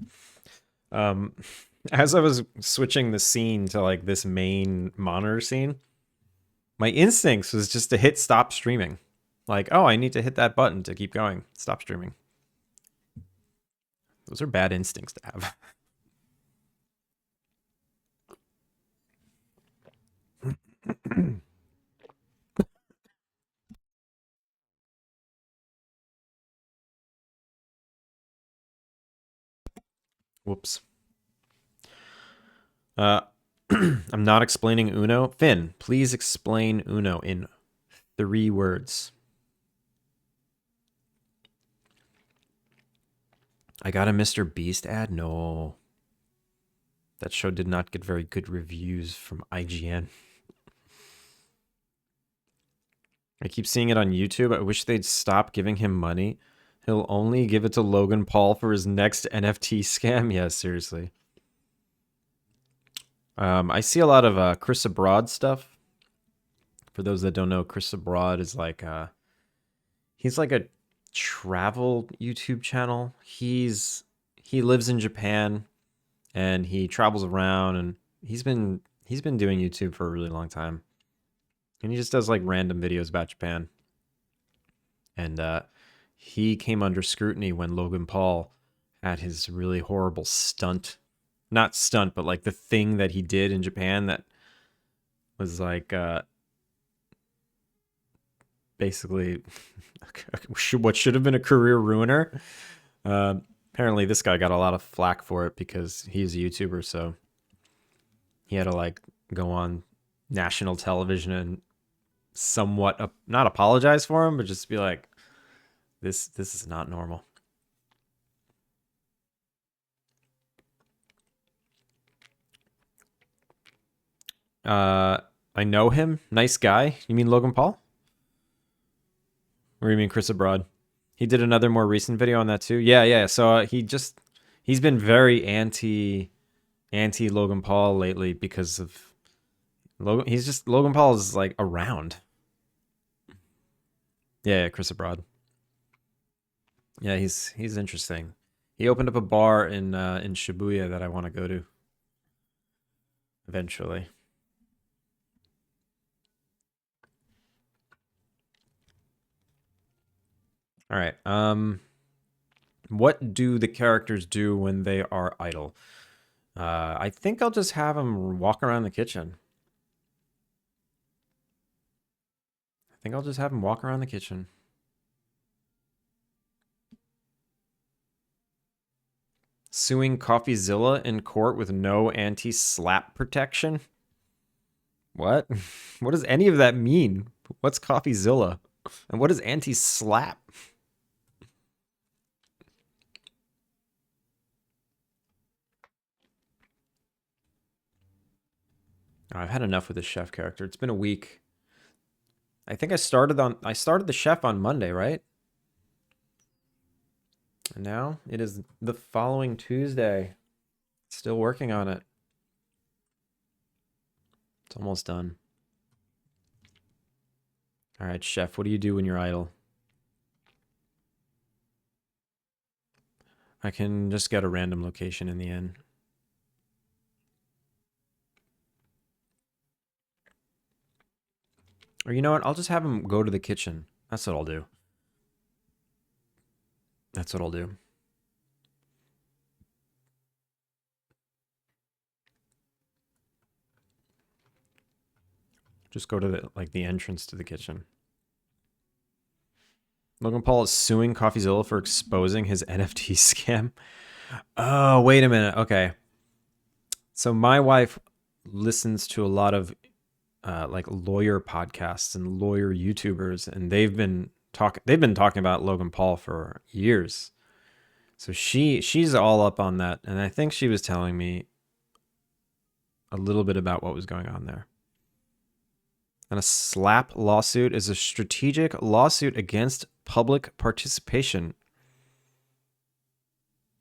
As I was switching the scene to like this main monitor scene, my instincts was just to hit stop streaming. Like, oh, I need to hit that button to keep going. Stop streaming. Those are bad instincts to have. Whoops. I'm not explaining Uno. Finn, please explain Uno in 3 words. I got a Mr. Beast ad? No. That show did not get very good reviews from IGN. I keep seeing it on YouTube. I wish they'd stop giving him money. He'll only give it to Logan Paul for his next NFT scam. Yeah, seriously. I see a lot of Chris Abroad stuff. For those that don't know, Chris Abroad is like he's like a travel YouTube channel. He lives in Japan and he travels around, and he's been doing YouTube for a really long time. And he just does like random videos about Japan. And he came under scrutiny when Logan Paul had his really horrible stunt. Not stunt, but like the thing that he did in Japan that was like basically what should have been a career ruiner. Apparently, this guy got a lot of flack for it because he's a YouTuber, so he had to like go on national television and somewhat not apologize for him, but just be like, this is not normal. I know him. Nice guy. You mean Logan Paul? Or you mean Chris Abroad? He did another more recent video on that too. Yeah, yeah. So he's been very anti Logan Paul lately because of Logan Paul is like around. Yeah, Chris Abroad. Yeah, he's interesting. He opened up a bar in Shibuya that I want to go to eventually. All right. What do the characters do when they are idle? I think I'll just have them walk around the kitchen. I think I'll just have them walk around the kitchen. Suing CoffeeZilla in court with no anti-slap protection? What? What does any of that mean? What's CoffeeZilla? And what is anti-slap? Oh, I've had enough with this chef character. It's been a week. I think I started the chef on Monday, right? And now it is the following Tuesday. Still working on it. It's almost done. All right, chef, what do you do when you're idle? I can just get a random location in the end. Or you know what? I'll just have him go to the kitchen. That's what I'll do. That's what I'll do. Just go to the entrance to the kitchen. Logan Paul is suing CoffeeZilla for exposing his NFT scam. Oh, wait a minute. Okay. So my wife listens to a lot of like lawyer podcasts and lawyer YouTubers, and they've been talking about Logan Paul for years. So she's all up on that, and I think she was telling me a little bit about what was going on there. And a slap lawsuit is a strategic lawsuit against public participation.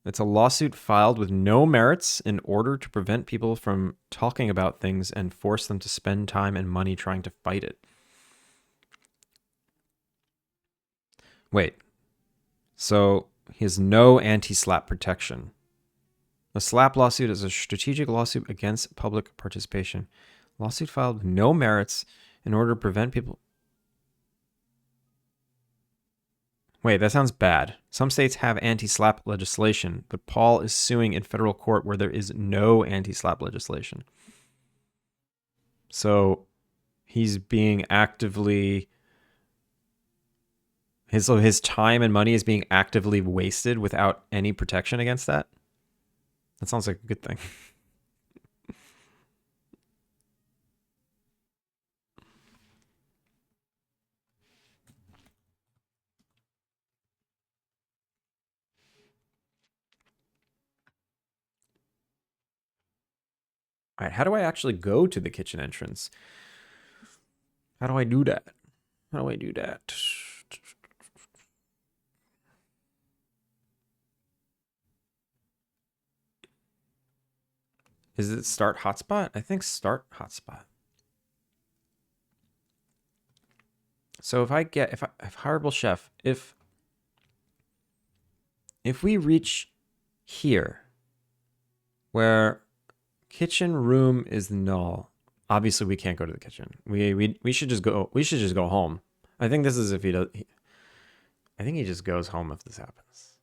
It's a lawsuit filed with no merits in order to prevent people from talking about things and force them to spend time and money trying to fight it. Wait. So he has no anti-slap protection. A slap lawsuit is a strategic lawsuit against public participation. Lawsuit filed with no merits in order to prevent people. Wait, that sounds bad. Some states have anti-slap legislation, but Paul is suing in federal court where there is no anti-slap legislation. So he's being actively his time and money is being actively wasted without any protection against that. That sounds like a good thing. All right, how do I actually go to the kitchen entrance? How do I do that? How do I do that? Is it start hotspot? I think start hotspot. So if horrible chef, if we reach here where kitchen room is null, obviously we can't go to the kitchen. We should just go home. I think this is if he does. I think he just goes home if this happens.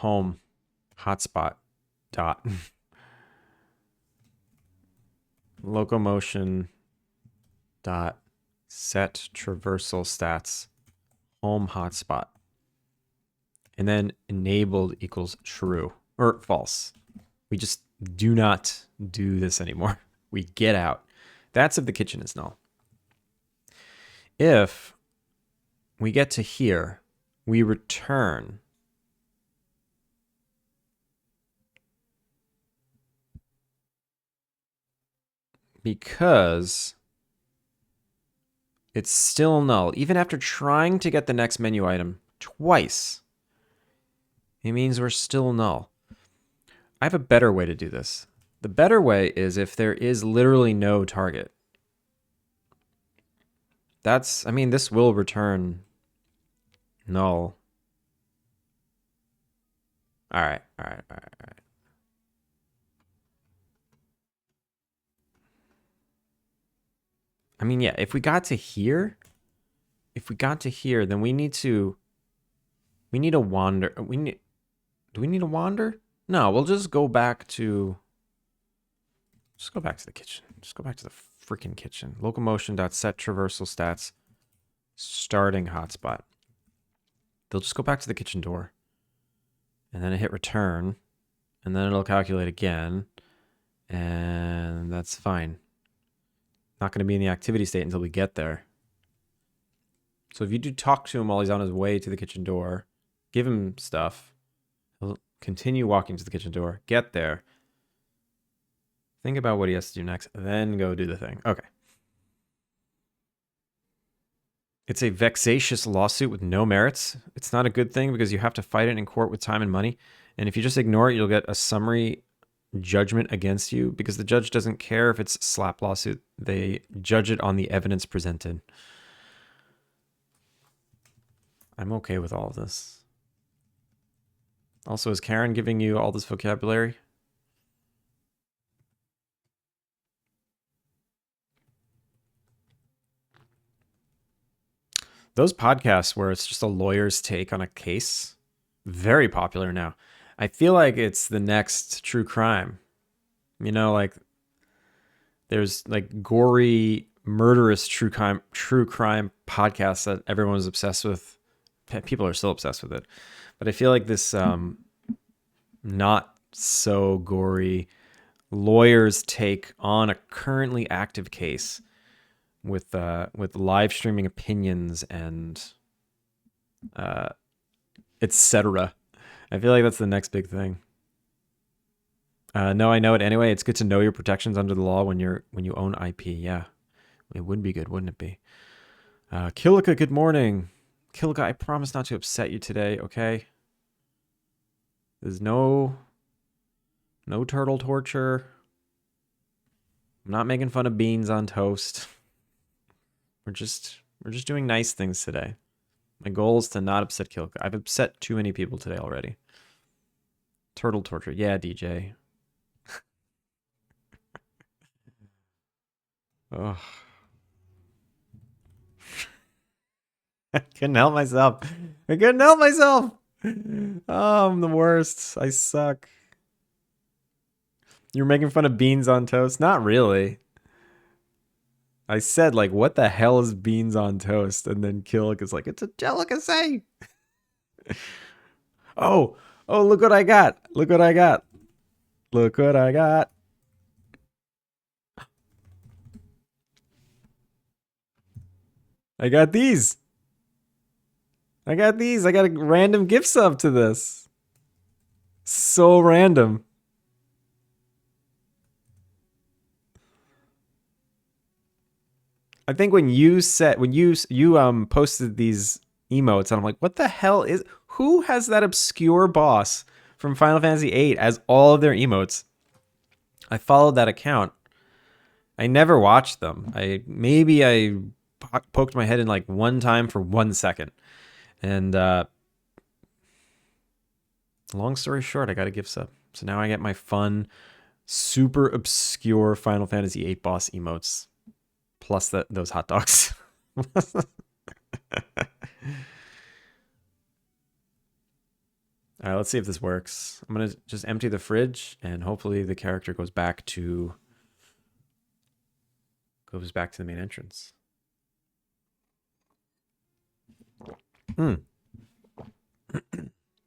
Home hotspot dot locomotion dot set traversal stats home hotspot, and then enabled equals true or false. We just do not do this anymore. We get out. That's if the kitchen is null. If we get to here, we return. Because it's still null. Even after trying to get the next menu item twice, it means we're still null. I have a better way to do this. The better way is if there is literally no target. I mean, this will return null. All right. I mean, yeah, if we got to here, then we need to wander. Do we need to wander? No, we'll just go back to the kitchen. Just go back to the freaking kitchen. Locomotion.set traversal stats starting hotspot. They'll just go back to the kitchen door. And then hit return. And then it'll calculate again. And that's fine. Not going to be in the activity state until we get there. So if you do talk to him while he's on his way to the kitchen door, give him stuff, he'll continue walking to the kitchen door, get there, think about what he has to do next, then go do the thing. Okay. It's a vexatious lawsuit with no merits. It's not a good thing because you have to fight it in court with time and money. And if you just ignore it, you'll get a summary judgment against you because the judge doesn't care if it's a slap lawsuit. They judge it on the evidence presented. I'm okay with all of this. Also, is Karen giving you all this vocabulary? Those podcasts where it's just a lawyer's take on a case, very popular now. I feel like it's the next true crime. You know, like there's like gory, murderous true crime podcasts that everyone was obsessed with. People are still obsessed with it. But I feel like this not so gory lawyer's take on a currently active case with live streaming opinions and etc. I feel like that's the next big thing. No, I know it anyway. It's good to know your protections under the law when you own IP. Yeah, it would be good, wouldn't it be? Kilika, good morning. Kilika, I promise not to upset you today, okay? There's no turtle torture. I'm not making fun of beans on toast. We're just doing nice things today. My goal is to not upset Kilika. I've upset too many people today already. Turtle torture. Yeah, DJ. Oh. I couldn't help myself. Oh, I'm the worst. I suck. You're making fun of beans on toast? Not really. I said, like, what the hell is beans on toast? And then Killick is like, it's a delicacy. Oh, look what I got. Look what I got. I got these. I got a random gift sub to this. So random. I think when you posted these emotes, and I'm like, what the hell is? Who has that obscure boss from Final Fantasy VIII as all of their emotes? I followed that account. I never watched them. I poked my head in like one time for 1 second, and long story short, I got a gift sub. So now I get my fun, super obscure Final Fantasy VIII boss emotes, plus those hot dogs. All right, let's see if this works. I'm gonna just empty the fridge, and hopefully the character goes back to the main entrance. Hmm.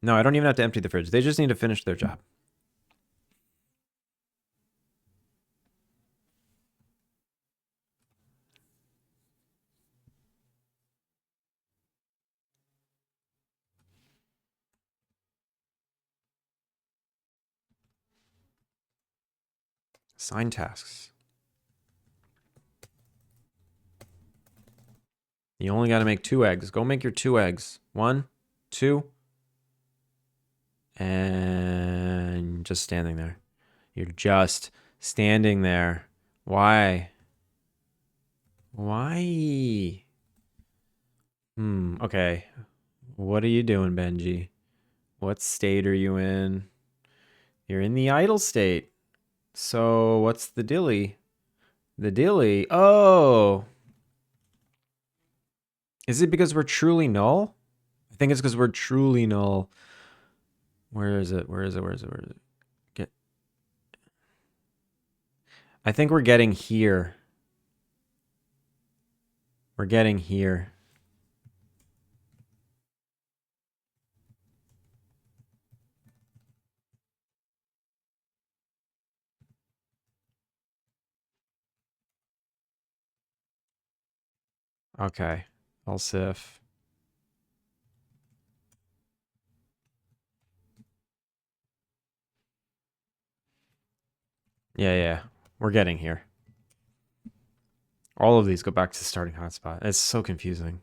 No, I don't even have to empty the fridge. They just need to finish their job. Assign tasks. You only got to make 2 eggs. Go make your 2 eggs. 1, 2, and just standing there. You're just standing there. Why? Why? Okay. What are you doing, Benji? What state are you in? You're in the idle state. So what's the dilly? The dilly. Oh. Is it because we're truly null? I think it's because we're truly null. Where is it? Where is it? Where is it? Where is it? Get. I think we're getting here. We're getting here. Okay. I'll sif. Yeah. We're getting here. All of these go back to the starting hotspot. It's so confusing.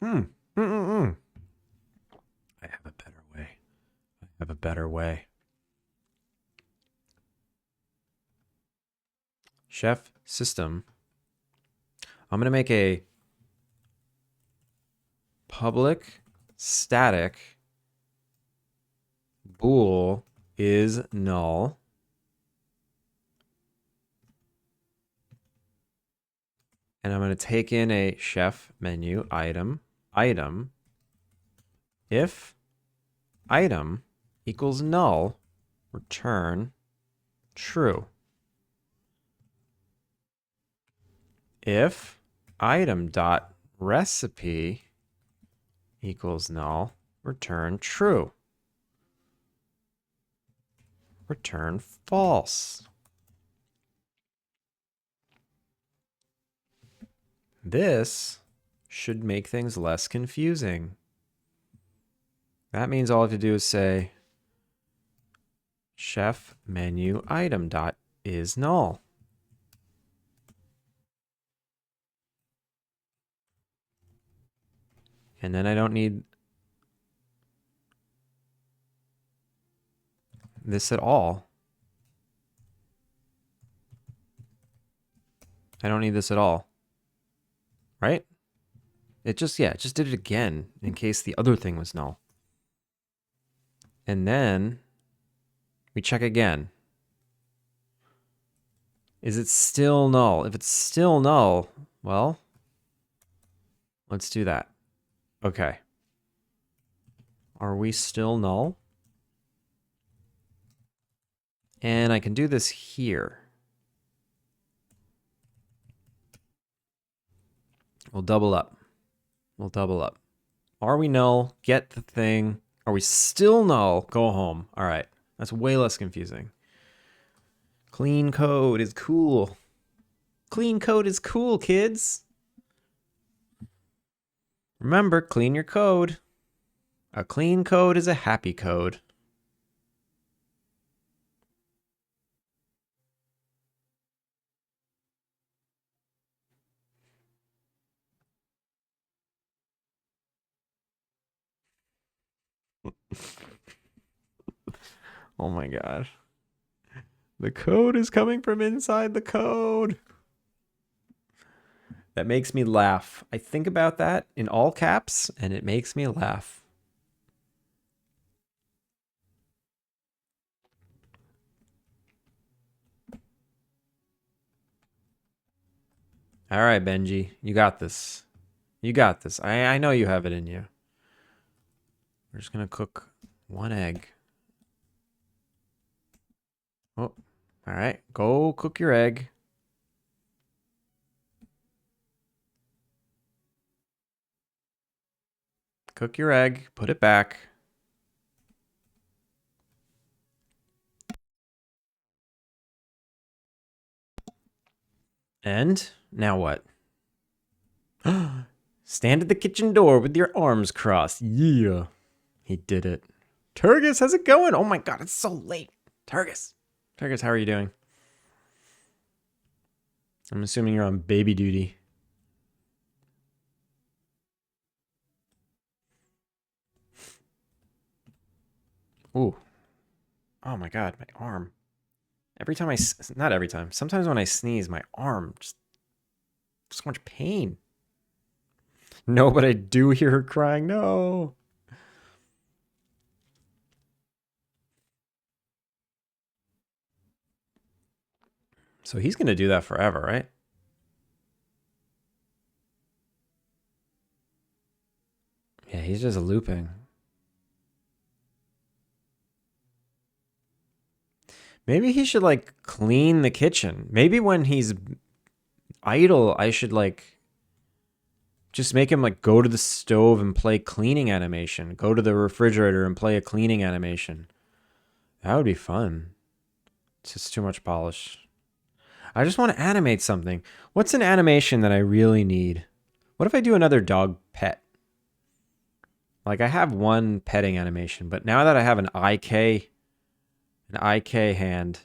I have a better way. I have a better way. Chef system. I'm going to make a public static bool is null. And I'm going to take in a chef menu item. If item equals null, return true. If item dot recipe equals null, return true. Return false. This should make things less confusing. That means all I have to do is say chef menu item dot is null. And then I don't need this at all. I don't need this at all. Right? It just did it again in case the other thing was null. And then we check again. Is it still null? If it's still null, well, let's do that. Okay. Are we still null? And I can do this here. We'll double up. Are we null? Get the thing. Are we still null? Go home. All right. That's way less confusing. Clean code is cool. Clean code is cool, kids. Remember, clean your code. A clean code is a happy code. Oh my god. The code is coming from inside the code. That makes me laugh. I think about that in all caps, and it makes me laugh. All right, Benji. You got this. You got this. I know you have it in you. We're just going to cook one egg. Oh, all right. Go cook your egg. Cook your egg. Put it back. And now what? Stand at the kitchen door with your arms crossed. Yeah. He did it. Turgis, how's it going? Oh my god, it's so late. Turgis. Turgis, how are you doing? I'm assuming you're on baby duty. Ooh. Oh my god, my arm. Every time not every time. Sometimes when I sneeze, my arm just so much pain. No, but I do hear her crying. No. So he's going to do that forever, right? Yeah, he's just looping. Maybe he should like clean the kitchen. Maybe when he's idle, I should like just make him like go to the stove and play cleaning animation. Go to the refrigerator and play a cleaning animation. That would be fun. It's just too much polish. I just want to animate something. What's an animation that I really need? What if I do another dog pet? Like I have one petting animation, but now that I have an IK hand,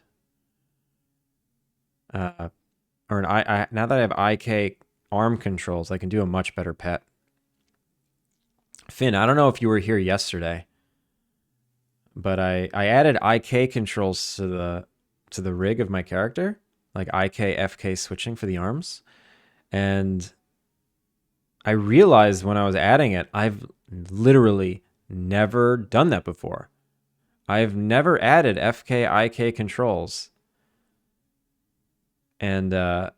or now that I have IK arm controls, I can do a much better pet. Finn, I don't know if you were here yesterday, but I added IK controls to the rig of my character, like IK FK switching for the arms, and I realized when I was adding it, I've literally never done that before. I've never added FK IK controls, and I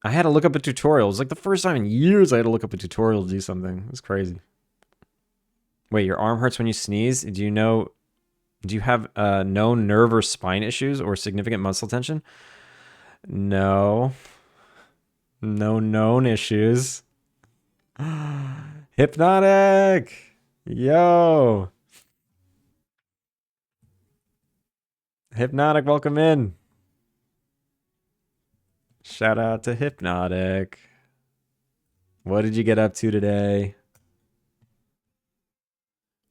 had to look up a tutorial. It was like the first time in years I had to look up a tutorial to do something. It was crazy. Wait, your arm hurts when you sneeze? Do you have no nerve or spine issues or significant muscle tension? No. No known issues. Hypnotic! Yo! Hypnotic, welcome in. Shout out to Hypnotic. What did you get up to today?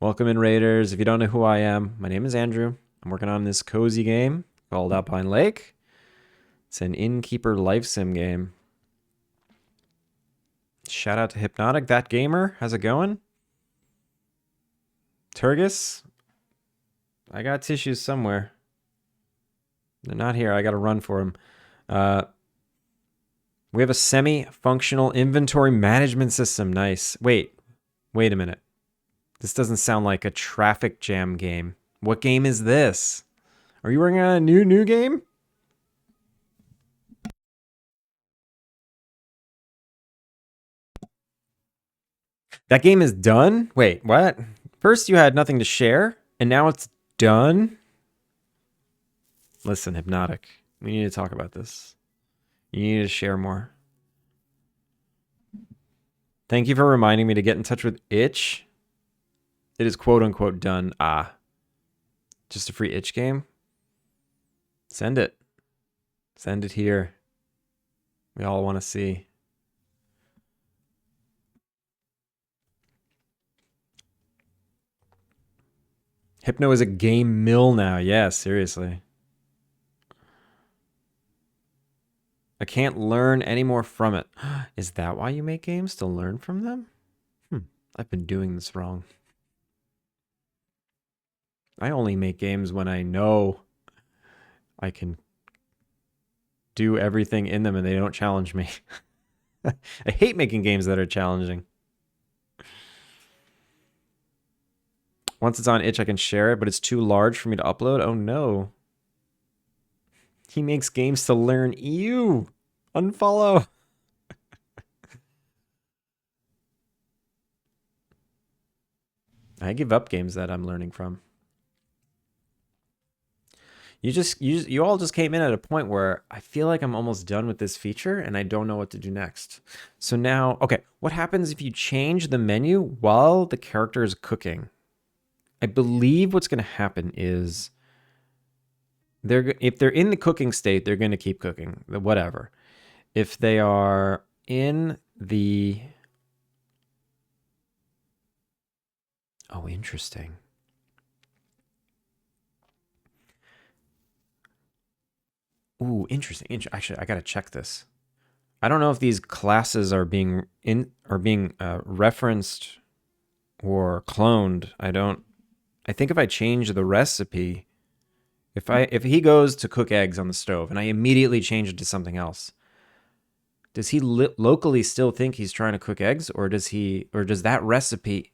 Welcome in, Raiders. If you don't know who I am, my name is Andrew. I'm working on this cozy game called Alpine Lake. It's an innkeeper life sim game. Shout out to Hypnotic, that gamer. How's it going? Turgis? I got tissues somewhere. They're not here. I got to run for them. We have a semi-functional inventory management system. Nice. Wait a minute. This doesn't sound like a traffic jam game. What game is this? Are you working on a new game? That game is done? Wait, what? First you had nothing to share, and now it's done? Listen, Hypnotic. We need to talk about this. You need to share more. Thank you for reminding me to get in touch with Itch. It is quote-unquote done. Just a free Itch game? Send it. Send it here. We all want to see. Hypno is a game mill now. Yeah, seriously. I can't learn any more from it. Is that why you make games? To learn from them? I've been doing this wrong. I only make games when I know I can do everything in them and they don't challenge me. I hate making games that are challenging. Once it's on itch, I can share it, but it's too large for me to upload. Oh no. He makes games to learn. Ew. Unfollow. I give up games that I'm learning from. You all just came in at a point where I feel like I'm almost done with this feature and I don't know what to do next. So now, okay, what happens if you change the menu while the character is cooking? I believe what's going to happen is if they're in the cooking state, they're going to keep cooking, whatever. If they are in the... Oh, interesting. Ooh, interesting. Actually, I got to check this. I don't know if these classes are being referenced or cloned. I think if I change the recipe, if he goes to cook eggs on the stove and I immediately change it to something else, does he locally still think he's trying to cook eggs, or does that recipe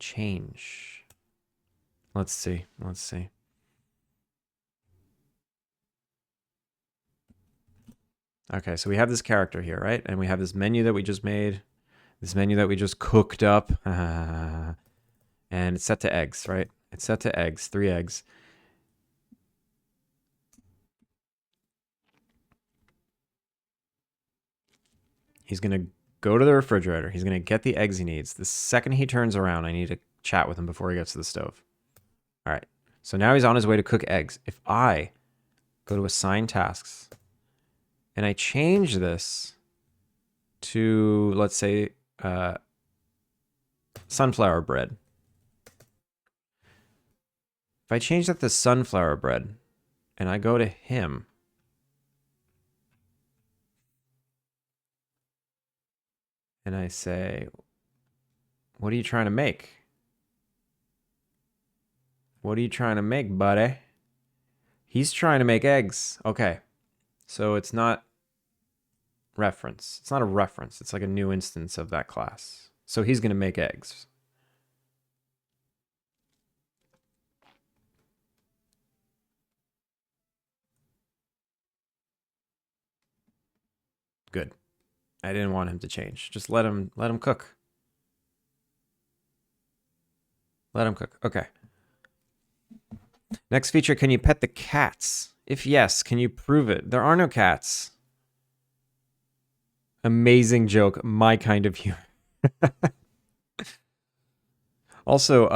change? Let's see. Okay, so we have this character here, right? And we have this menu that we just made, this menu that we just cooked up, and it's set to eggs, right? It's set to eggs, 3 eggs. He's going to go to the refrigerator. He's going to get the eggs he needs. The second he turns around, I need to chat with him before he gets to the stove. All right. So now he's on his way to cook eggs. If I go to assign tasks and I change this to, let's say, sunflower bread. If I change that to sunflower bread and I go to him, and I say, what are you trying to make? What are you trying to make, buddy? He's trying to make eggs. Okay. So it's not reference. It's not a reference. It's like a new instance of that class. So he's going to make eggs. Good. I didn't want him to change. Just let him cook. Let him cook. Okay. Next feature, can you pet the cats? If yes, can you prove it? There are no cats. Amazing joke. My kind of humor. Also,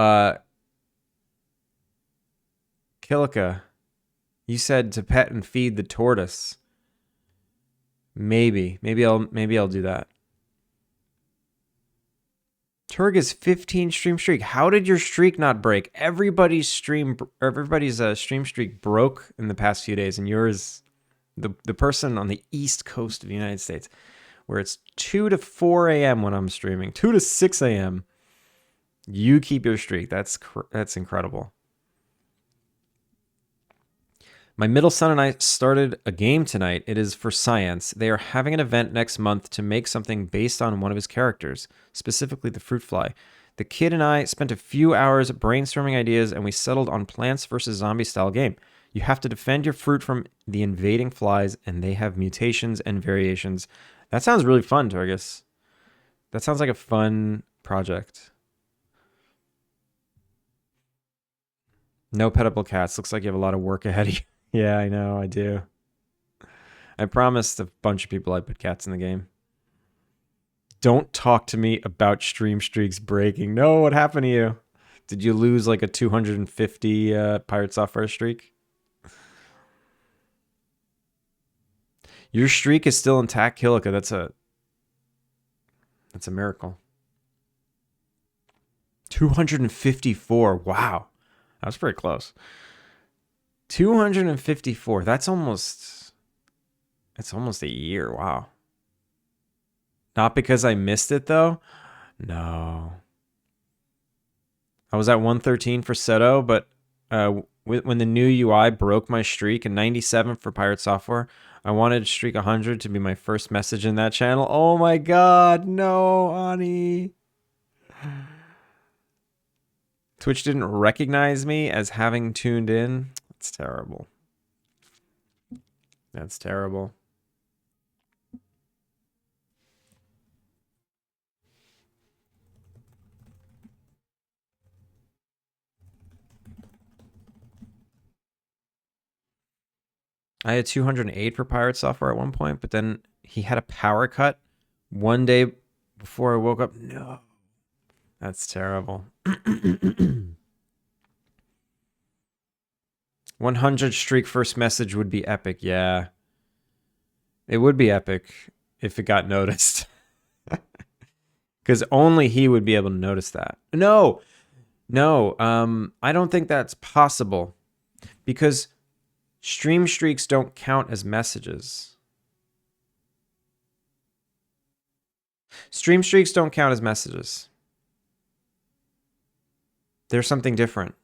Kilika, you said to pet and feed the tortoise. Maybe I'll do that. Turg's 15 stream streak. How did your streak not break? Everybody's stream streak broke in the past few days, and yours, the person on the East Coast of the United States, where it's 2 to 4 a.m. when I'm streaming, 2 to 6 a.m. You keep your streak. That's incredible. My middle son and I started a game tonight. It is for science. They are having an event next month to make something based on one of his characters, specifically the fruit fly. The kid and I spent a few hours brainstorming ideas, and we settled on Plants vs. Zombie style game. You have to defend your fruit from the invading flies, and they have mutations and variations. That sounds really fun, Torgus. That sounds like a fun project. No petable cats. Looks like you have a lot of work ahead of you. Yeah, I know, I do. I promised a bunch of people I'd put cats in the game. Don't talk to me about stream streaks breaking. No, what happened to you? Did you lose like a 250 Pirate Software streak? Your streak is still intact, Kilika. That's a miracle. 254. Wow. That was pretty close. 254. That's almost a year. Wow. Not because I missed it though. No. I was at 113 for Seto, but when the new UI broke my streak and 97 for Pirate Software, I wanted to streak 100 to be my first message in that channel. Oh my god, no, Ani. Twitch didn't recognize me as having tuned in. That's terrible. That's terrible. I had 208 for Pirate Software at one point, but then he had a power cut one day before I woke up. No. That's terrible. 100 streak first message would be epic. Yeah. It would be epic if it got noticed. Because only he would be able to notice that. No. I don't think that's possible. Because stream streaks don't count as messages. Stream streaks don't count as messages. They're something different.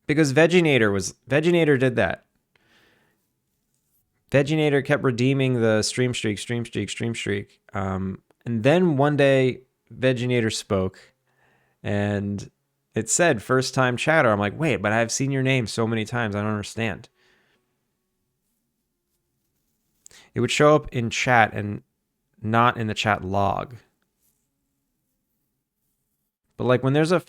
Because Veginator did that. Veginator kept redeeming the stream streak. And then one day, Veginator spoke, and it said first time chatter. I'm like, wait, but I've seen your name so many times. I don't understand. It would show up in chat and not in the chat log. But like when there's a...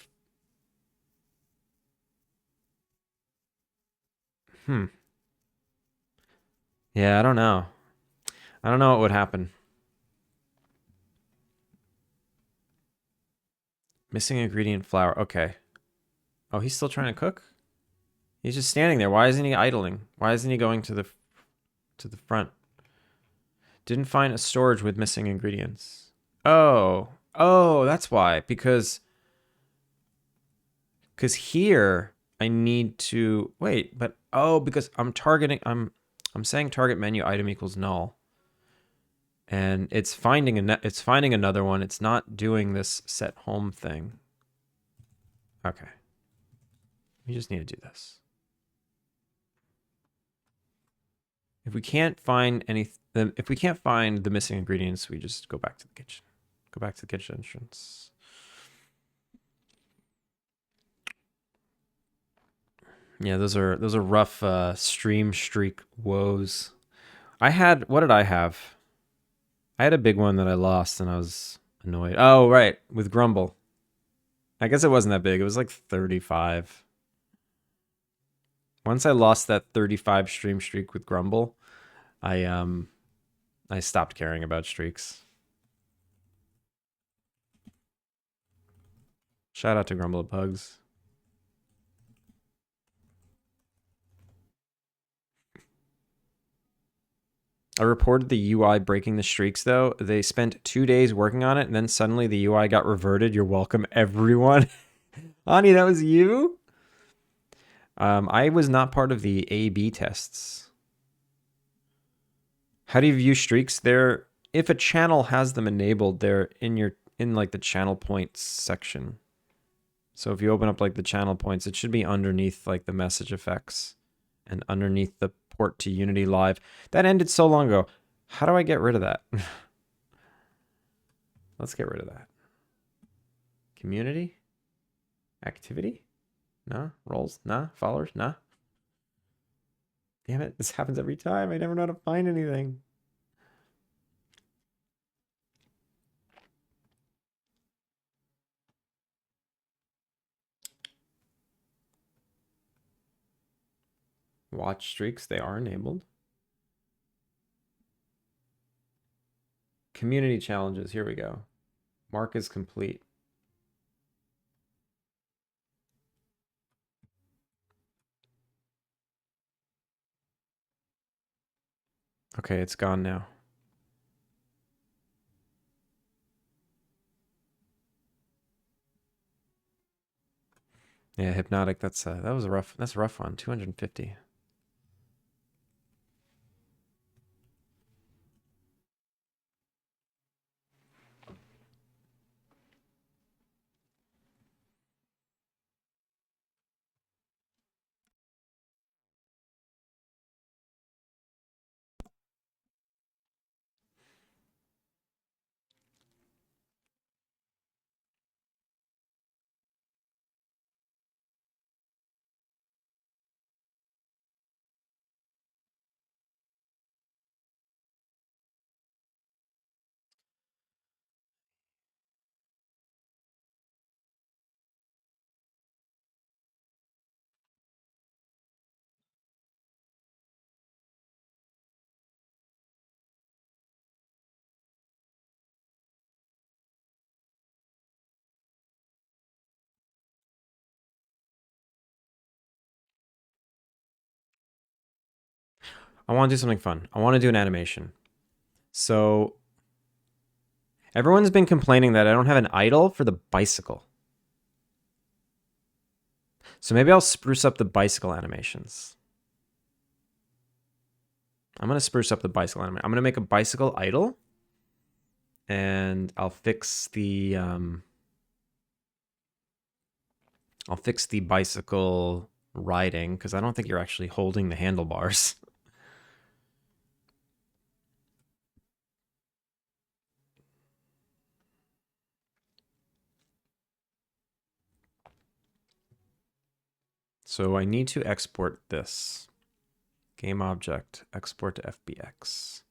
Yeah, I don't know. I don't know what would happen. Missing ingredient flour. Okay. Oh, he's still trying to cook? He's just standing there. Why isn't he idling? Why isn't he going to the front? Didn't find a storage with missing ingredients. Oh, that's why. Because here I need to wait, but because I'm saying target menu item equals null. And it's finding another one. It's not doing this set home thing. Okay. We just need to do this. If we can't find the missing ingredients, we just go back to the kitchen. Go back to the kitchen entrance. Yeah, those are rough stream streak woes. What did I have? I had a big one that I lost and I was annoyed. Oh, right, with Grumble. I guess it wasn't that big. It was like 35. Once I lost that 35 stream streak with Grumble, I stopped caring about streaks. Shout out to Grumble Pugs. I reported the UI breaking the streaks, though. They spent 2 days working on it, and then suddenly the UI got reverted. You're welcome, everyone. Ani, that was you? I was not part of the A/B tests. How do you view streaks? If a channel has them enabled, they're in like the channel points section. So if you open up like the channel points, it should be underneath like the message effects and underneath the port to Unity Live. That ended so long ago. How do I get rid of that? Let's get rid of that. Community? Activity? No? Roles? Nah? Followers? Nah? Damn it, this happens every time. I never know how to find anything. Watch streaks, they are enabled. Community challenges, here we go. Mark is complete. Okay, it's gone now. Yeah, hypnotic. That's that was a rough. That's a rough one. 250. I want to do something fun. I want to do an animation. So everyone's been complaining that I don't have an idle for the bicycle. So maybe I'll spruce up the bicycle animations. I'm going to spruce up the bicycle animation. I'm going to make a bicycle idle. And I'll fix the bicycle riding because I don't think you're actually holding the handlebars. So I need to export this. Game object, export to FBX.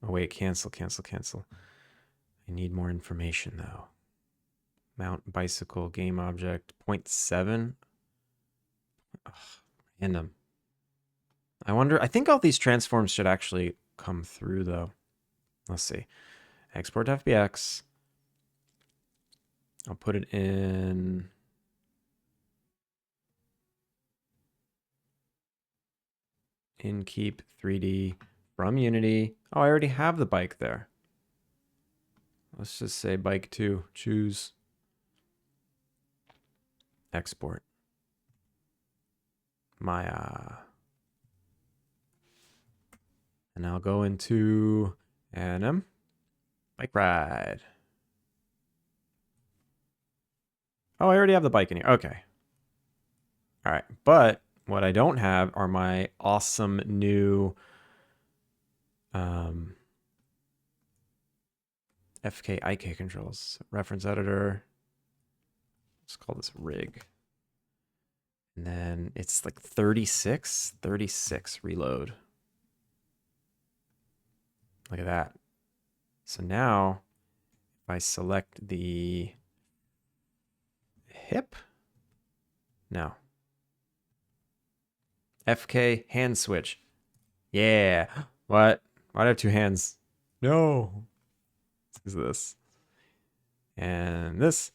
Oh wait, cancel. I need more information though. Mount bicycle, game object, 0.7. Ugh, random. I think all these transforms should actually come through though. Let's see. Export to FBX. I'll put it in Inkeep 3D from Unity. Oh, I already have the bike there. Let's just say bike 2. Choose. Export. Maya. And I'll go into NM. Bike ride. Oh, I already have the bike in here. Okay. All right. But what I don't have are my awesome new FK IK controls. Reference editor. Let's call this rig. And then it's like 36 reload. Look at that. So now if I select the hip, no. FK hand switch. Yeah. What? Why do I have two hands? No. Is this? And this.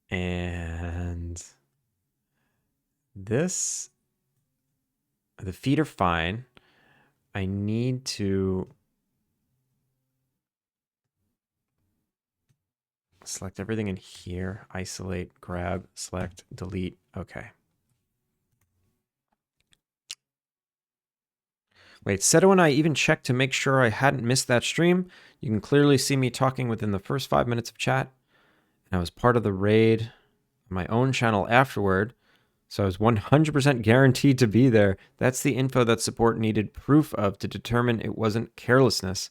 And this. The feet are fine. I need to select everything in here. Isolate, grab, select, delete. Okay. Wait, Seto and I even checked to make sure I hadn't missed that stream. You can clearly see me talking within the first 5 minutes of chat. And I was part of the raid on my own channel afterward. So I was 100% guaranteed to be there. That's the info that support needed proof of to determine it wasn't carelessness.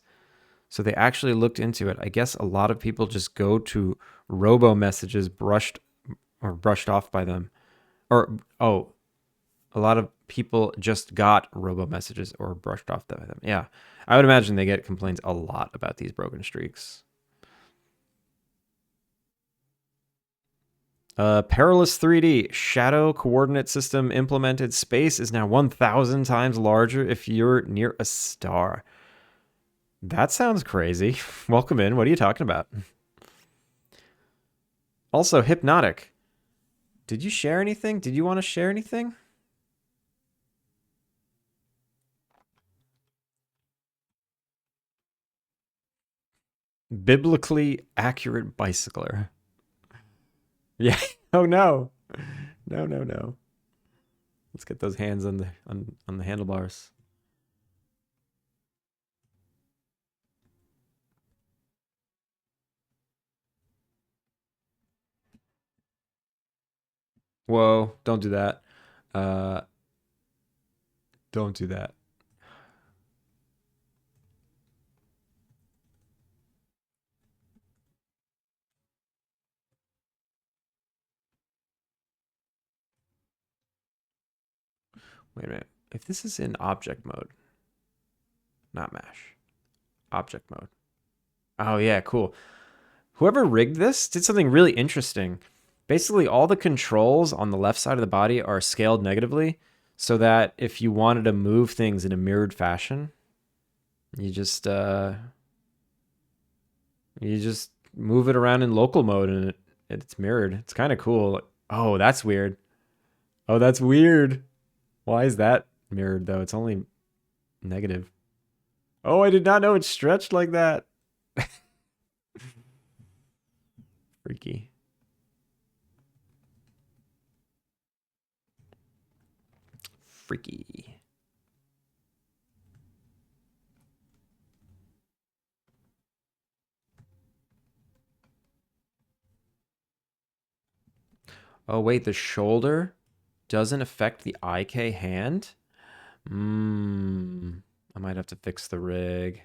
So they actually looked into it. I guess a lot of people just go to robo messages brushed off by them. Or, oh, a lot of people just got robo messages or brushed off by them. Yeah, I would imagine they get complaints a lot about these broken streaks. Perilous 3D shadow coordinate system implemented. Space is now 1,000 times larger if you're near a star. That sounds crazy. Welcome in. What are you talking about? Also, Hypnotic. Did you share anything? Did you want to share anything? Biblically accurate bicycler. Yeah. Oh no. No, no, no. Let's get those hands on the handlebars. Whoa, don't do that. Uh don't do that. Wait a minute. If this is in object mode, not mesh. Object mode. Oh yeah, cool. Whoever rigged this did something really interesting. Basically, all the controls on the left side of the body are scaled negatively so that if you wanted to move things in a mirrored fashion, you just move it around in local mode and it's mirrored. It's kind of cool. Oh, that's weird. Oh, that's weird. Why is that mirrored though? It's only negative. Oh, I did not know it stretched like that. Freaky. Freaky. Oh, wait, the shoulder doesn't affect the IK hand? I might have to fix the rig.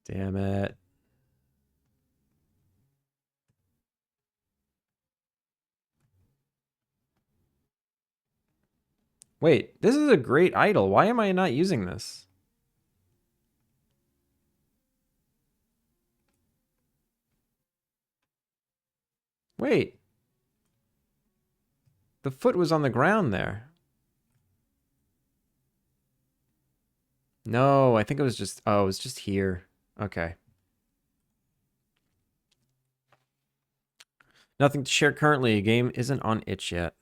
Damn it. Wait, this is a great idol. Why am I not using this? Wait. The foot was on the ground there. No, I think it was just... Oh, it was just here. Okay. Nothing to share currently. Game isn't on itch yet.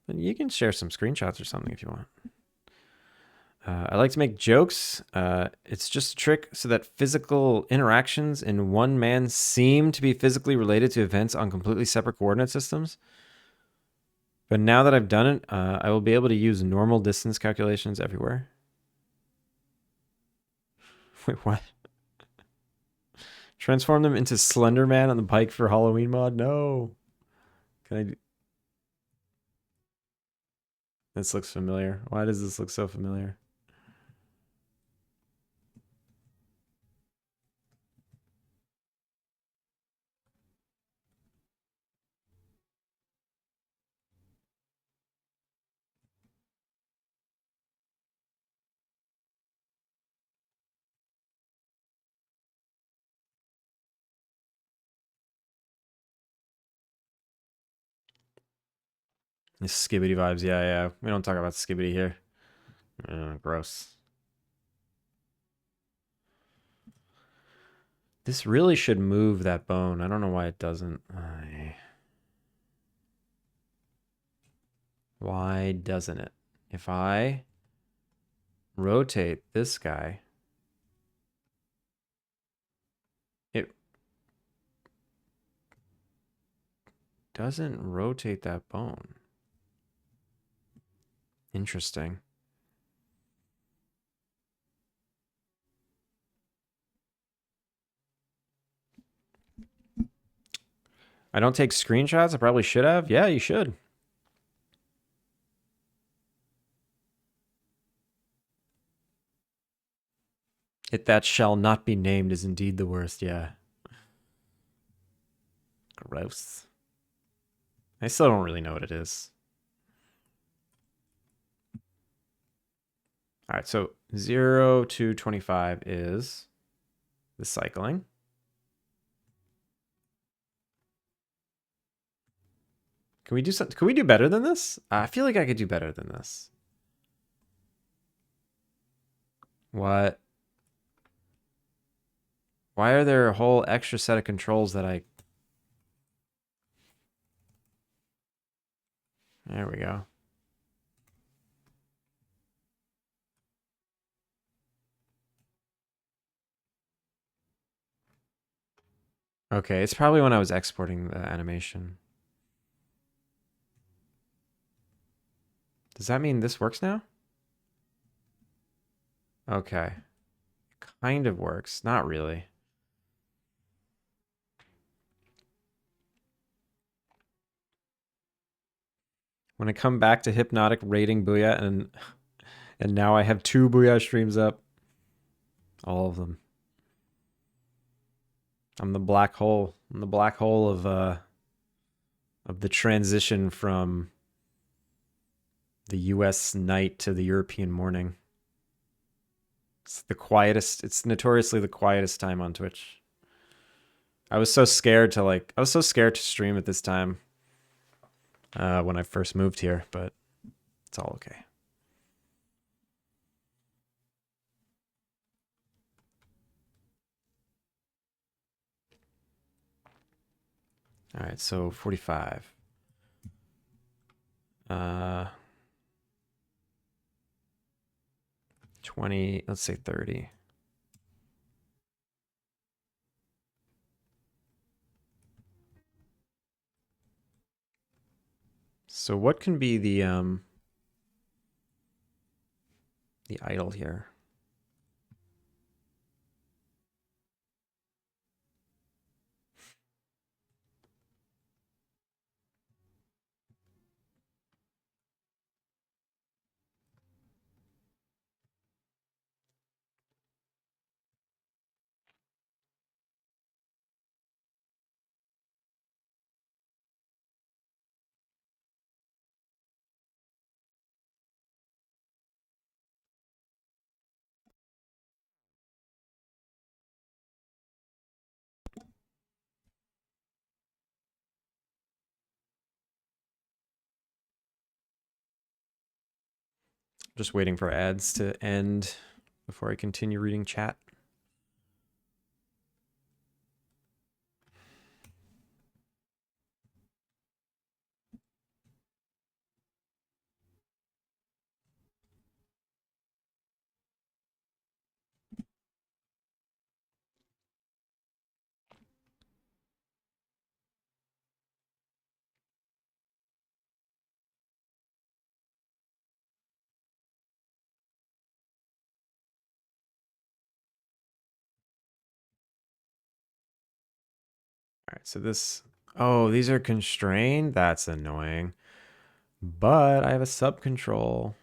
But you can share some screenshots or something if you want. I like to make jokes. It's just a trick so that physical interactions in one man seem to be physically related to events on completely separate coordinate systems. But now that I've done it, I will be able to use normal distance calculations everywhere. Wait, what? Transform them into Slender Man on the bike for Halloween mod? No. Can I do... This looks familiar. Why does this look so familiar? This Skibbity vibes. Yeah, yeah. We don't talk about Skibbity here. Gross. This really should move that bone. I don't know why it doesn't. Why doesn't it? If I rotate this guy, it doesn't rotate that bone. Interesting. I don't take screenshots. I probably should have. Yeah, you should. It that shall not be named is indeed the worst. Yeah. Gross. I still don't really know what it is. All right, so 0 to 25 is the cycling. Can we do something? Can we do better than this? I feel like I could do better than this. What? Why are there a whole extra set of controls that I... There we go. Okay, it's probably when I was exporting the animation. Does that mean this works now? Okay. Kind of works. Not really. When I come back to Hypnotic rating Booyah, and now I have 2 Booyah streams up. All of them. I'm the black hole. I'm the black hole of the transition from the US night to the European morning. It's the quietest, it's notoriously the quietest time on Twitch. I was so scared to stream at this time when I first moved here, but it's all okay. All right, so 45. 20, let's say 30. So what can be the idle here? Just waiting for ads to end before I continue reading chat. All right, so this, oh, these are constrained. That's annoying. But I have a sub control.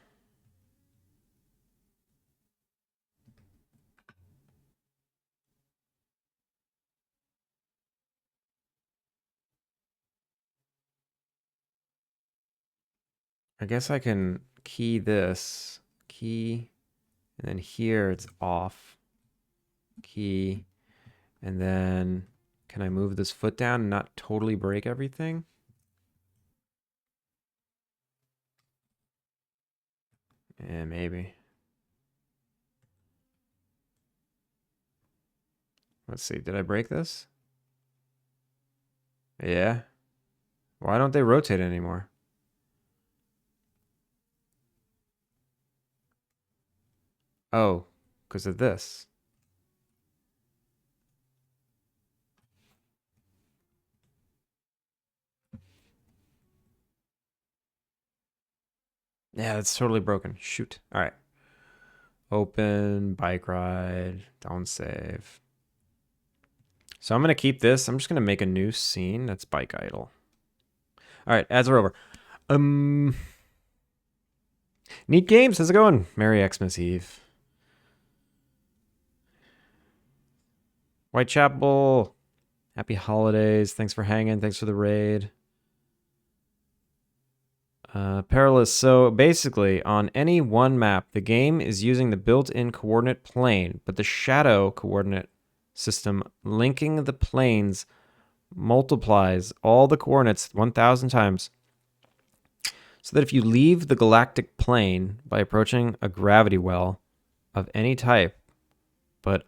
I guess I can key this, key, and then here it's off, key, and then can I move this foot down and not totally break everything? Yeah, maybe. Let's see, did I break this? Yeah. Why don't they rotate anymore? Oh, because of this. Yeah, that's totally broken. Shoot. All right. Open, bike ride, don't save. So I'm going to keep this. I'm just going to make a new scene that's bike idle. All right, ads are over. Neat games. How's it going? Merry Xmas Eve. Whitechapel. Happy holidays. Thanks for hanging. Thanks for the raid. Perilous. So basically, on any one map, the game is using the built-in coordinate plane, but the shadow coordinate system linking the planes multiplies all the coordinates 1,000 times. So that if you leave the galactic plane by approaching a gravity well of any type, but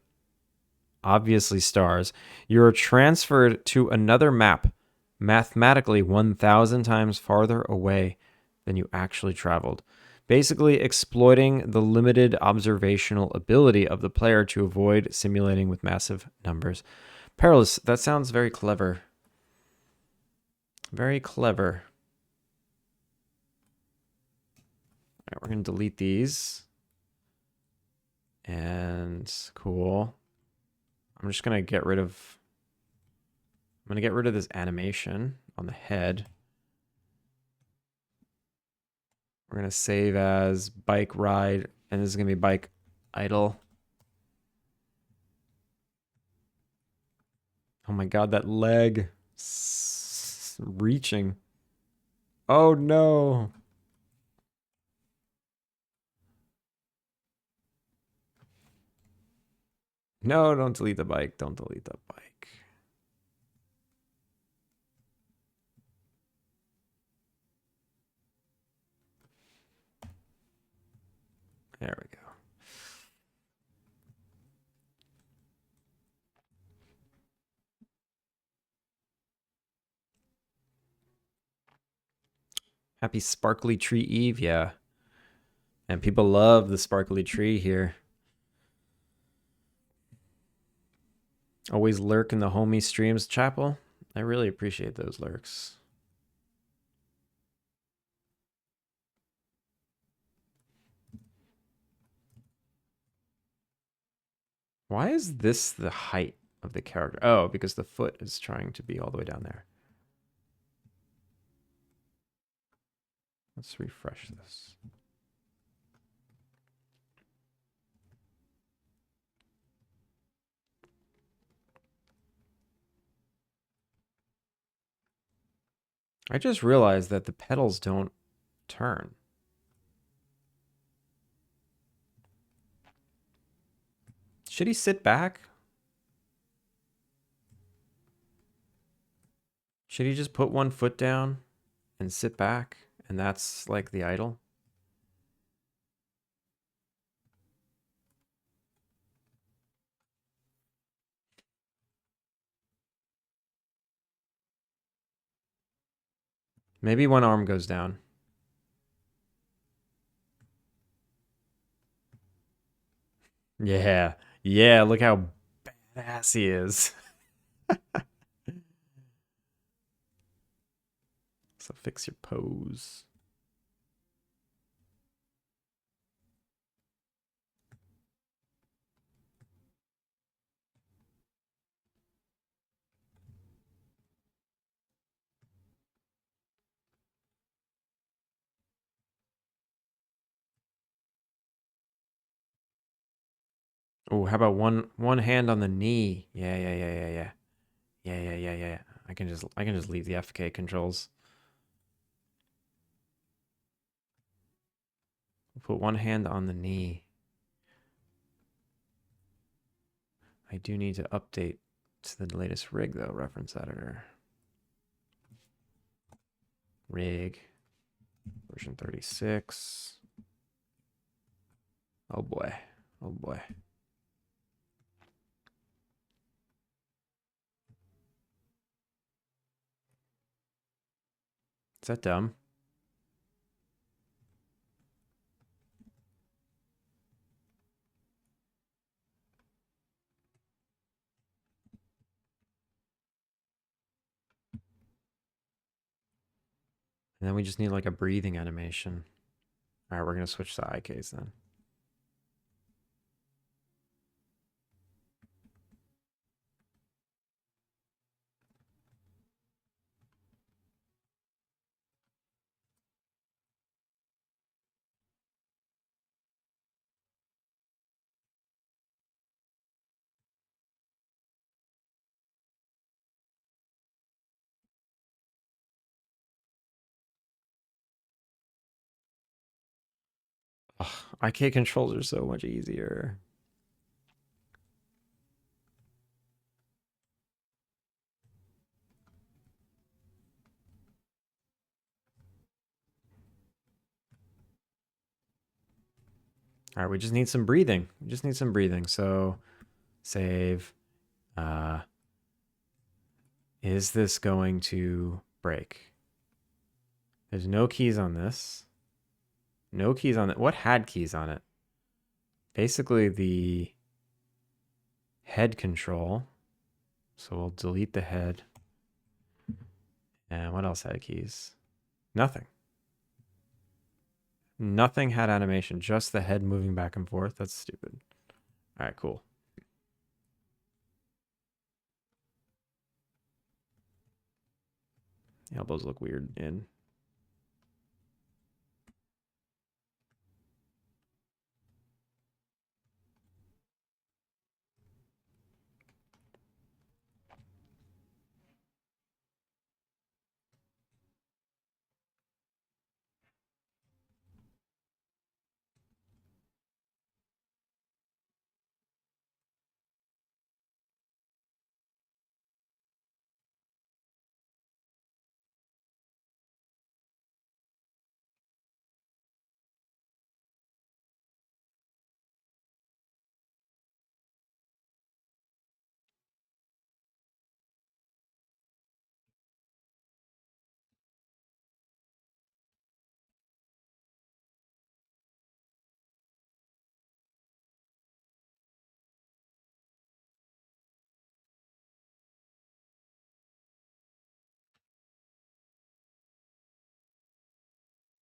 obviously stars, you're transferred to another map mathematically 1,000 times farther away than you actually traveled, basically exploiting the limited observational ability of the player to avoid simulating with massive numbers. Perilous. That sounds very clever. Very clever. All right, we're going to delete these. And cool. I'm just going to get rid of... I'm going to get rid of this animation on the head. We're going to save as bike ride. And this is going to be bike idle. Oh my god, that leg. Reaching. Oh no. No, don't delete the bike. Don't delete the bike. There we go. Happy Sparkly Tree Eve, yeah. And people love the sparkly tree here. Always lurk in the homie streams, Chapel. I really appreciate those lurks. Why is this the height of the character? Oh, because the foot is trying to be all the way down there. Let's refresh this. I just realized that the pedals don't turn. Should he sit back? Should he just put one foot down and sit back? And that's like the idle? Maybe one arm goes down. Yeah. Yeah, look how badass he is. So fix your pose. Oh, how about one hand on the knee? Yeah, yeah, yeah, yeah, yeah. Yeah, yeah, yeah, yeah. I can just leave the FK controls. Put one hand on the knee. I do need to update to the latest rig though, reference editor. Rig version 36. Oh boy. Oh boy. Is that dumb? And then we just need like a breathing animation. All right, we're going to switch to IKs then. Ugh, IK controls are so much easier. All right, we just need some breathing. We just need some breathing. So save. Is this going to break? There's no keys on this. No keys on it. What had keys on it? Basically the head control. So we'll delete the head. And what else had keys? Nothing. Nothing had animation, just the head moving back and forth. That's stupid. All right, cool. The elbows look weird in.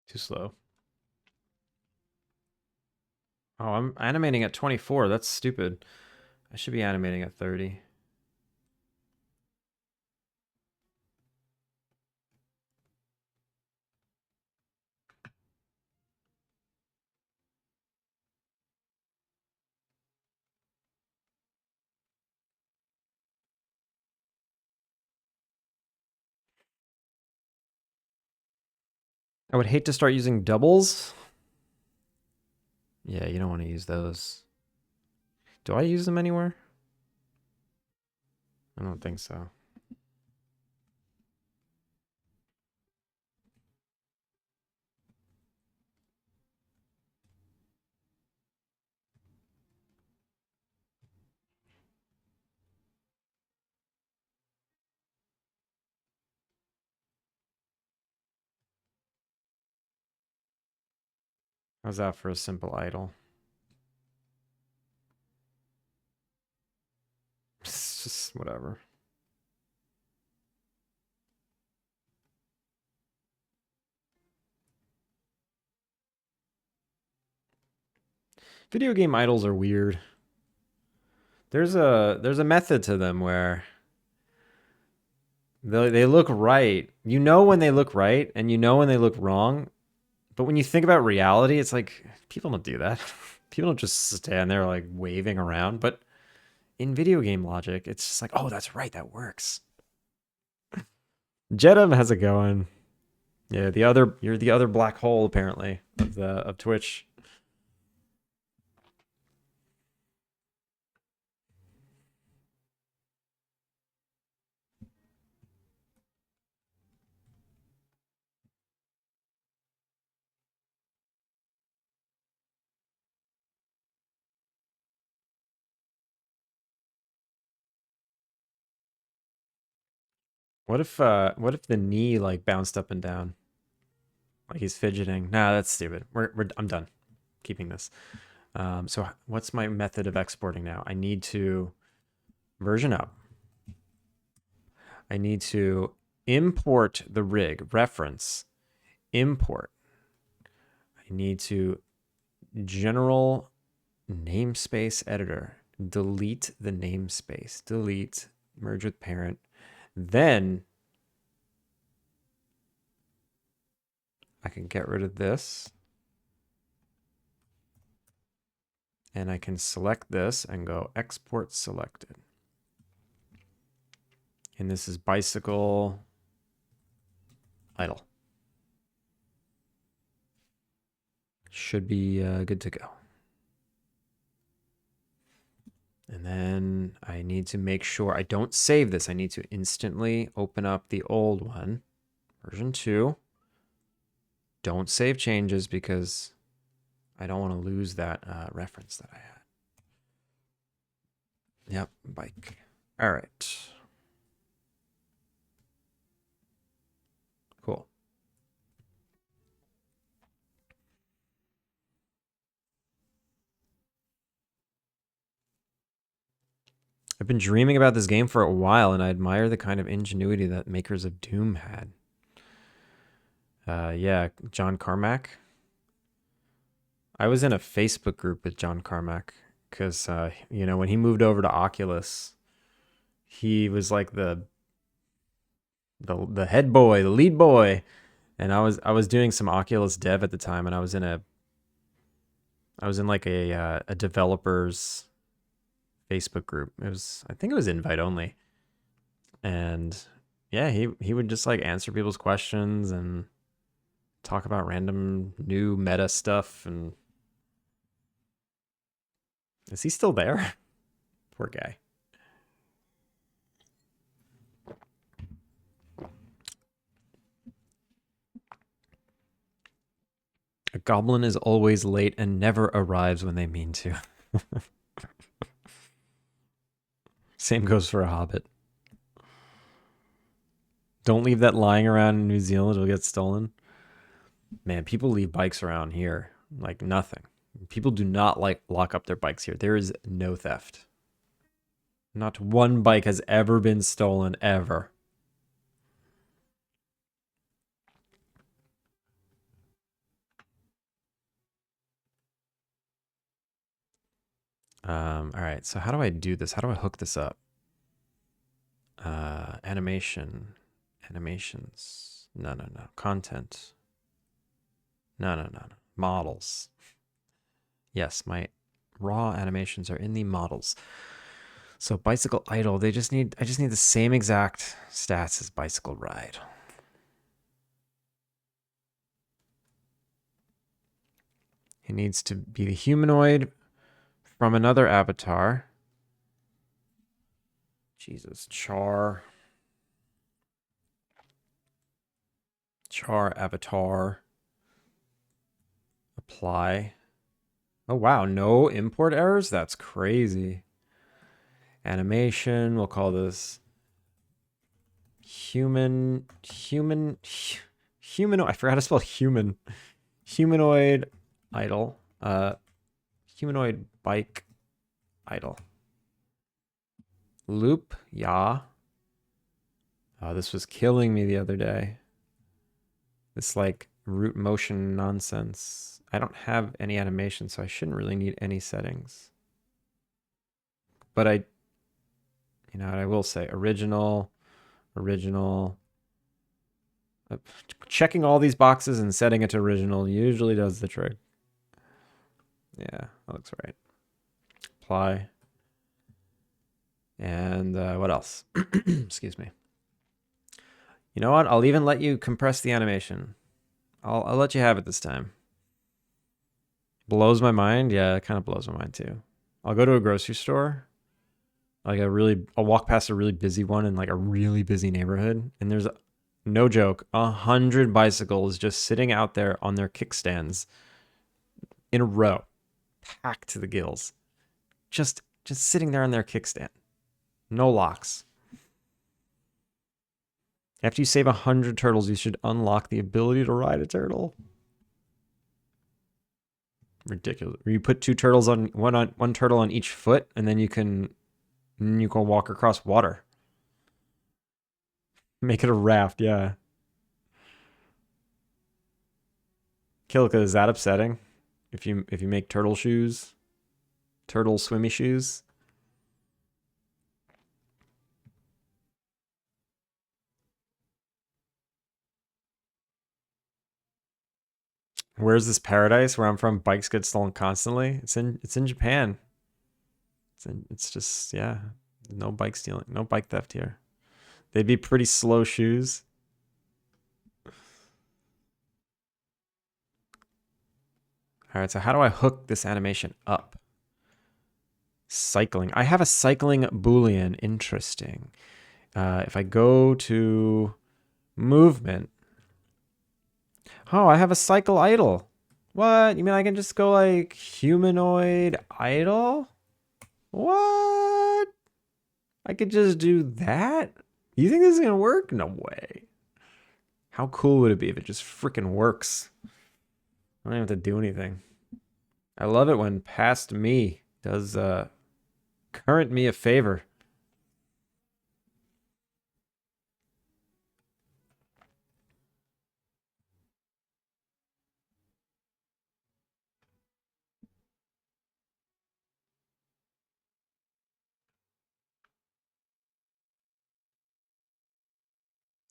Too slow. Oh, I'm animating at 24. That's stupid. I should be animating at 30. I would hate to start using doubles. Yeah, you don't want to use those. Do I use them anywhere? I don't think so. How's that for a simple idle? It's just whatever. Video game idols are weird. There's a method to them where they look right. You know when they look right and you know when they look wrong. But when you think about reality, it's like people don't do that. People don't just stand there like waving around. But in video game logic, it's just like, oh, that's right, that works. Jedum has it going. Yeah, you're the other black hole apparently of Twitch. What if the knee like bounced up and down? Like he's fidgeting. Nah, that's stupid. I'm done. Keeping this. So what's my method of exporting now? I need to version up. I need to import the rig reference. Import. I need to general namespace editor. Delete the namespace. Delete. Merge with parent. Then I can get rid of this. And I can select this and go export selected. And this is bicycle idle. Should be good to go. And then I need to make sure I don't save this. I need to instantly open up the old one, version 2. Don't save changes because I don't want to lose that reference that I had. Yep, bike. All right. Cool. I've been dreaming about this game for a while, and I admire the kind of ingenuity that makers of Doom had. Yeah, John Carmack. I was in a Facebook group with John Carmack because, when he moved over to Oculus, he was like the head boy, the lead boy, and I was doing some Oculus dev at the time, and I was in like a developers Facebook group. I think it was invite only, and yeah, he would just like answer people's questions and talk about random new meta stuff. And is he still there? Poor guy. A goblin is always late and never arrives when they mean to. Same goes for a hobbit. Don't leave that lying around in New Zealand, it'll get stolen. Man, people leave bikes around here like nothing. People do not like lock up their bikes here. There is no theft. Not one bike has ever been stolen, ever. All right, so how do I do this? How do I hook this up? Animation. Animations. No. Content. No. Models. Yes, my raw animations are in the models. So bicycle idle, I just need the same exact stats as bicycle ride. He needs to be the humanoid from another avatar. Jesus, Char avatar. Apply. Oh wow, no import errors? That's crazy. Animation, we'll call this human, I forgot to spell human. Humanoid idle. Humanoid bike idle. Loop, yeah. Oh, this was killing me the other day. This like root motion nonsense. I don't have any animation, so I shouldn't really need any settings. But I will say original. Checking all these boxes and setting it to original usually does the trick. Yeah, that looks right. Apply. And what else? Excuse me. You know what? I'll even let you compress the animation. I'll let you have it this time. Blows my mind? Yeah, it kind of blows my mind too. I'll go to a grocery store. I'll walk past a really busy one in like a really busy neighborhood, and there's no joke, 100 bicycles just sitting out there on their kickstands in a row, packed to the gills. Just sitting there on their kickstand. No locks. After you save 100 turtles, you should unlock the ability to ride a turtle. Ridiculous. You put two turtles on one turtle on each foot, and then you can walk across water. Make it a raft, yeah. Kilika, is that upsetting? If you make turtle shoes, turtle swimmy shoes. Where's this paradise where I'm from? Bikes get stolen constantly. It's in Japan. It's just, yeah, no bike stealing, no bike theft here. They'd be pretty slow shoes. All right, so how do I hook this animation up? Cycling. I have a cycling Boolean. Interesting. If I go to movement. Oh, I have a cycle idle. What? You mean I can just go like humanoid idle? What? I could just do that? You think this is gonna work? No way. How cool would it be if it just freaking works? I don't have to do anything. I love it when past me does current me a favor.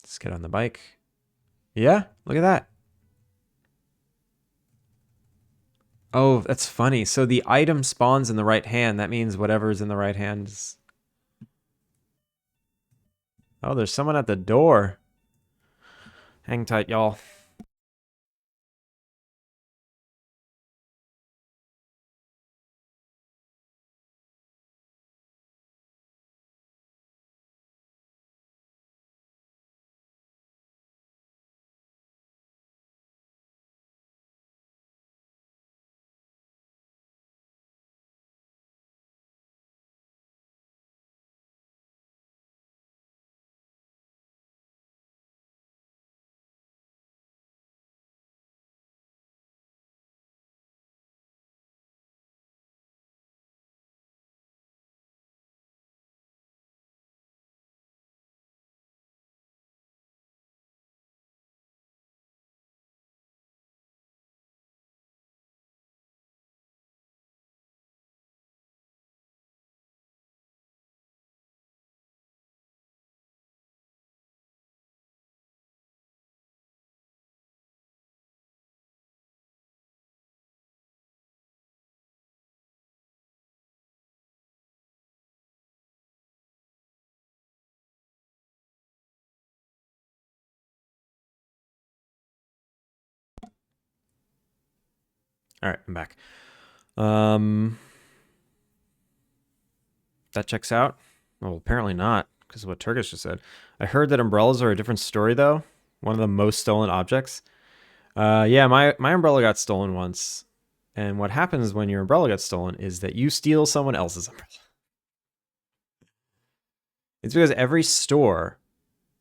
Let's get on the bike. Yeah, look at that. Oh, that's funny. So the item spawns in the right hand. That means whatever is in the right hand is... Oh, there's someone at the door. Hang tight, y'all. All right, I'm back. That checks out. Well, apparently not, because of what Turkish just said. I heard that umbrellas are a different story, though. One of the most stolen objects. Yeah, my umbrella got stolen once. And what happens when your umbrella gets stolen is that you steal someone else's umbrella. It's because every store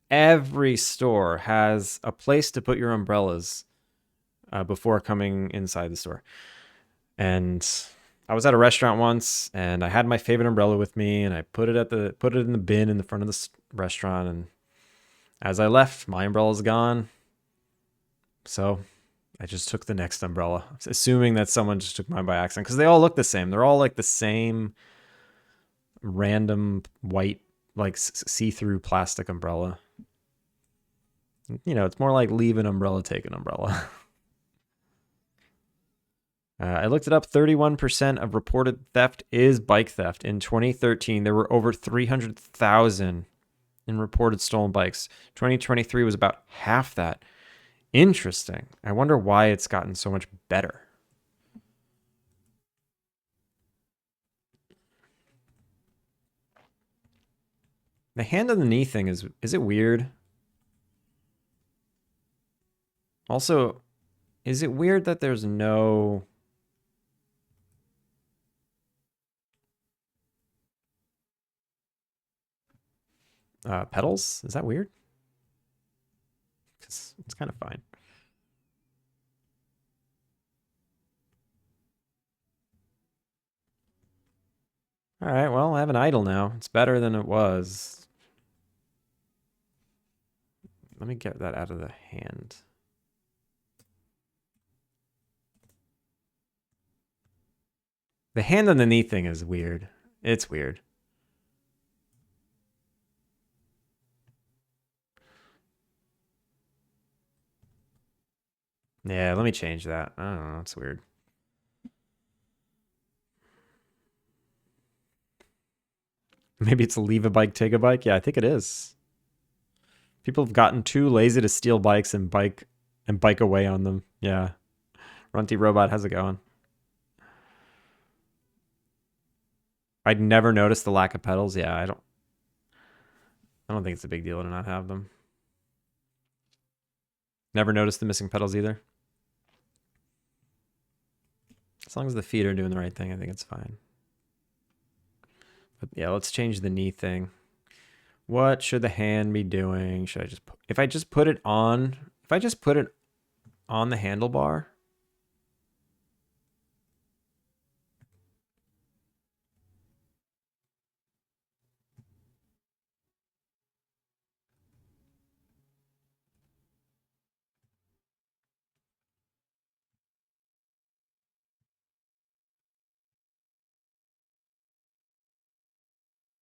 has a place to put your umbrellas before coming inside the store. And I was at a restaurant once, and I had my favorite umbrella with me, and I put it in the bin in the front of the restaurant. And as I left, my umbrella's gone. So I just took the next umbrella, assuming that someone just took mine by accident, because they all look the same. They're all like the same random white, like see-through plastic umbrella. You know, it's more like leave an umbrella, take an umbrella. I looked it up. 31% of reported theft is bike theft. In 2013, there were over 300,000 in reported stolen bikes. 2023 was about half that. Interesting. I wonder why it's gotten so much better. The hand on the knee thing is it weird? Also, is it weird that there's no pedals? Is that weird? Because it's kind of fine. All right, well, I have an idle now. It's better than it was. Let me get that out of the hand. The hand on the knee thing is weird. It's weird. Yeah, let me change that. I don't know. It's weird. Maybe it's a leave a bike, take a bike. Yeah, I think it is. People have gotten too lazy to steal bikes and bike away on them. Yeah. Runty Robot, how's it going? I'd never noticed the lack of pedals. Yeah, I don't think it's a big deal to not have them. Never noticed the missing pedals either. As long as the feet are doing the right thing, I think it's fine. But yeah, let's change the knee thing. What should the hand be doing? Should I just if I just put it on the handlebar?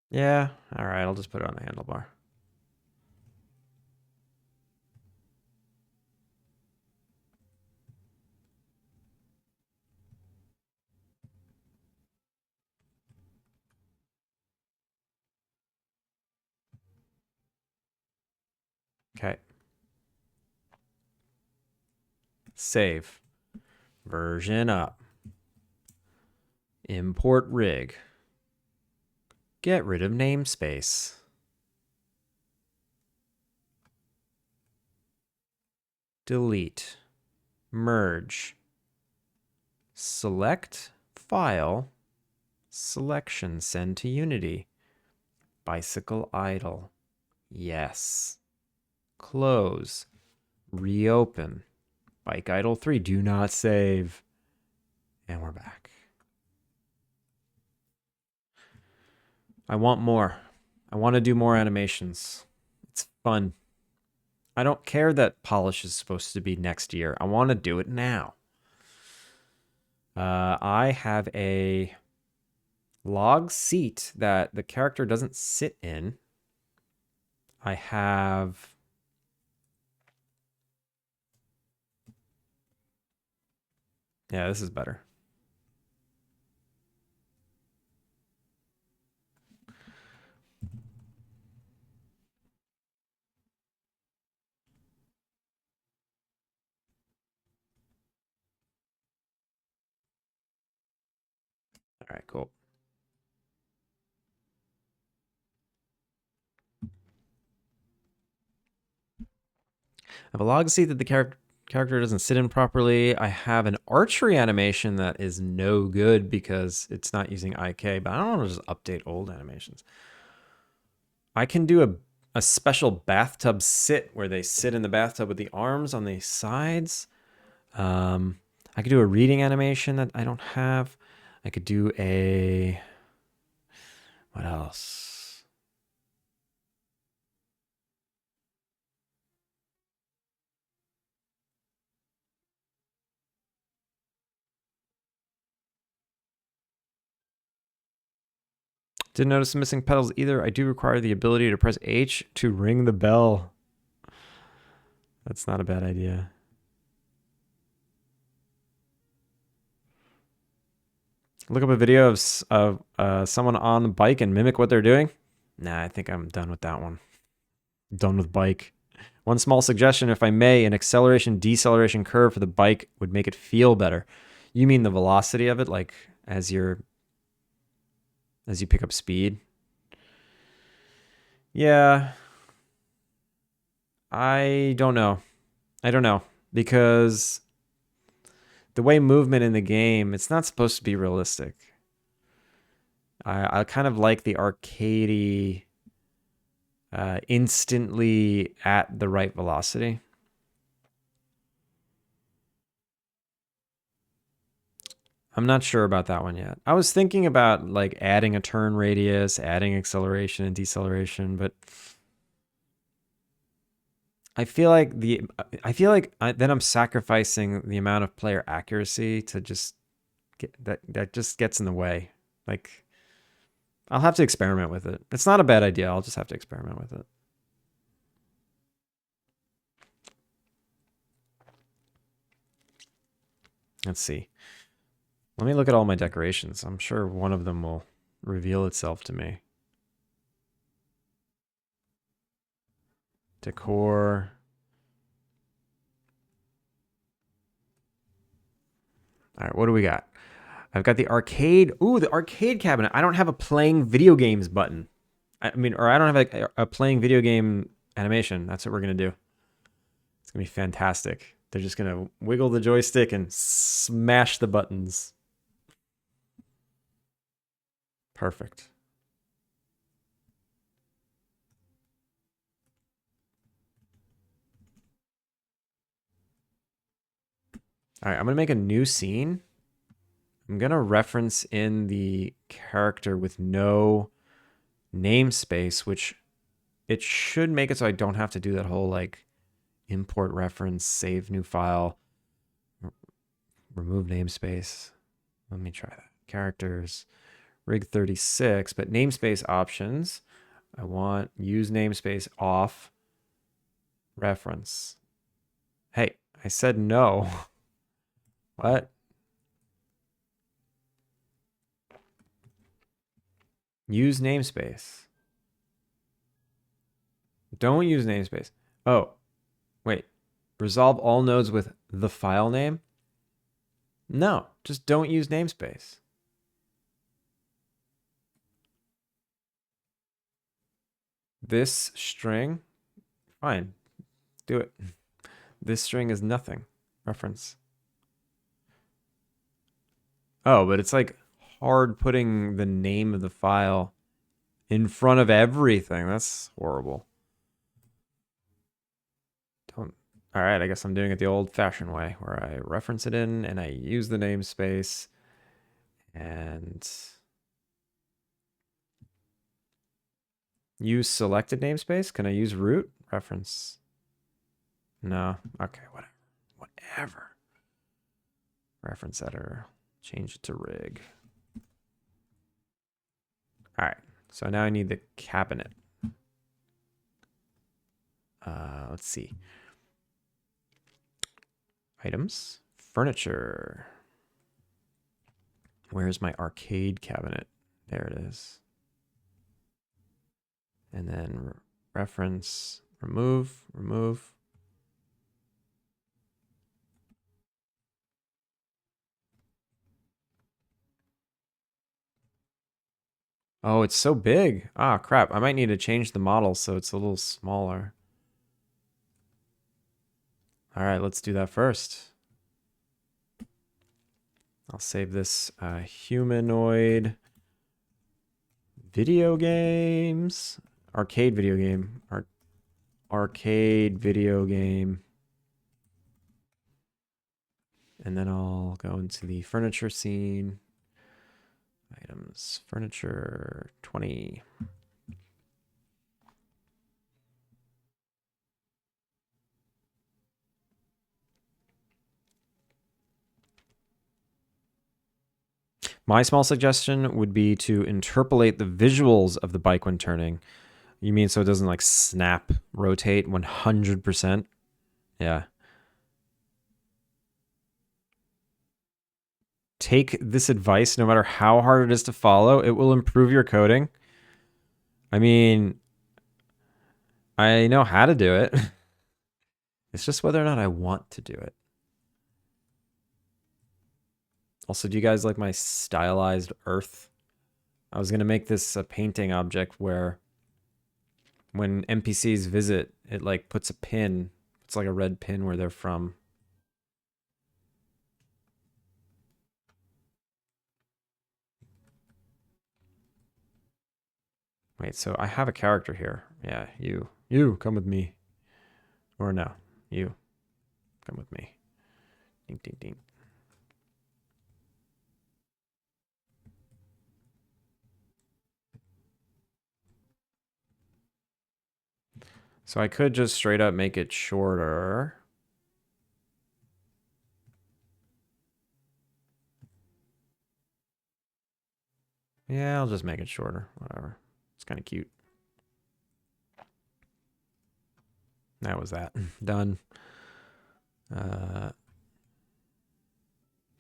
Yeah, all right, I'll just put it on the handlebar. Okay. Save. Version up. Import rig. Get rid of namespace. Delete. Merge. Select file. Selection. Send to Unity. Bicycle idle. Yes. Close. Reopen. Bike idle 3. Do not save. And we're back. I want more. I want to do more animations. It's fun. I don't care that polish is supposed to be next year. I want to do it now. I have a log seat that the character doesn't sit in. I have... Yeah, this is better. All right, cool. I have a log seat that the character doesn't sit in properly. I have an archery animation that is no good because it's not using IK, but I don't want to just update old animations. I can do a special bathtub sit where they sit in the bathtub with the arms on the sides. I could do a reading animation that I don't have. I could do a... What else? Didn't notice the missing pedals either. I do require the ability to press H to ring the bell. That's not a bad idea. Look up a video of someone on the bike and mimic what they're doing. Nah, I think I'm done with that one. Done with bike. One small suggestion, if I may, an acceleration deceleration curve for the bike would make it feel better. You mean the velocity of it, like as you pick up speed? Yeah. I don't know. I don't know because the way movement in the game, it's not supposed to be realistic. I kind of like the arcadey, instantly at the right velocity. I'm not sure about that one yet. I was thinking about like adding a turn radius, adding acceleration and deceleration, but I feel like then I'm sacrificing the amount of player accuracy to just get that just gets in the way. Like I'll have to experiment with it. It's not a bad idea. I'll just have to experiment with it. Let's see. Let me look at all my decorations. I'm sure one of them will reveal itself to me. Decor. All right, what do we got? I've got the arcade. Ooh, the arcade cabinet. I don't have a playing video games button. I don't have a playing video game animation. That's what we're going to do. It's going to be fantastic. They're just going to wiggle the joystick and smash the buttons. Perfect. All right, I'm going to make a new scene. I'm going to reference in the character with no namespace, which it should make it so I don't have to do that whole like import reference, save new file, remove namespace. Let me try that. Characters, rig 36, but namespace options. I want use namespace off reference. Hey, I said no. What? Use namespace. Don't use namespace. Oh, wait. Resolve all nodes with the file name? No, just don't use namespace. This string, fine, do it. This string is nothing. Reference. Oh, but it's like hard putting the name of the file in front of everything. That's horrible. Don't. All right, I guess I'm doing it the old-fashioned way, where I reference it in and I use the namespace and use selected namespace. Can I use root reference? No. Okay, whatever. Whatever. Reference editor. Change it to rig. All right. So now I need the cabinet. Let's see. Items. Furniture. Where's my arcade cabinet? There it is. And then reference, remove. Oh, it's so big. Ah, crap. I might need to change the model so it's a little smaller. All right, let's do that first. I'll save this humanoid video games. Arcade video game. Arcade video game. And then I'll go into the furniture scene. Items, furniture, 20. My small suggestion would be to interpolate the visuals of the bike when turning. You mean so it doesn't like snap, rotate 100%? Yeah. Take this advice no matter how hard it is to follow. It will improve your coding. I mean, I know how to do it. It's just whether or not I want to do it. Also, do you guys like my stylized earth? I was going to make this a painting object where when NPCs visit, it like puts a pin. It's like a red pin where they're from. Wait, so I have a character here. Yeah, you. You, come with me. Or no, you. Come with me. Ding, ding, ding. So I could just straight up make it shorter. Yeah, I'll just make it shorter. Whatever. It's kind of cute. That was that. Done.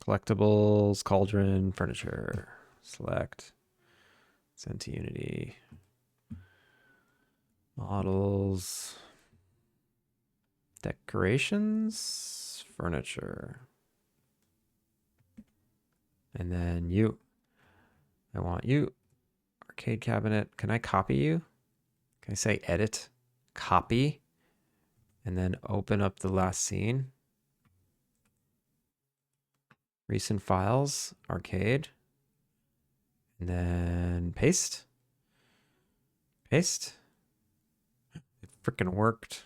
Collectibles, cauldron, furniture. Select. Send to Unity. Models. Decorations. Furniture. And then you. I want you. Arcade cabinet. Can I copy you? Can I say edit? Copy. And then open up the last scene. Recent files. Arcade. And then paste. Paste. It freaking worked.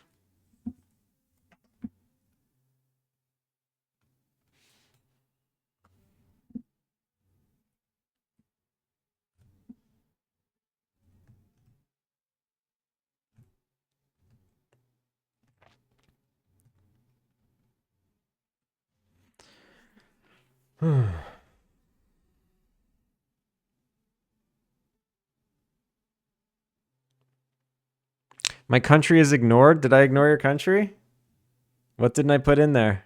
My country is ignored. Did I ignore your country? What didn't I put in there?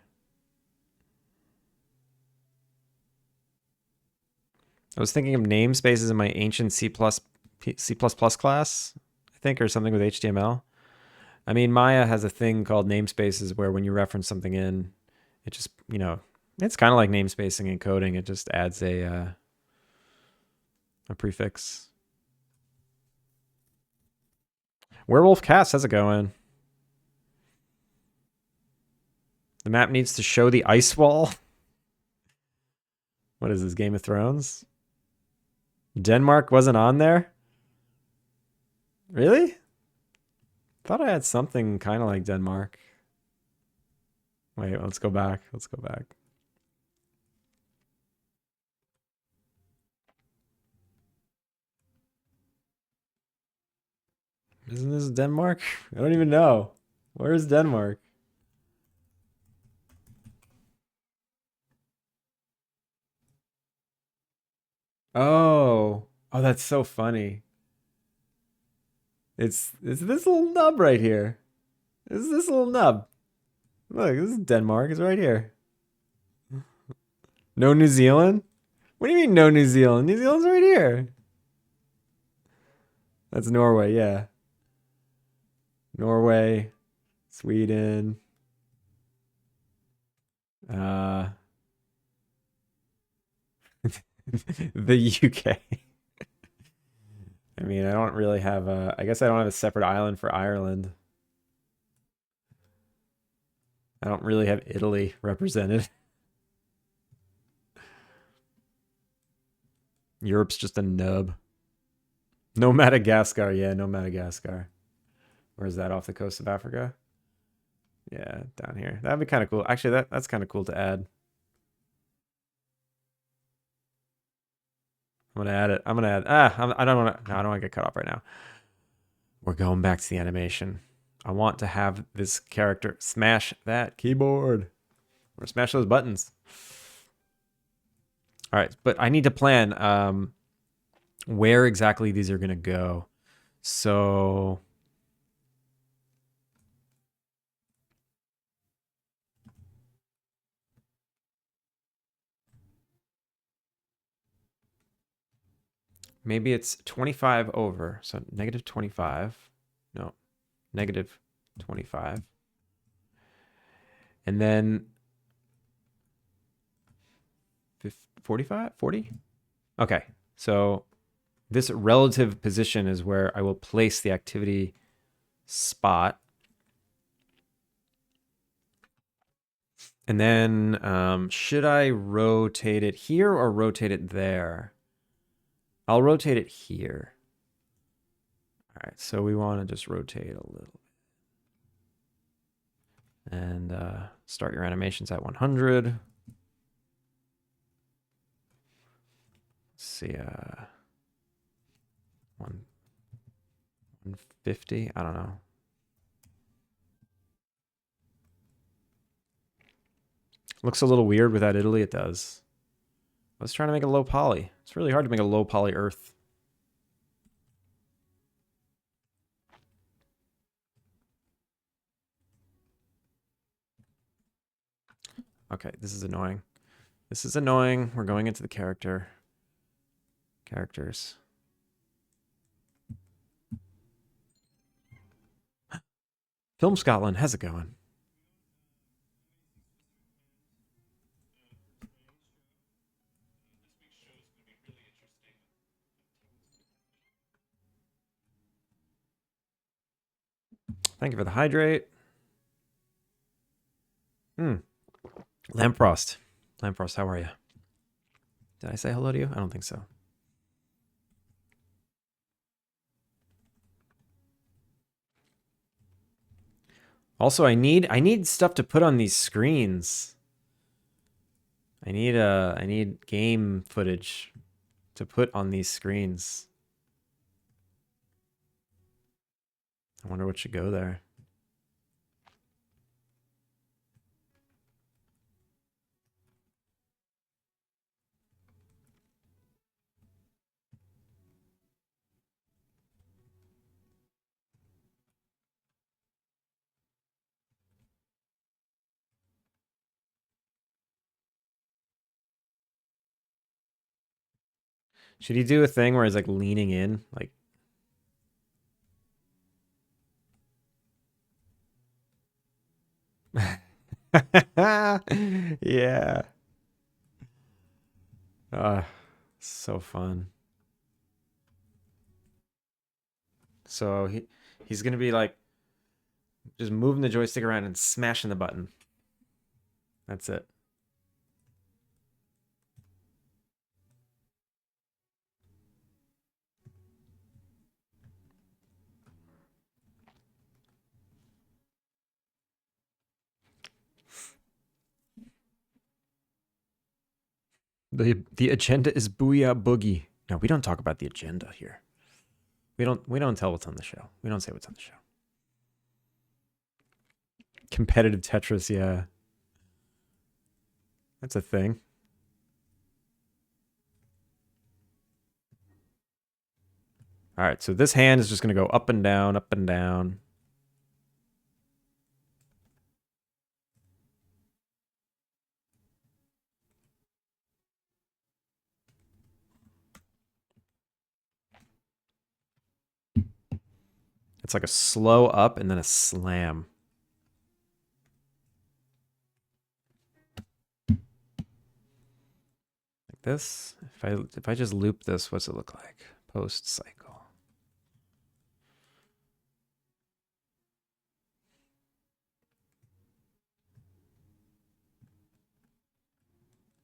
I was thinking of namespaces in my ancient C++ class, I think, or something with HTML. I mean, Maya has a thing called namespaces where when you reference something in, it just, it's kind of like namespacing in coding. It just adds a prefix. Werewolf Cast, how's it going? The map needs to show the ice wall. What is this, Game of Thrones? Denmark wasn't on there? Really? Thought I had something kind of like Denmark. Wait, let's go back. Let's go back. Isn't this Denmark? I don't even know. Where is Denmark? Oh. Oh, that's so funny. It's this little nub right here. It's this little nub. Look, this is Denmark. It's right here. No New Zealand? What do you mean no New Zealand? New Zealand's right here. That's Norway, yeah. Norway, Sweden, uh the UK. I mean, I don't really have a I guess I don't have a separate island for Ireland. I don't really have Italy represented. Europe's just a nub. No Madagascar. Yeah, no Madagascar. Where's that, off the coast of Africa? Yeah, down here. That'd be kind of cool. Actually, that's kind of cool to add. I'm gonna add it. I'm gonna add. I don't want to. No, I don't want to get cut off right now. We're going back to the animation. I want to have this character smash that keyboard or smash those buttons. All right, but I need to plan where exactly these are gonna go. So maybe it's 25 over. So negative 25. No, negative 25. And then 45, 40? Okay, so this relative position is where I will place the activity spot. And then should I rotate it here or rotate it there? I'll rotate it here. All right, so we want to just rotate a little. And start your animations at 100. Let's see, 150, I don't know. Looks a little weird without Italy, it does. Let's try to make a low poly. It's really hard to make a low poly Earth. Okay, this is annoying. This is annoying. We're going into the characters. Film Scotland, how's it going? Thank you for the hydrate. Lampfrost. Lampfrost, how are you? Did I say hello to you? I don't think so. Also, I need stuff to put on these screens. I need game footage to put on these screens. I wonder what should go there. Should he do a thing where he's like leaning in? Like, Yeah. Uh, so fun. So he's gonna be like just moving the joystick around and smashing the button. That's it. The agenda is Booyah Boogie. No, we don't talk about the agenda here. We don't tell what's on the show. We don't say what's on the show. Competitive Tetris, yeah. That's a thing. All right, so this hand is just going to go up and down, up and down. It's like a slow up and then a slam. Like this. If I just loop this, what's it look like? Post cycle.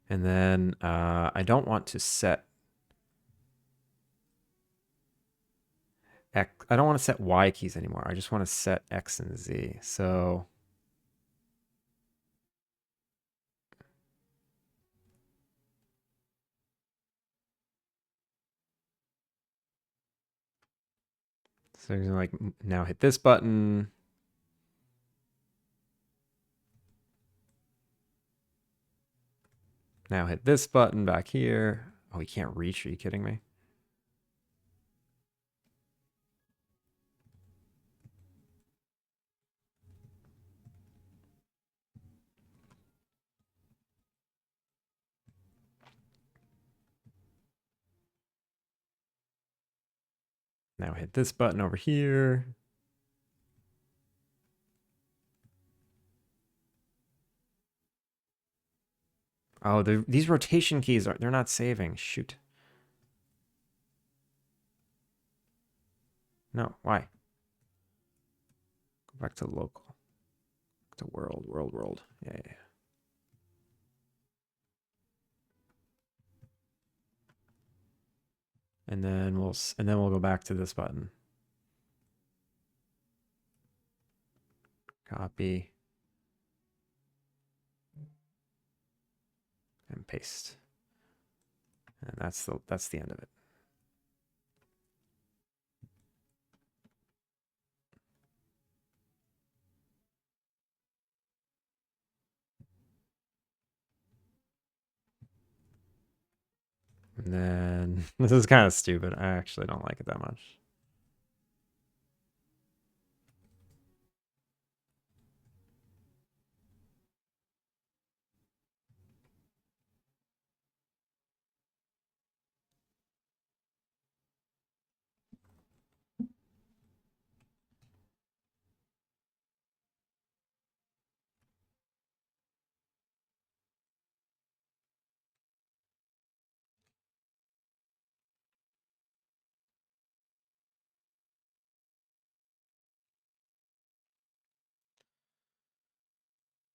And then I don't want to set X. I don't want to set Y keys anymore. I just want to set X and Z. So you're gonna like now hit this button. Now hit this button back here. Oh, we can't reach. Are you kidding me? Now hit this button over here. Oh, these rotation keys they're not saving. Shoot. No, why? Go back to local. To world. Yeah. And then we'll go back to this button. Copy and paste. And that's the end of it. And then this is kind of stupid. I actually don't like it that much.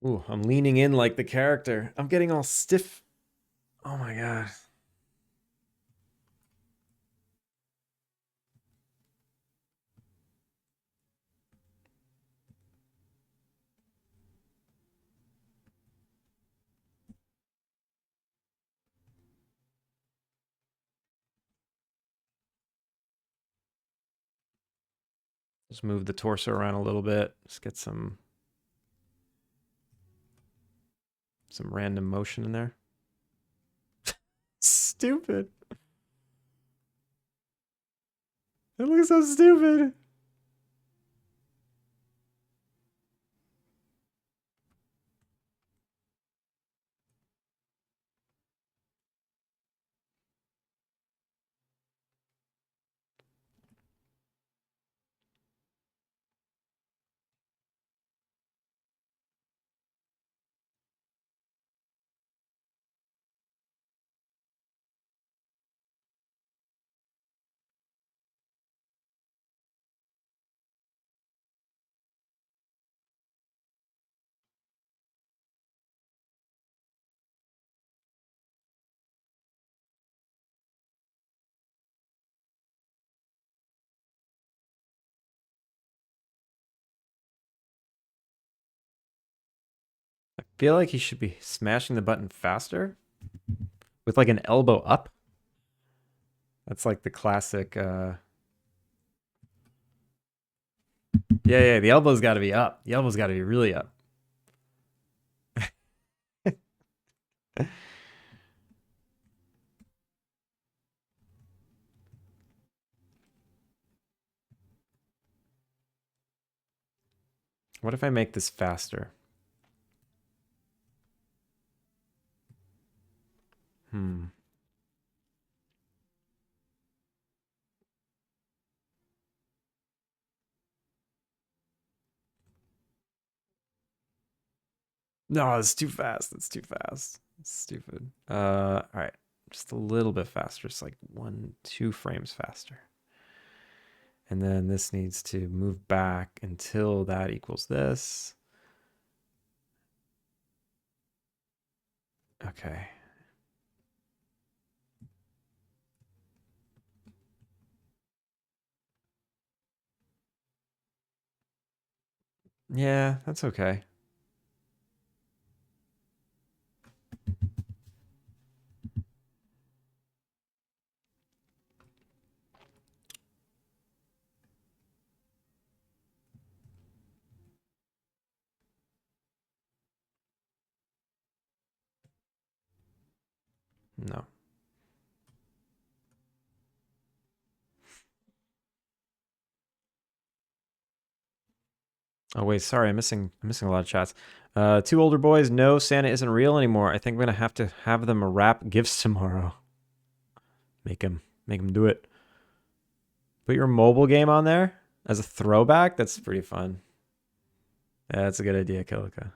Ooh, I'm leaning in like the character. I'm getting all stiff. Oh my god. Just move the torso around a little bit. Just get some random motion in there. Stupid. It looks so stupid. feel like he should be smashing the button faster with like an elbow up. That's like the classic. Yeah, the elbow's got to be up. The elbow's got to be really up. What if I make this faster? No, it's too fast. It's too fast. It's stupid. All right. Just a little bit faster. It's like 1-2 frames faster. And then this needs to move back until that equals this. Okay. Yeah, that's okay. No. Oh wait, sorry, I'm missing a lot of chats. Two older boys, no, Santa isn't real anymore. I think we're gonna have to have them wrap gifts tomorrow. Make him do it. Put your mobile game on there as a throwback. That's pretty fun. Yeah, that's a good idea, Kilika.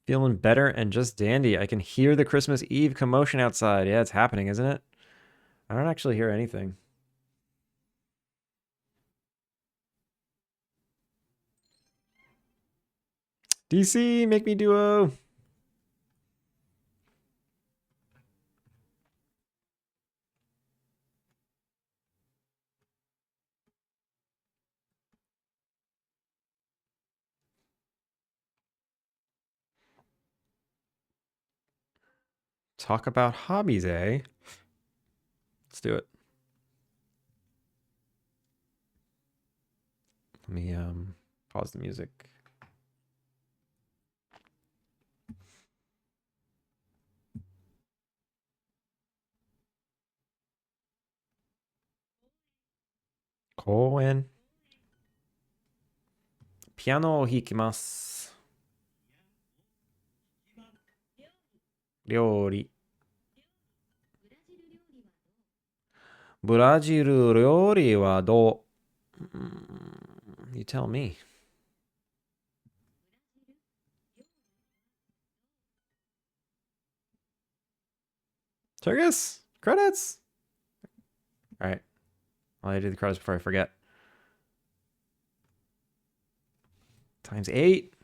Feeling better and just dandy. I can hear the Christmas Eve commotion outside. Yeah, it's happening, isn't it? I don't actually hear anything. DC, make me duo. Talk about hobbies, eh? Let's do it. Let me pause the music. Koen. Pianoを弾きます。料理。ブラジル料理はどう？ You tell me. Turgis? Credits? All right. I'll do the credits before I forget. Times 8.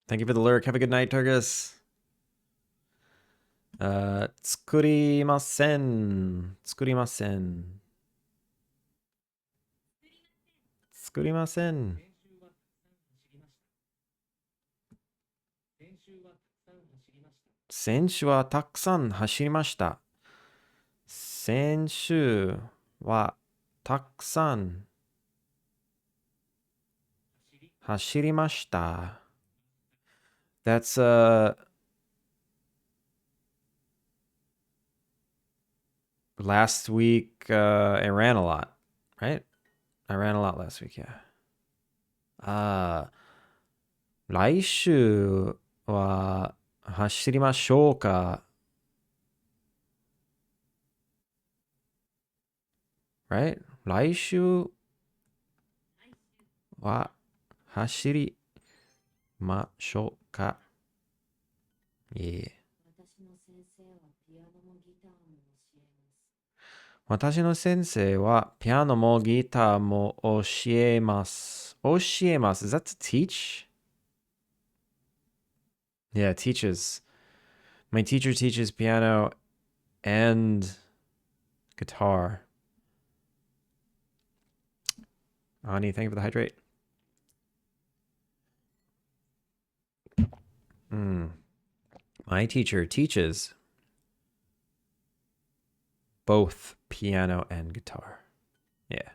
Thank you for the lurk. Have a good night, Turgis. 作りません。作りません。作りません。先週はたくさん走りました。先週はたくさん走りました。That's last week I ran a lot, right? I ran a lot last week, yeah. 来週は走りましょうか right? 来週は走りましょうか Yeah. 私の先生はピアノもギターも教えます。教えます。Is that to teach? Yeah, teaches. My teacher teaches piano and guitar. Ani, thank you for the hydrate. My teacher teaches both piano and guitar. Yeah.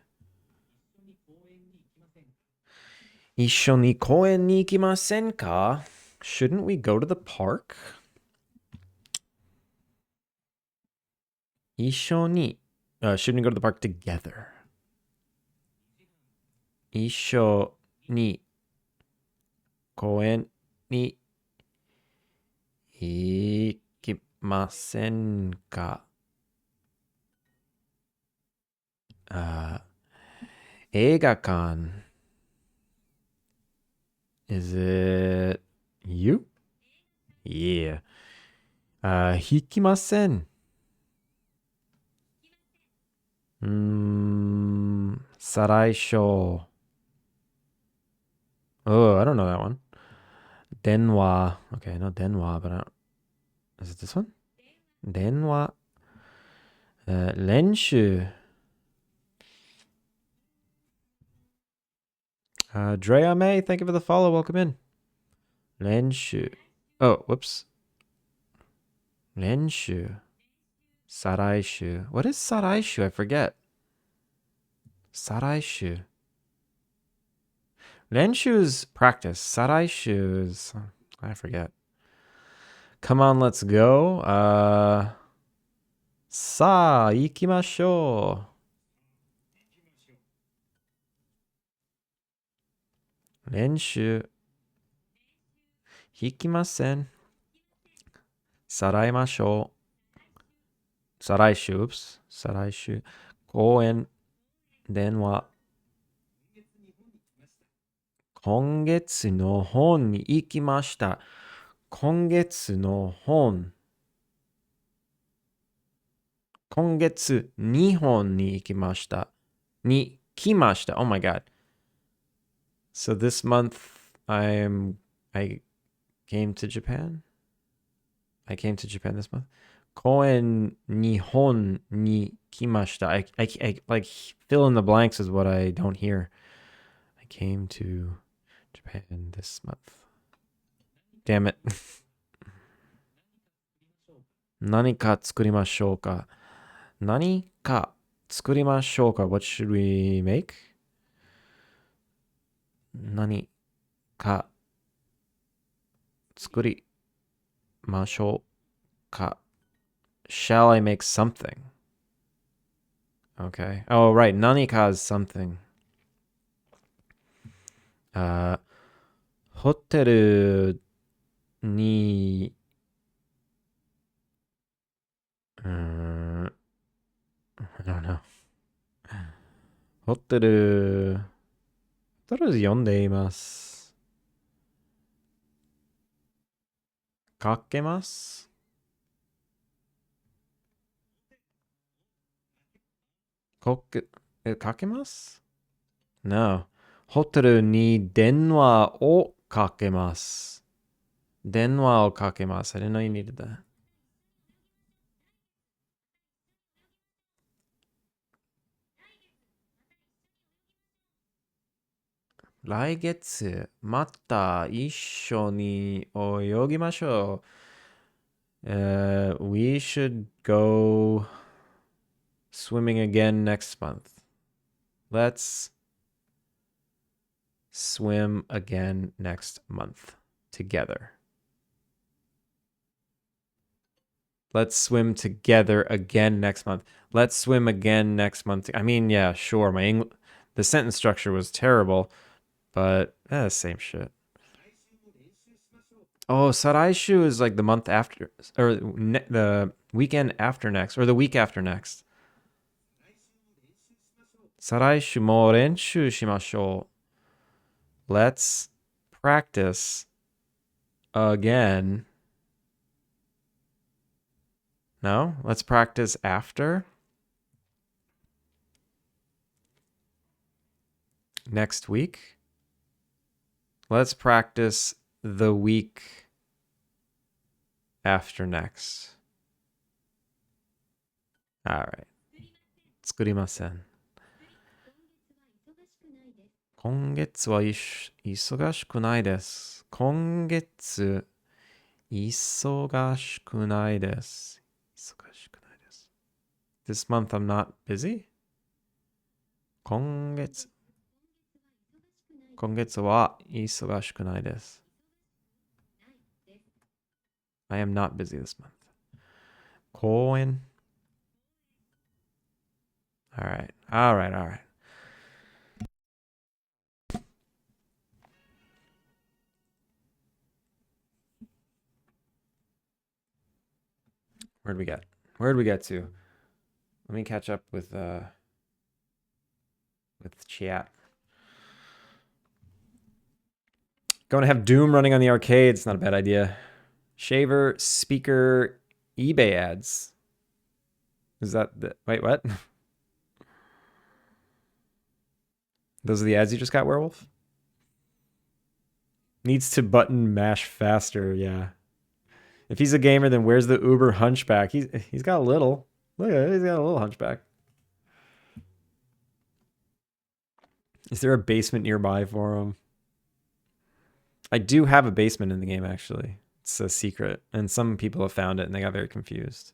一緒に公園に行きませんか? Shouldn't we go to the park? 一緒に shouldn't we go to the park together? 一緒に公園に行きませんか? 映画館 Is it you? Yeah. 行きません. Saraisho. Oh, I don't know that one. Denwa. Okay, I know Denwa, but I don't. Is it this one? Denwa. Lenshu. Drea May, thank you for the follow. Welcome in. Lenshu. Oh, whoops. Lenshu. Saraishu. What is Saraishu? I forget. Saraishu. Lenshu's practice. Saraishu is... I forget. Come on, let's go. さあ、行きましょう。練習。行きません。さらいましょう。再来週、oops。再来週。公園。電話。今月の本に行きました。今月の本。今月日本に行きました。に来ました。Oh my god. So this month I came to Japan. I came to Japan this month. 公園日本に来ました. I like fill in the blanks is what I don't hear. I came to Japan this month. Damn it. 何か作りましょうか? 何か作りましょうか? What should we make? 何か作りましょうか? Shall I make something? Okay. Oh, right. 何か is something. ホテルにI don't know. ホテル読んでいます。かけます。かけます ?No. ホテルに電話をかけます。電話をかけます。I didn't know you needed that. 来月また一緒に泳ぎましょう。We should go swimming again next month. Let's swim again next month together. Let's swim together again next month. Let's swim again next month. I mean, yeah, sure. The sentence structure was terrible, but same shit. Oh, Saraishu is like the month after, or the weekend after next, or the week after next. Saraishu mo renshu shimashou. Let's practice again. No? Let's practice after. Next week. Let's practice the week after next. All right. 作りません.今月は忙しくないです。今月、忙しくないです。忙しくないです。This month I'm not busy? 今月、今月は忙しくないです。I am not busy this month. 公園 Alright, alright, alright. Where'd we get? Where'd we get to? Let me catch up with chat. Going to have Doom running on the arcade. It's not a bad idea. Shaver, speaker, eBay ads. Is that the... Wait, what? Those are the ads you just got, Werewolf? Needs to button mash faster, yeah. If he's a gamer, then where's the Uber hunchback? He's got a little. Look at it, he's got a little hunchback. Is there a basement nearby for him? I do have a basement in the game, actually. It's a secret, and some people have found it, and they got very confused.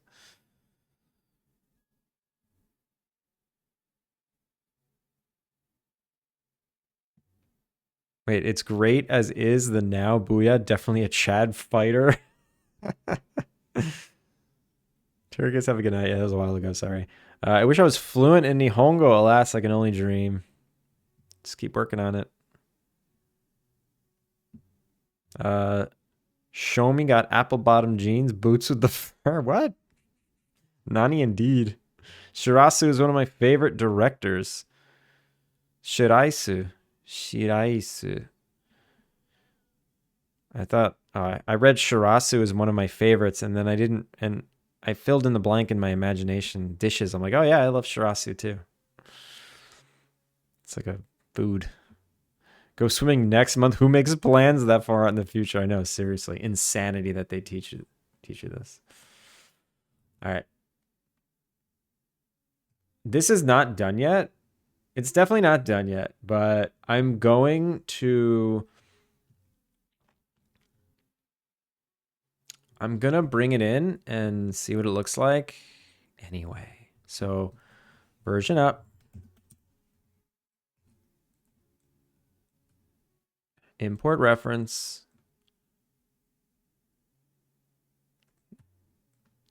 Wait, it's great as is the now Booyah. Definitely a Chad fighter. Turkish, have a good night. Yeah, that was a while ago. Sorry. I wish I was fluent in Nihongo. Alas, I can only dream. Just keep working on it. Show me got apple bottom jeans, boots with the fur. What? Nani indeed. Shirasu is one of my favorite directors. Shiraisu. Shiraisu. I thought I read Shirasu as one of my favorites, and then I didn't, and I filled in the blank in my imagination. Dishes. I'm like, oh yeah, I love Shirasu too. It's like a food. Go swimming next month. Who makes plans that far out in the future? I know, seriously, insanity that they teach you this. All right, this is not done yet. It's definitely not done yet, but I'm going to. I'm gonna bring it in and see what it looks like. Anyway, so version up. Import reference.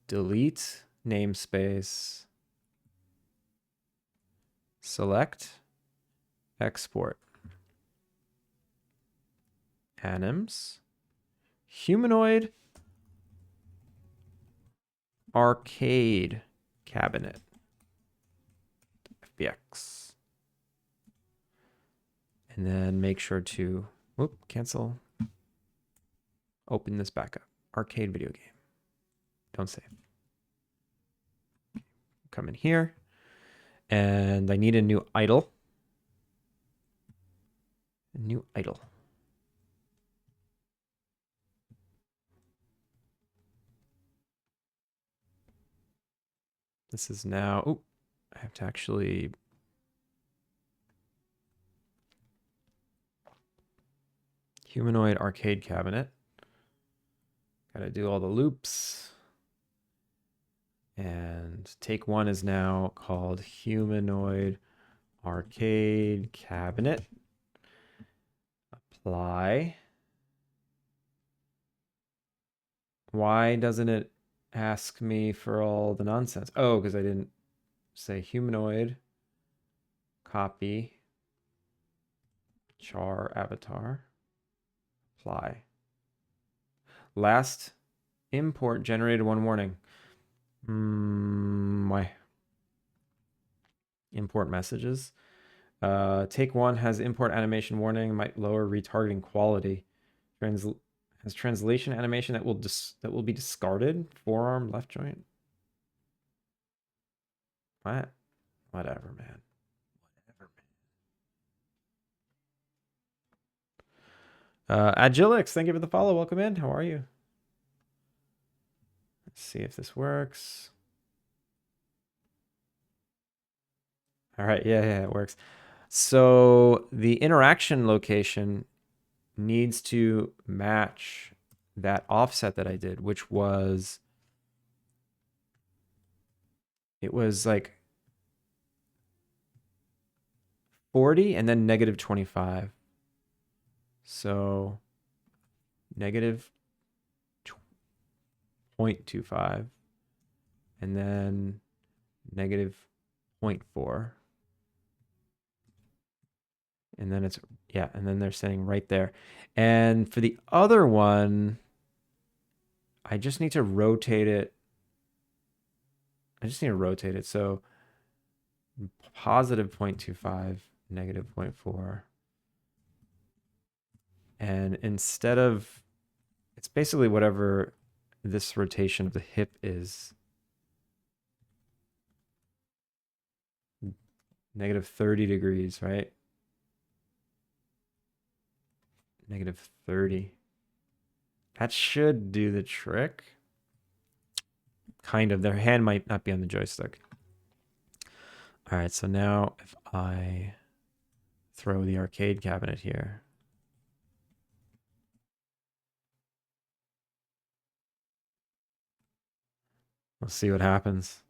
Delete namespace. Select. Export. Anims. Humanoid. Arcade cabinet. FBX. And then make sure to cancel. Open this back up. Arcade video game. Don't save. Come in here. And I need a new idle. A new idle. This is now, oh, I have to actually, humanoid arcade cabinet. Gotta do all the loops. And take one is now called humanoid arcade cabinet. Apply. Why doesn't it ask me for all the nonsense? Oh, because I didn't say humanoid. Copy. Char avatar. Apply. Last import generated one warning. Why? Import messages. Take one has import animation warning, might lower retargeting quality. Has translation animation that will be discarded. Forearm left joint. What? Whatever, man. Whatever, man. Agilix, thank you for the follow. Welcome in. How are you? Let's see if this works. All right, yeah, it works. So the interaction location needs to match that offset that I did, which was, it was like 40 and then negative 25. So negative 0.25 and then negative 0.4. And then it's, yeah, and then they're saying right there. And for the other one, I just need to rotate it. So positive 0.25, negative 0.4. And instead of, it's basically whatever this rotation of the hip is. Negative 30 degrees, right? Negative 30. That should do the trick. Kind of. Their hand might not be on the joystick. All right, so now if I throw the arcade cabinet here. We'll see what happens.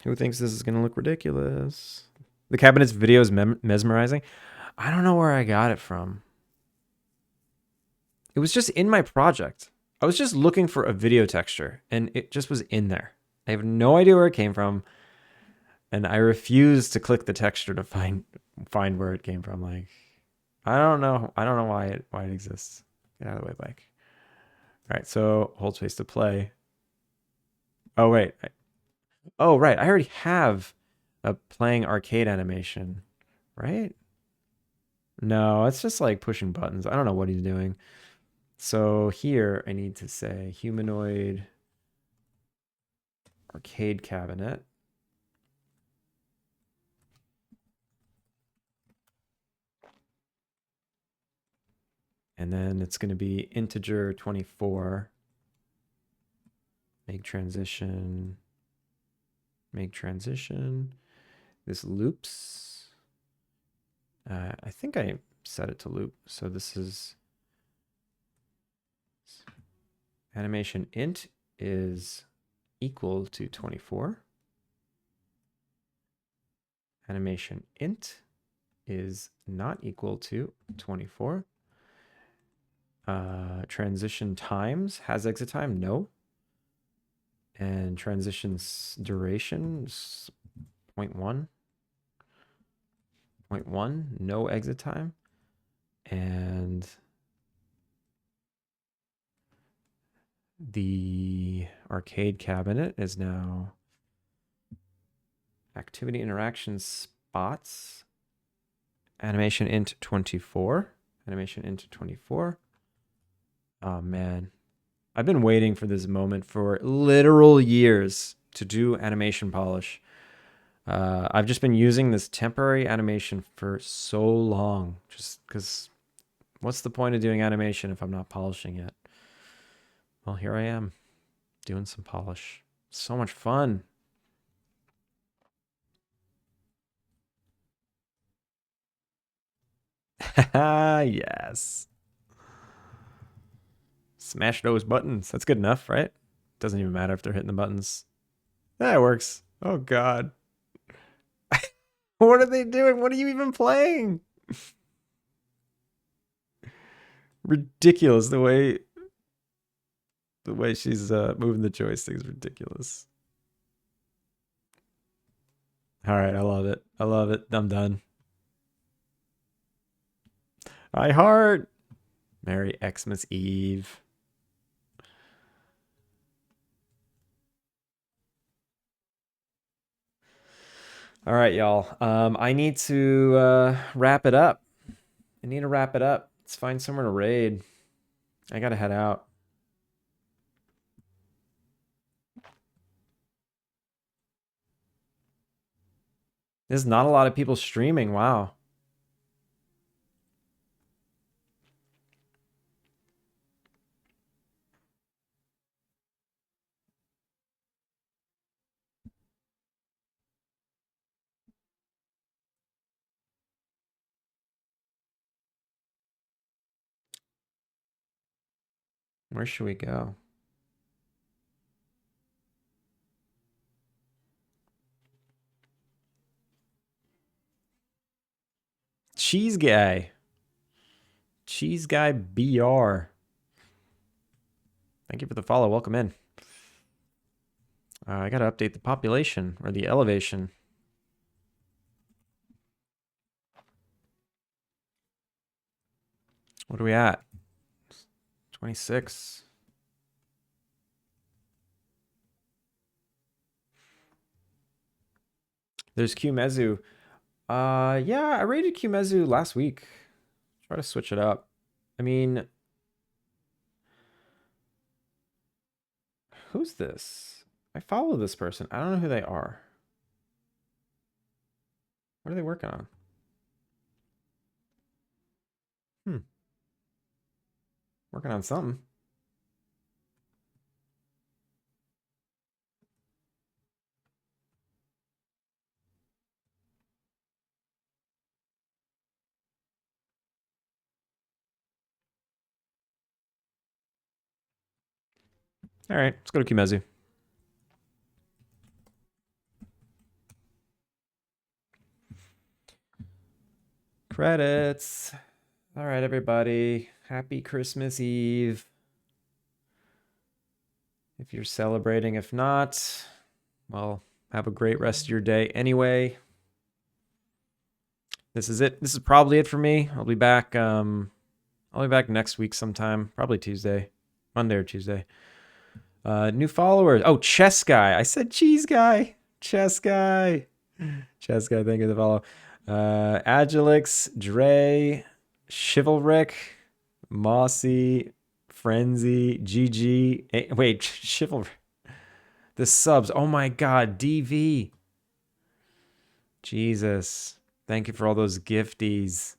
Who thinks this is going to look ridiculous? The cabinet's video is mesmerizing. I don't know where I got it from. It was just in my project. I was just looking for a video texture, and it just was in there. I have no idea where it came from, and I refuse to click the texture to find where it came from. Like, I don't know. I don't know why it exists. Get out of the way, bike. All right, so hold space to play. Oh wait. Oh right, I already have a playing arcade animation, right? No, it's just like pushing buttons. I don't know what he's doing. So here I need to say humanoid arcade cabinet. And then it's going to be integer 24. Make transition. Make transition. This loops. I think I set it to loop. So this is animation int is equal to 24. Animation int is not equal to 24. Transition times has exit time, no. And transitions duration is 0.1. 0.1, no exit time. And the arcade cabinet is now activity interaction spots. Animation int 24. Animation int 24. Oh man. I've been waiting for this moment for literal years to do animation polish. I've just been using this temporary animation for so long, just because what's the point of doing animation if I'm not polishing it? Well, here I am doing some polish. So much fun. Yes. Smash those buttons. That's good enough, right? Doesn't even matter if they're hitting the buttons. That works. Oh, God. What are they doing? What are you even playing? Ridiculous. The way she's moving the joystick is ridiculous. All right, I love it. I love it. I'm done. I heart. Merry Xmas Eve. All right, y'all. I need to wrap it up. I need to wrap it up. Let's find somewhere to raid. I gotta head out. There's not a lot of people streaming. Wow. Where should we go? Cheese guy. Cheese guy BR. Thank you for the follow. Welcome in. I gotta update the population or the elevation. What are we at? 26. There's Qmezu. Yeah, I rated Qmezu last week. Try to switch it up. I mean, who's this? I follow this person. I don't know who they are. What are they working on? Working on something. All right, let's go to Qmezu. Credits. All right, everybody. Happy Christmas Eve. If you're celebrating, if not, well, have a great rest of your day anyway. This is it. This is probably it for me. I'll be back next week sometime, probably Tuesday. Monday or Tuesday. New followers. Oh, Chess Guy. I said Cheese Guy. Chess Guy. Chess Guy, thank you for the follow. Agilix, Dre, Chivalric, Mossy, Frenzy, GG. Wait, Chivalric. The subs. Oh my god, DV. Jesus. Thank you for all those gifties.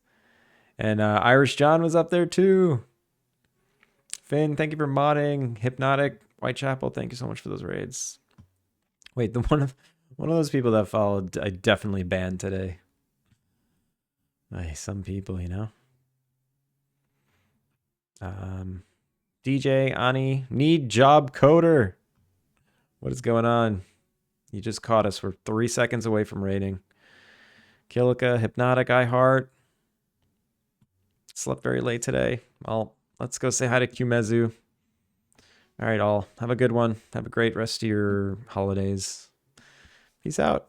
And Irish John was up there too. Finn, thank you for modding. Hypnotic, Whitechapel, thank you so much for those raids. Wait, the one of those people that followed, I definitely banned today. Some people, you know. DJ, Ani, need job coder. What is going on? You just caught us. We're 3 seconds away from rating. Kilika, Hypnotic, iHeart. Slept very late today. Well, let's go say hi to Qmezu. All right, all. Have a good one. Have a great rest of your holidays. Peace out.